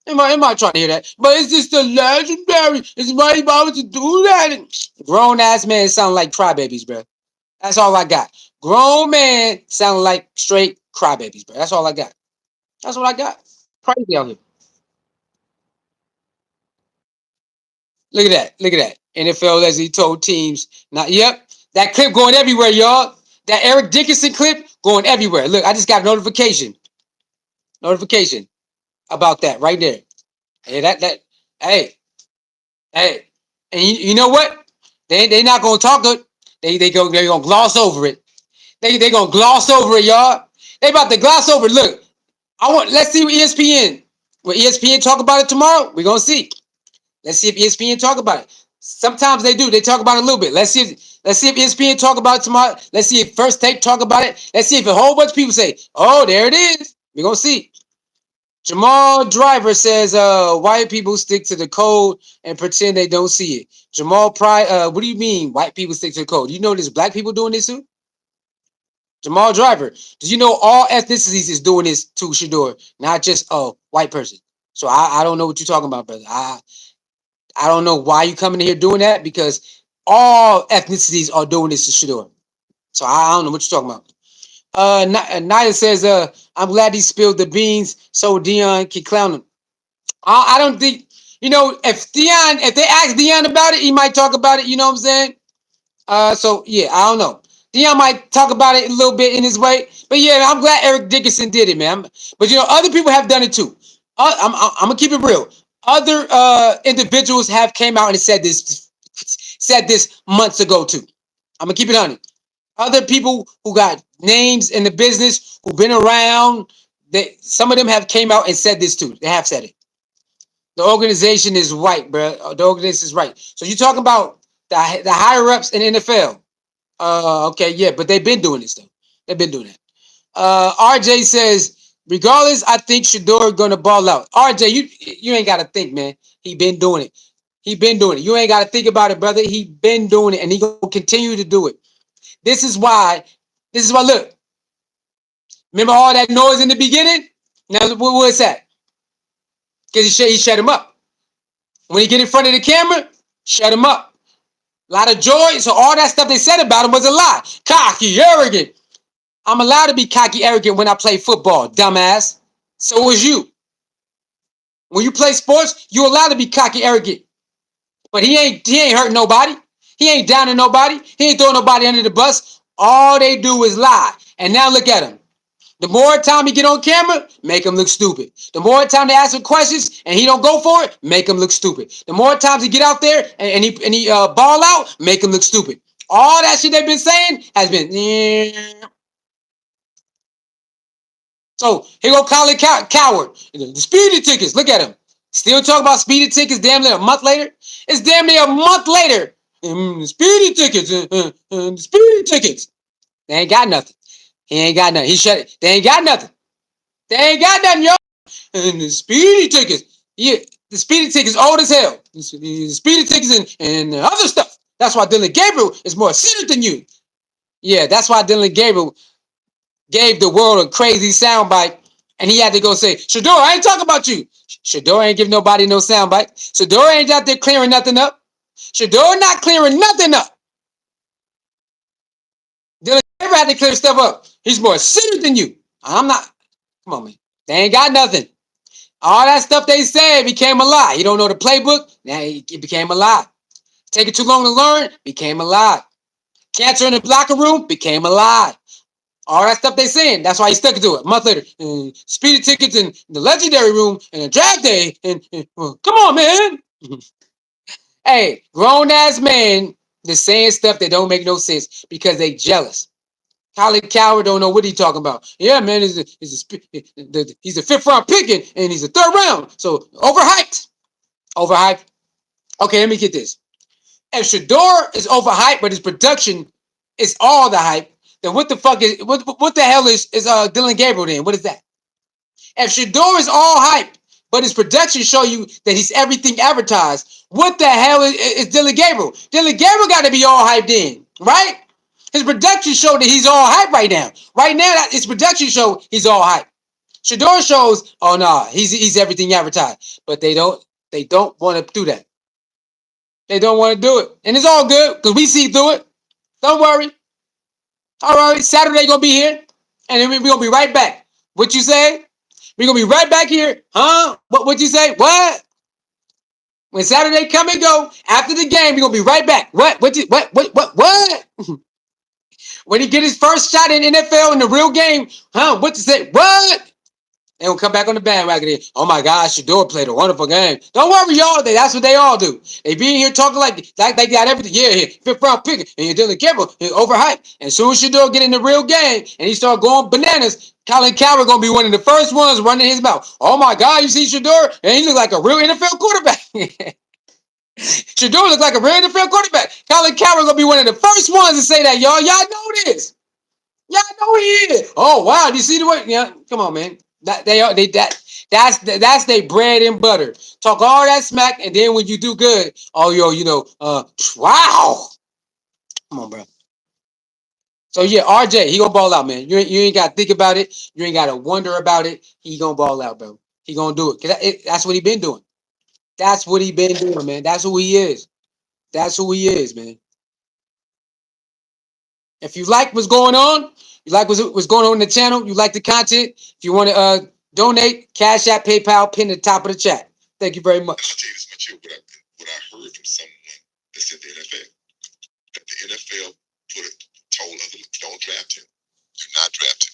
Am I trying to hear that? But it's just the legendary. It's why about to do that. Grown ass man sound like crybabies, bro. That's all I got. Grown man sound like straight crybabies, bro. That's all I got. That's what I got. Crazy out here. Look at that. Look at that. NFL Leslie told teams. Not yep. That clip going everywhere, y'all. That Eric Dickerson clip going everywhere. Look, I just got a notification. Notification about that right there. Hey, hey. And you know what? They not gonna talk good. They're gonna gloss over it. They gonna gloss over it, y'all. They about to gloss over it. Look, let's see what ESPN. Will ESPN talk about it tomorrow? We're gonna see. Let's see if ESPN talk about it. Sometimes they do. They talk about it a little bit. Let's see if ESPN talk about it tomorrow. Let's see if First Take talk about it. Let's see if a whole bunch of people say, "Oh, there it is." We're gonna see. Jamal Driver says, white people stick to the code and pretend they don't see it. Jamal Pride, what do you mean white people stick to the code? You know there's black people doing this too? Jamal Driver, do you know all ethnicities is doing this to Shedeur, not just a white person? So I don't know what you're talking about, brother. I don't know why you coming here doing that because all ethnicities are doing this to Shedeur. So I don't know what you're talking about. Naya says, I'm glad he spilled the beans so Dion can clown him. I don't think, if they ask Dion about it, he might talk about it, you know what I'm saying? So yeah, I don't know. Dion might talk about it a little bit in his way, but yeah, I'm glad Eric Dickerson did it, man. But other people have done it too. I'm gonna keep it real. Other individuals have came out and said this months ago too. I'm gonna keep it on it. Other people who got names in the business, who've been around, some of them have came out and said this too. They have said it. The organization is right, bro. The organization is right. So you're talking about the higher ups in NFL. Okay, yeah, but they've been doing this though. They've been doing that. RJ says, regardless, I think Shador gonna ball out. RJ, you ain't gotta think, man. He been doing it. He been doing it. You ain't gotta think about it, brother. He been doing it, and he gonna continue to do it. This is why. Look. Remember all that noise in the beginning? Now what was that? Because he shut him up. When he get in front of the camera, shut him up. A lot of joy. So all that stuff they said about him was a lie. Cocky, arrogant. I'm allowed to be cocky, arrogant when I play football, dumbass. So was you. When you play sports, you're allowed to be cocky, arrogant. But he ain't hurting nobody. He ain't downing nobody. He ain't throwing nobody under the bus. All they do is lie. And now look at him. The more time he get on camera, make him look stupid. The more time they ask him questions and he don't go for it, make him look stupid. The more times he get out there and he ball out, make him look stupid. All that shit they've been saying has been. So here go Colin Coward. The speeding tickets. Look at him. Still talking about speeding tickets. Damn near a month later. It's damn near a month later. Speeding tickets. Speeding tickets. They ain't got nothing. He ain't got nothing. He shut it. They ain't got nothing. They ain't got nothing, yo. and the speedy tickets. Yeah, the speedy tickets old as hell. The speedy tickets and the other stuff. That's why Dillon Gabriel is more sinner than you. Yeah, that's why Dillon Gabriel gave the world a crazy soundbite, and he had to go say, Shador, I ain't talking about you. Shador ain't give nobody no soundbite. Shador ain't out there clearing nothing up. Shador not clearing nothing up. Dillon Gabriel had to clear stuff up. He's more sinner than you. I'm not. Come on, man. They ain't got nothing. All that stuff they said became a lie. You don't know the playbook? Now it became a lie. Taking too long to learn became a lie. Cancer in the locker room became a lie. All that stuff they saying. That's why he stuck to it. A month later, speedy tickets in the legendary room and a drag day. Come on, man. Hey, grown ass man, just saying stuff that don't make no sense because they jealous. Colin Coward don't know what he talking about. Yeah, man, he's a fifth round pick and he's a third round. So overhyped. Overhyped. Okay, let me get this. If Shedeur is overhyped, but his production is all the hype, then what the fuck is what the hell is Dillon Gabriel then? What is that? If Shedeur is all hype, but his production show you that he's everything advertised, what the hell is Dillon Gabriel? Dillon Gabriel got to be all hyped in, right? His production show that he's all hype right now. Right now, his production show he's all hype. Shedeur shows, oh no, he's everything advertised, but they don't want to do that. They don't want to do it, and it's all good because we see through it. Don't worry. All right, Saturday gonna be here, and then we're gonna be right back. What you say? We're gonna be right back here, huh? What you say? What? When Saturday come and go after the game, we're gonna be right back. What? What? When he get his first shot in NFL in the real game, huh? What you say? What? They gonna come back on the bandwagon. Oh my gosh, Shador played a wonderful game. Don't worry, y'all. That's what they all do. They be in here talking like they got everything. Yeah, fifth round pick, and you're Dillon Gabriel, overhyped. And as soon as Shador get in the real game and he start going bananas, Colin Coward gonna be one of the first ones running his mouth. Oh my God, you see Shador? And he look like a real NFL quarterback. Shador look like a real NFL quarterback. Colin Coward gonna be one of the first ones to say that, y'all. Y'all know this. Y'all know he is. Oh wow, do you see the way? Yeah, come on, man. That's their bread and butter. Talk all that smack, and then when you do good, oh yo, wow. Come on, bro. So yeah, RJ, he gonna ball out, man. You ain't gotta think about it. You ain't gotta wonder about it. He gonna ball out, bro. He gonna do it. That's what he been doing. That's what he been doing, man. That's who he is. That's who he is, man. If you like what's going on, you like what's going on in the channel, you like the content, if you want to donate, Cash App, PayPal, pin at the top of the chat. Thank you very much. I'll tell you this much here, what I heard from someone that's in the NFL, that the NFL told other, don't draft him. Do not draft him.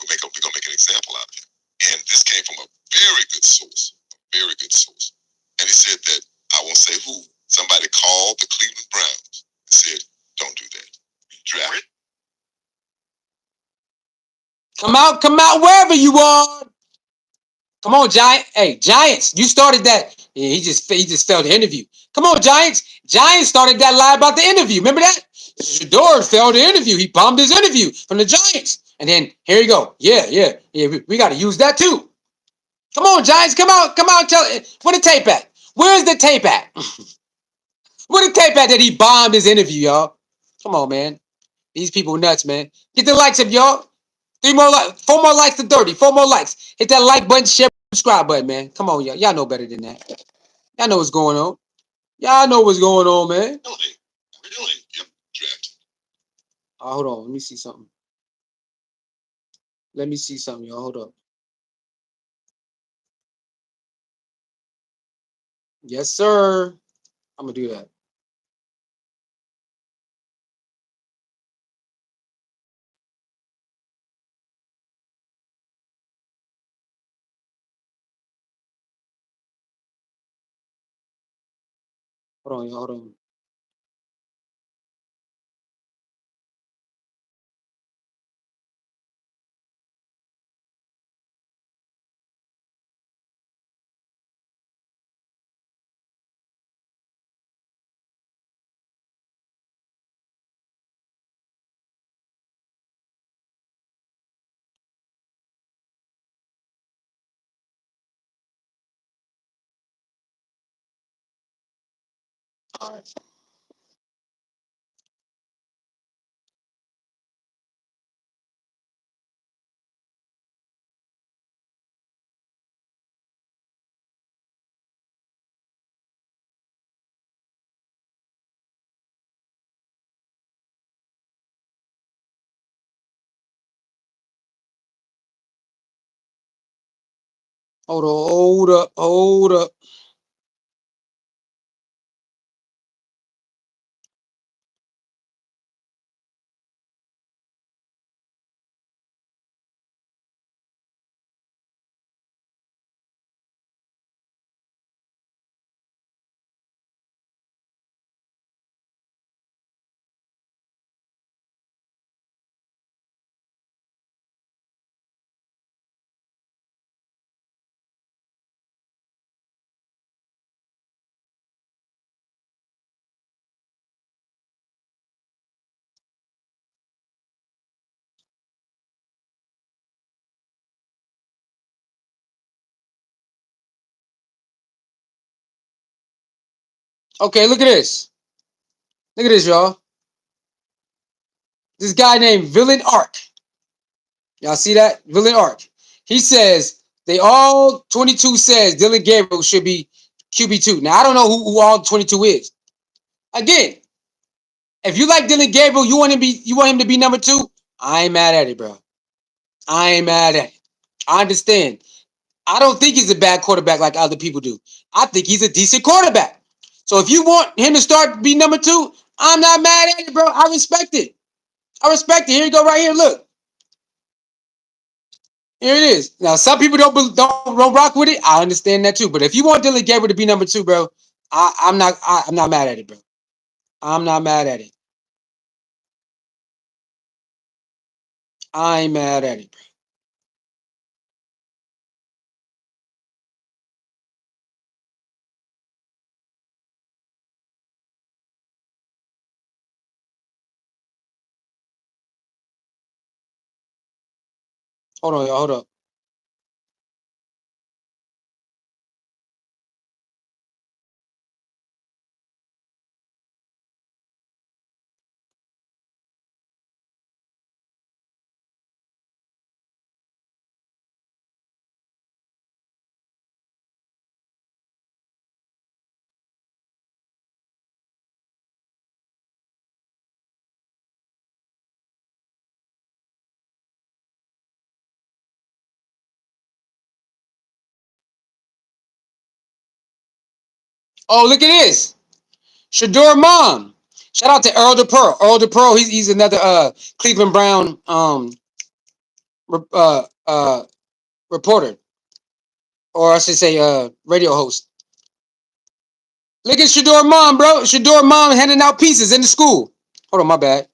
We're gonna make an example out of him. And this came from a very good source. A very good source. And he said that, I won't say who, somebody called the Cleveland Browns and said, don't do that. Draft. Come out wherever you are. Come on, Giants. You started that. Yeah, he just failed the interview. Come on, Giants. Giants started that lie about the interview. Remember that? Shedeur failed the interview. He bombed his interview from the Giants. And then here you go. Yeah. We got to use that too. Come on, Giants. Come out. Tell where the tape at? Where's the tape at? Where the tape at that he bombed his interview, y'all? Come on, man. These people nuts, man. Get the likes up, y'all. 4 more likes to 30. 4 more likes. Hit that like button, share, subscribe button, man. Come on, y'all. Y'all know better than that. Y'all know what's going on. Y'all know what's going on, man. Really? Yep. Draft. Oh, hold on. Let me see something. Y'all. Hold up. Yes, sir. I'm gonna do that. Hold on, y'all. Hold on. All right. Hold on. Hold up. Hold up. Okay, look at this. Look at this, y'all. This guy named Villain Arc. Y'all see that? Villain Arc. He says they all 22 says Dillon Gabriel should be QB2. Now I don't know who all 22 is. Again, if you like Dillon Gabriel, you want him to be number 2. I ain't mad at it, bro. I ain't mad at it. I understand. I don't think he's a bad quarterback like other people do. I think he's a decent quarterback. So if you want him to start be number 2, I'm not mad at it, bro. I respect it. I respect it. Here you go, right here. Look, here it is. Now some people don't rock with it. I understand that too. But if you want Dillon Gabriel to be number 2, bro, I'm not mad at it, bro. I'm not mad at it. I ain't mad at it, bro. Hold on, y'all. Hold up. Oh, look at this. Shedeur mom. Shout out to Earl DePearl. Earl DePearl, he's another Cleveland Brown uh, uh, reporter, or I should say radio host. Look at Shedeur mom, bro. Shedeur mom handing out pieces in the school. Hold on, my bad.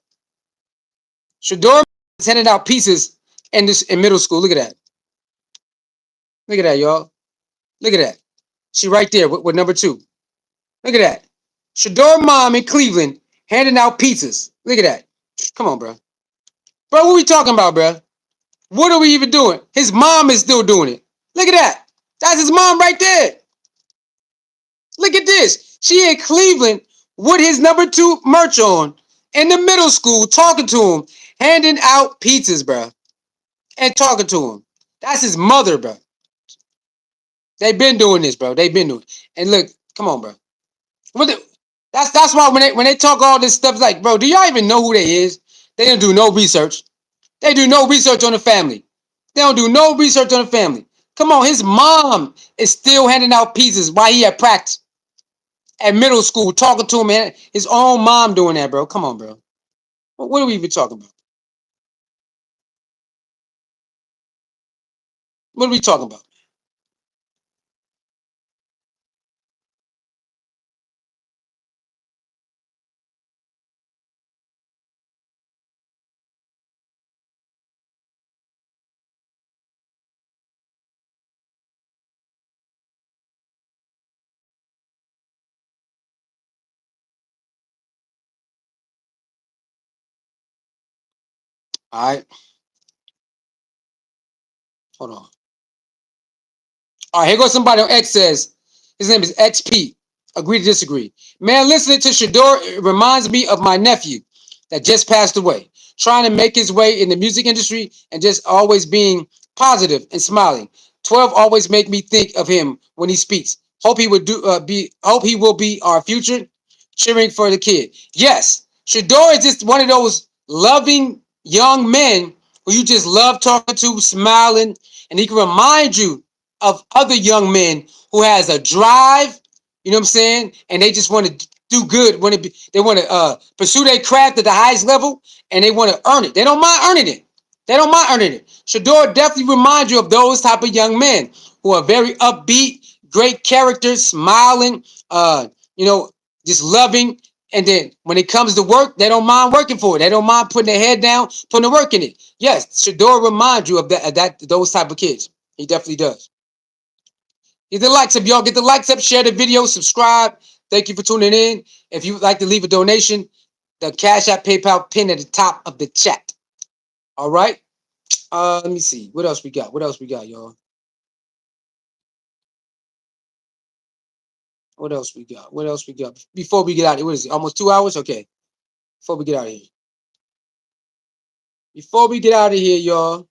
Shedeur is handing out pieces in middle school. Look at that. Look at that, y'all. Look at that. She right there with number 2. Look at that. Shedeur mom in Cleveland handing out pizzas. Look at that. Come on, bro. Bro, what we talking about, bro? What are we even doing? His mom is still doing it. Look at that. That's his mom right there. Look at this. She in Cleveland with his number 2 merch on in the middle school talking to him, handing out pizzas, bro, and talking to him. That's his mother, bro. They've been doing this, bro. They've been doing it. And look, come on, bro. That's why when they talk all this stuff, like, bro, do y'all even know who they is? They don't do no research. They do no research on the family. They don't do no research on the family. Come on, his mom is still handing out pizzas while he at practice at middle school, talking to him, man. His own mom doing that, bro. Come on, bro. What are we even talking about? What are we talking about? All right, hold on. All right, here goes somebody on X says his name is XP. Agree to disagree. Man, listening to Shedeur reminds me of my nephew that just passed away, trying to make his way in the music industry and just always being positive and smiling. 12 always make me think of him when he speaks. Hope he would hope he will be our future, cheering for the kid. Yes, Shedeur is just one of those loving young men who you just love talking to, smiling, and he can remind you of other young men who has a drive, you know what I'm saying? And they just want to do good. They want to pursue their craft at the highest level, and they want to earn it. They don't mind earning it. They don't mind earning it. Shador definitely reminds you of those type of young men who are very upbeat, great characters, smiling, you know, just loving. And then when it comes to work, they don't mind working for it. They don't mind putting their head down, putting the work in it. Yes, Shador reminds you of those type of kids. He definitely does. Get the likes up, y'all. Get the likes up, share the video, subscribe. Thank you for tuning in. If you would like to leave a donation, the Cash App PayPal pin at the top of the chat. All right. Let me see. What else we got? What else we got, y'all? What else we got? What else we got? Before we get out of here, what is it? Almost 2 hours? Okay. Before we get out of here. Before we get out of here, y'all.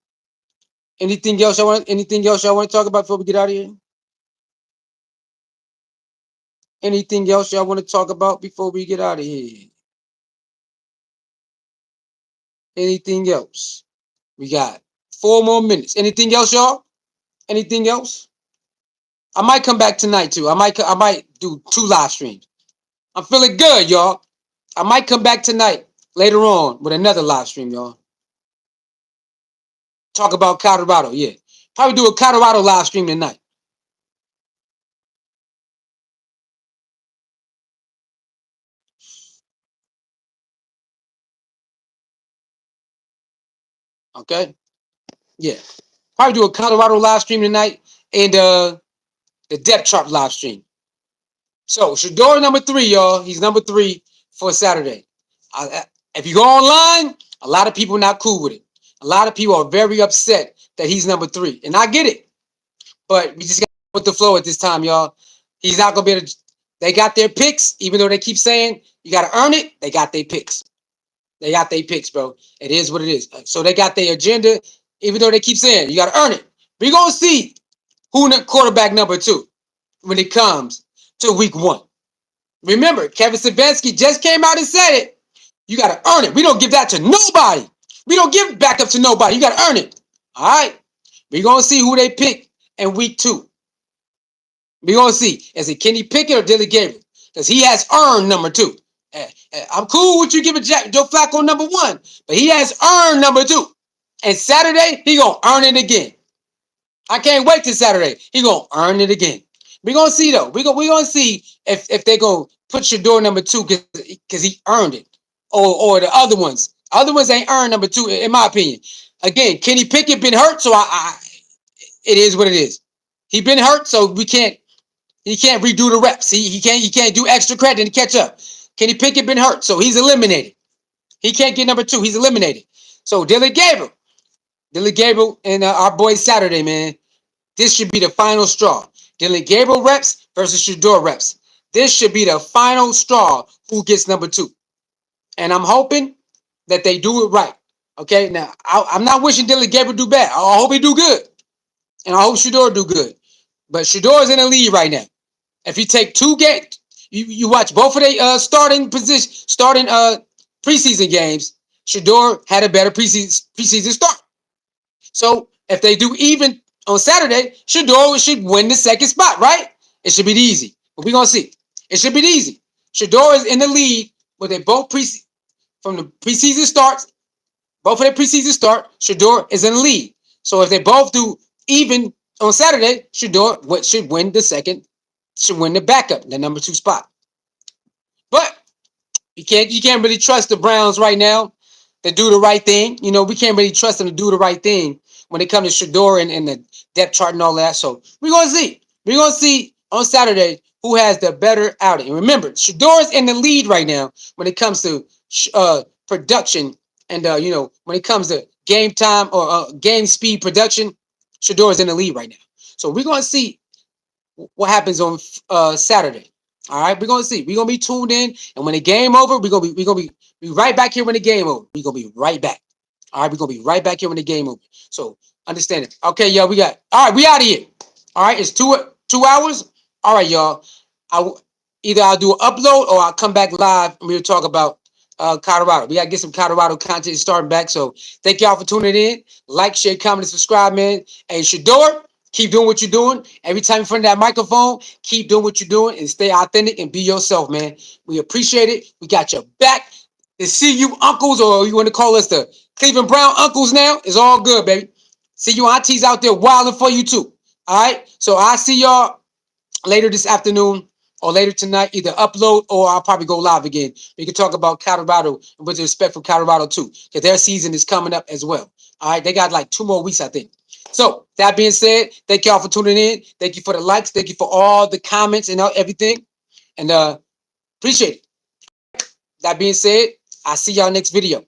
Anything else y'all want to talk about before we get out of here? Anything else y'all want to talk about before we get out of here? Anything else? We got 4 more minutes. Anything else, y'all? Anything else? I might come back tonight too. I might do 2 live streams. I'm feeling good, y'all. I might come back tonight later on with another live stream, y'all. Talk about Colorado, yeah. Probably do a Colorado live stream tonight. Okay? Yeah. Probably do a Colorado live stream tonight and the depth chart live stream. So Shador number 3, y'all. He's number 3 for Saturday. If you go online, a lot of people not cool with it. A lot of people are very upset that he's number 3, and I get it. But we just got to put the flow at this time, y'all. He's not gonna be able to. They got their picks, even though they keep saying you got to earn it. They got their picks. They got their picks, bro. It is what it is. So they got their agenda, even though they keep saying you got to earn it. We gonna see who quarterback number 2 when it comes to week 1. Remember, Kevin Stefanski just came out and said it. You got to earn it. We don't give that to nobody. We don't give backup to nobody. You got to earn it. All right. We're going to see who they pick in week 2. We're going to see. Is it Kenny Pickett or Dillon Gabriel? Because he has earned number 2. I'm cool with you giving Joe Flacco number 1, but he has earned number 2. And Saturday, he going to earn it again. I can't wait till Saturday. He going to earn it again. We're going to see, though. We're going to see if they're going to put Shedeur number 2 because he earned it. Or the other ones. Other ones ain't earned number 2, in my opinion. Again, Kenny Pickett been hurt, so it is what it is. He been hurt, so he can't redo the reps. He can't do extra credit to catch up. Kenny Pickett been hurt, so he's eliminated. He can't get number 2. He's eliminated. So Dillon Gabriel and our boy Saturday, man. This should be the final straw. Dillon Gabriel reps versus Shedeur reps. This should be the final straw who gets number 2. And I'm hoping that they do it right. Okay, now I'm not wishing Dillon Gabriel do bad. I hope he do good. And I hope Shedeur do good. But Shedeur is in the lead right now. If you take 2 games, you watch both of their starting preseason games, Shedeur had a better preseason start. So if they do even on Saturday, Shedeur should win the second spot, right? It should be easy. But we're going to see. It should be easy. Shedeur is in the lead with they both from the preseason starts. Both of their preseason start, Shedeur is in the lead. So if they both do even on Saturday, Shedeur should win the backup, the number 2 spot. But you can't really trust the Browns right now to do the right thing. You know, we can't really trust them to do the right thing when it comes to Shedeur and the depth chart and all that. So we're going to see. We're going to see on Saturday who has the better outing. And remember, Shedeur is in the lead right now when it comes to production and, when it comes to game time or game speed production. Shedeur is in the lead right now. So we're going to see what happens on Saturday. All right, we're gonna see. We're gonna be tuned in, and when the game over, we're gonna be right back here when the game over. We're gonna be right back. All right, we're gonna be right back here when the game over. So understand it. Okay, y'all, we got all right, we out of here. All right, it's 2 hours. All right, y'all. Either I'll do an upload or I'll come back live and we'll talk about Colorado. We gotta get some Colorado content starting back. So thank y'all for tuning in. Like, share, comment, and subscribe, man. Hey, Shador, keep doing what you're doing. Every time in front of that microphone, keep doing what you're doing and stay authentic and be yourself, man. We appreciate it. We got your back. The see you uncles, or you want to call us the Cleveland Brown uncles now, is all good, baby. See you aunties out there wilding for you too. All right. So I see y'all later this afternoon or later tonight, either upload or I'll probably go live again. We can talk about Colorado and with respect for Colorado too, because their season is coming up as well. All right, they got like 2 more weeks, I think. So that being said, thank y'all for tuning in. Thank you for the likes. Thank you for all the comments and everything, and appreciate it. That being said, I'll see y'all next video.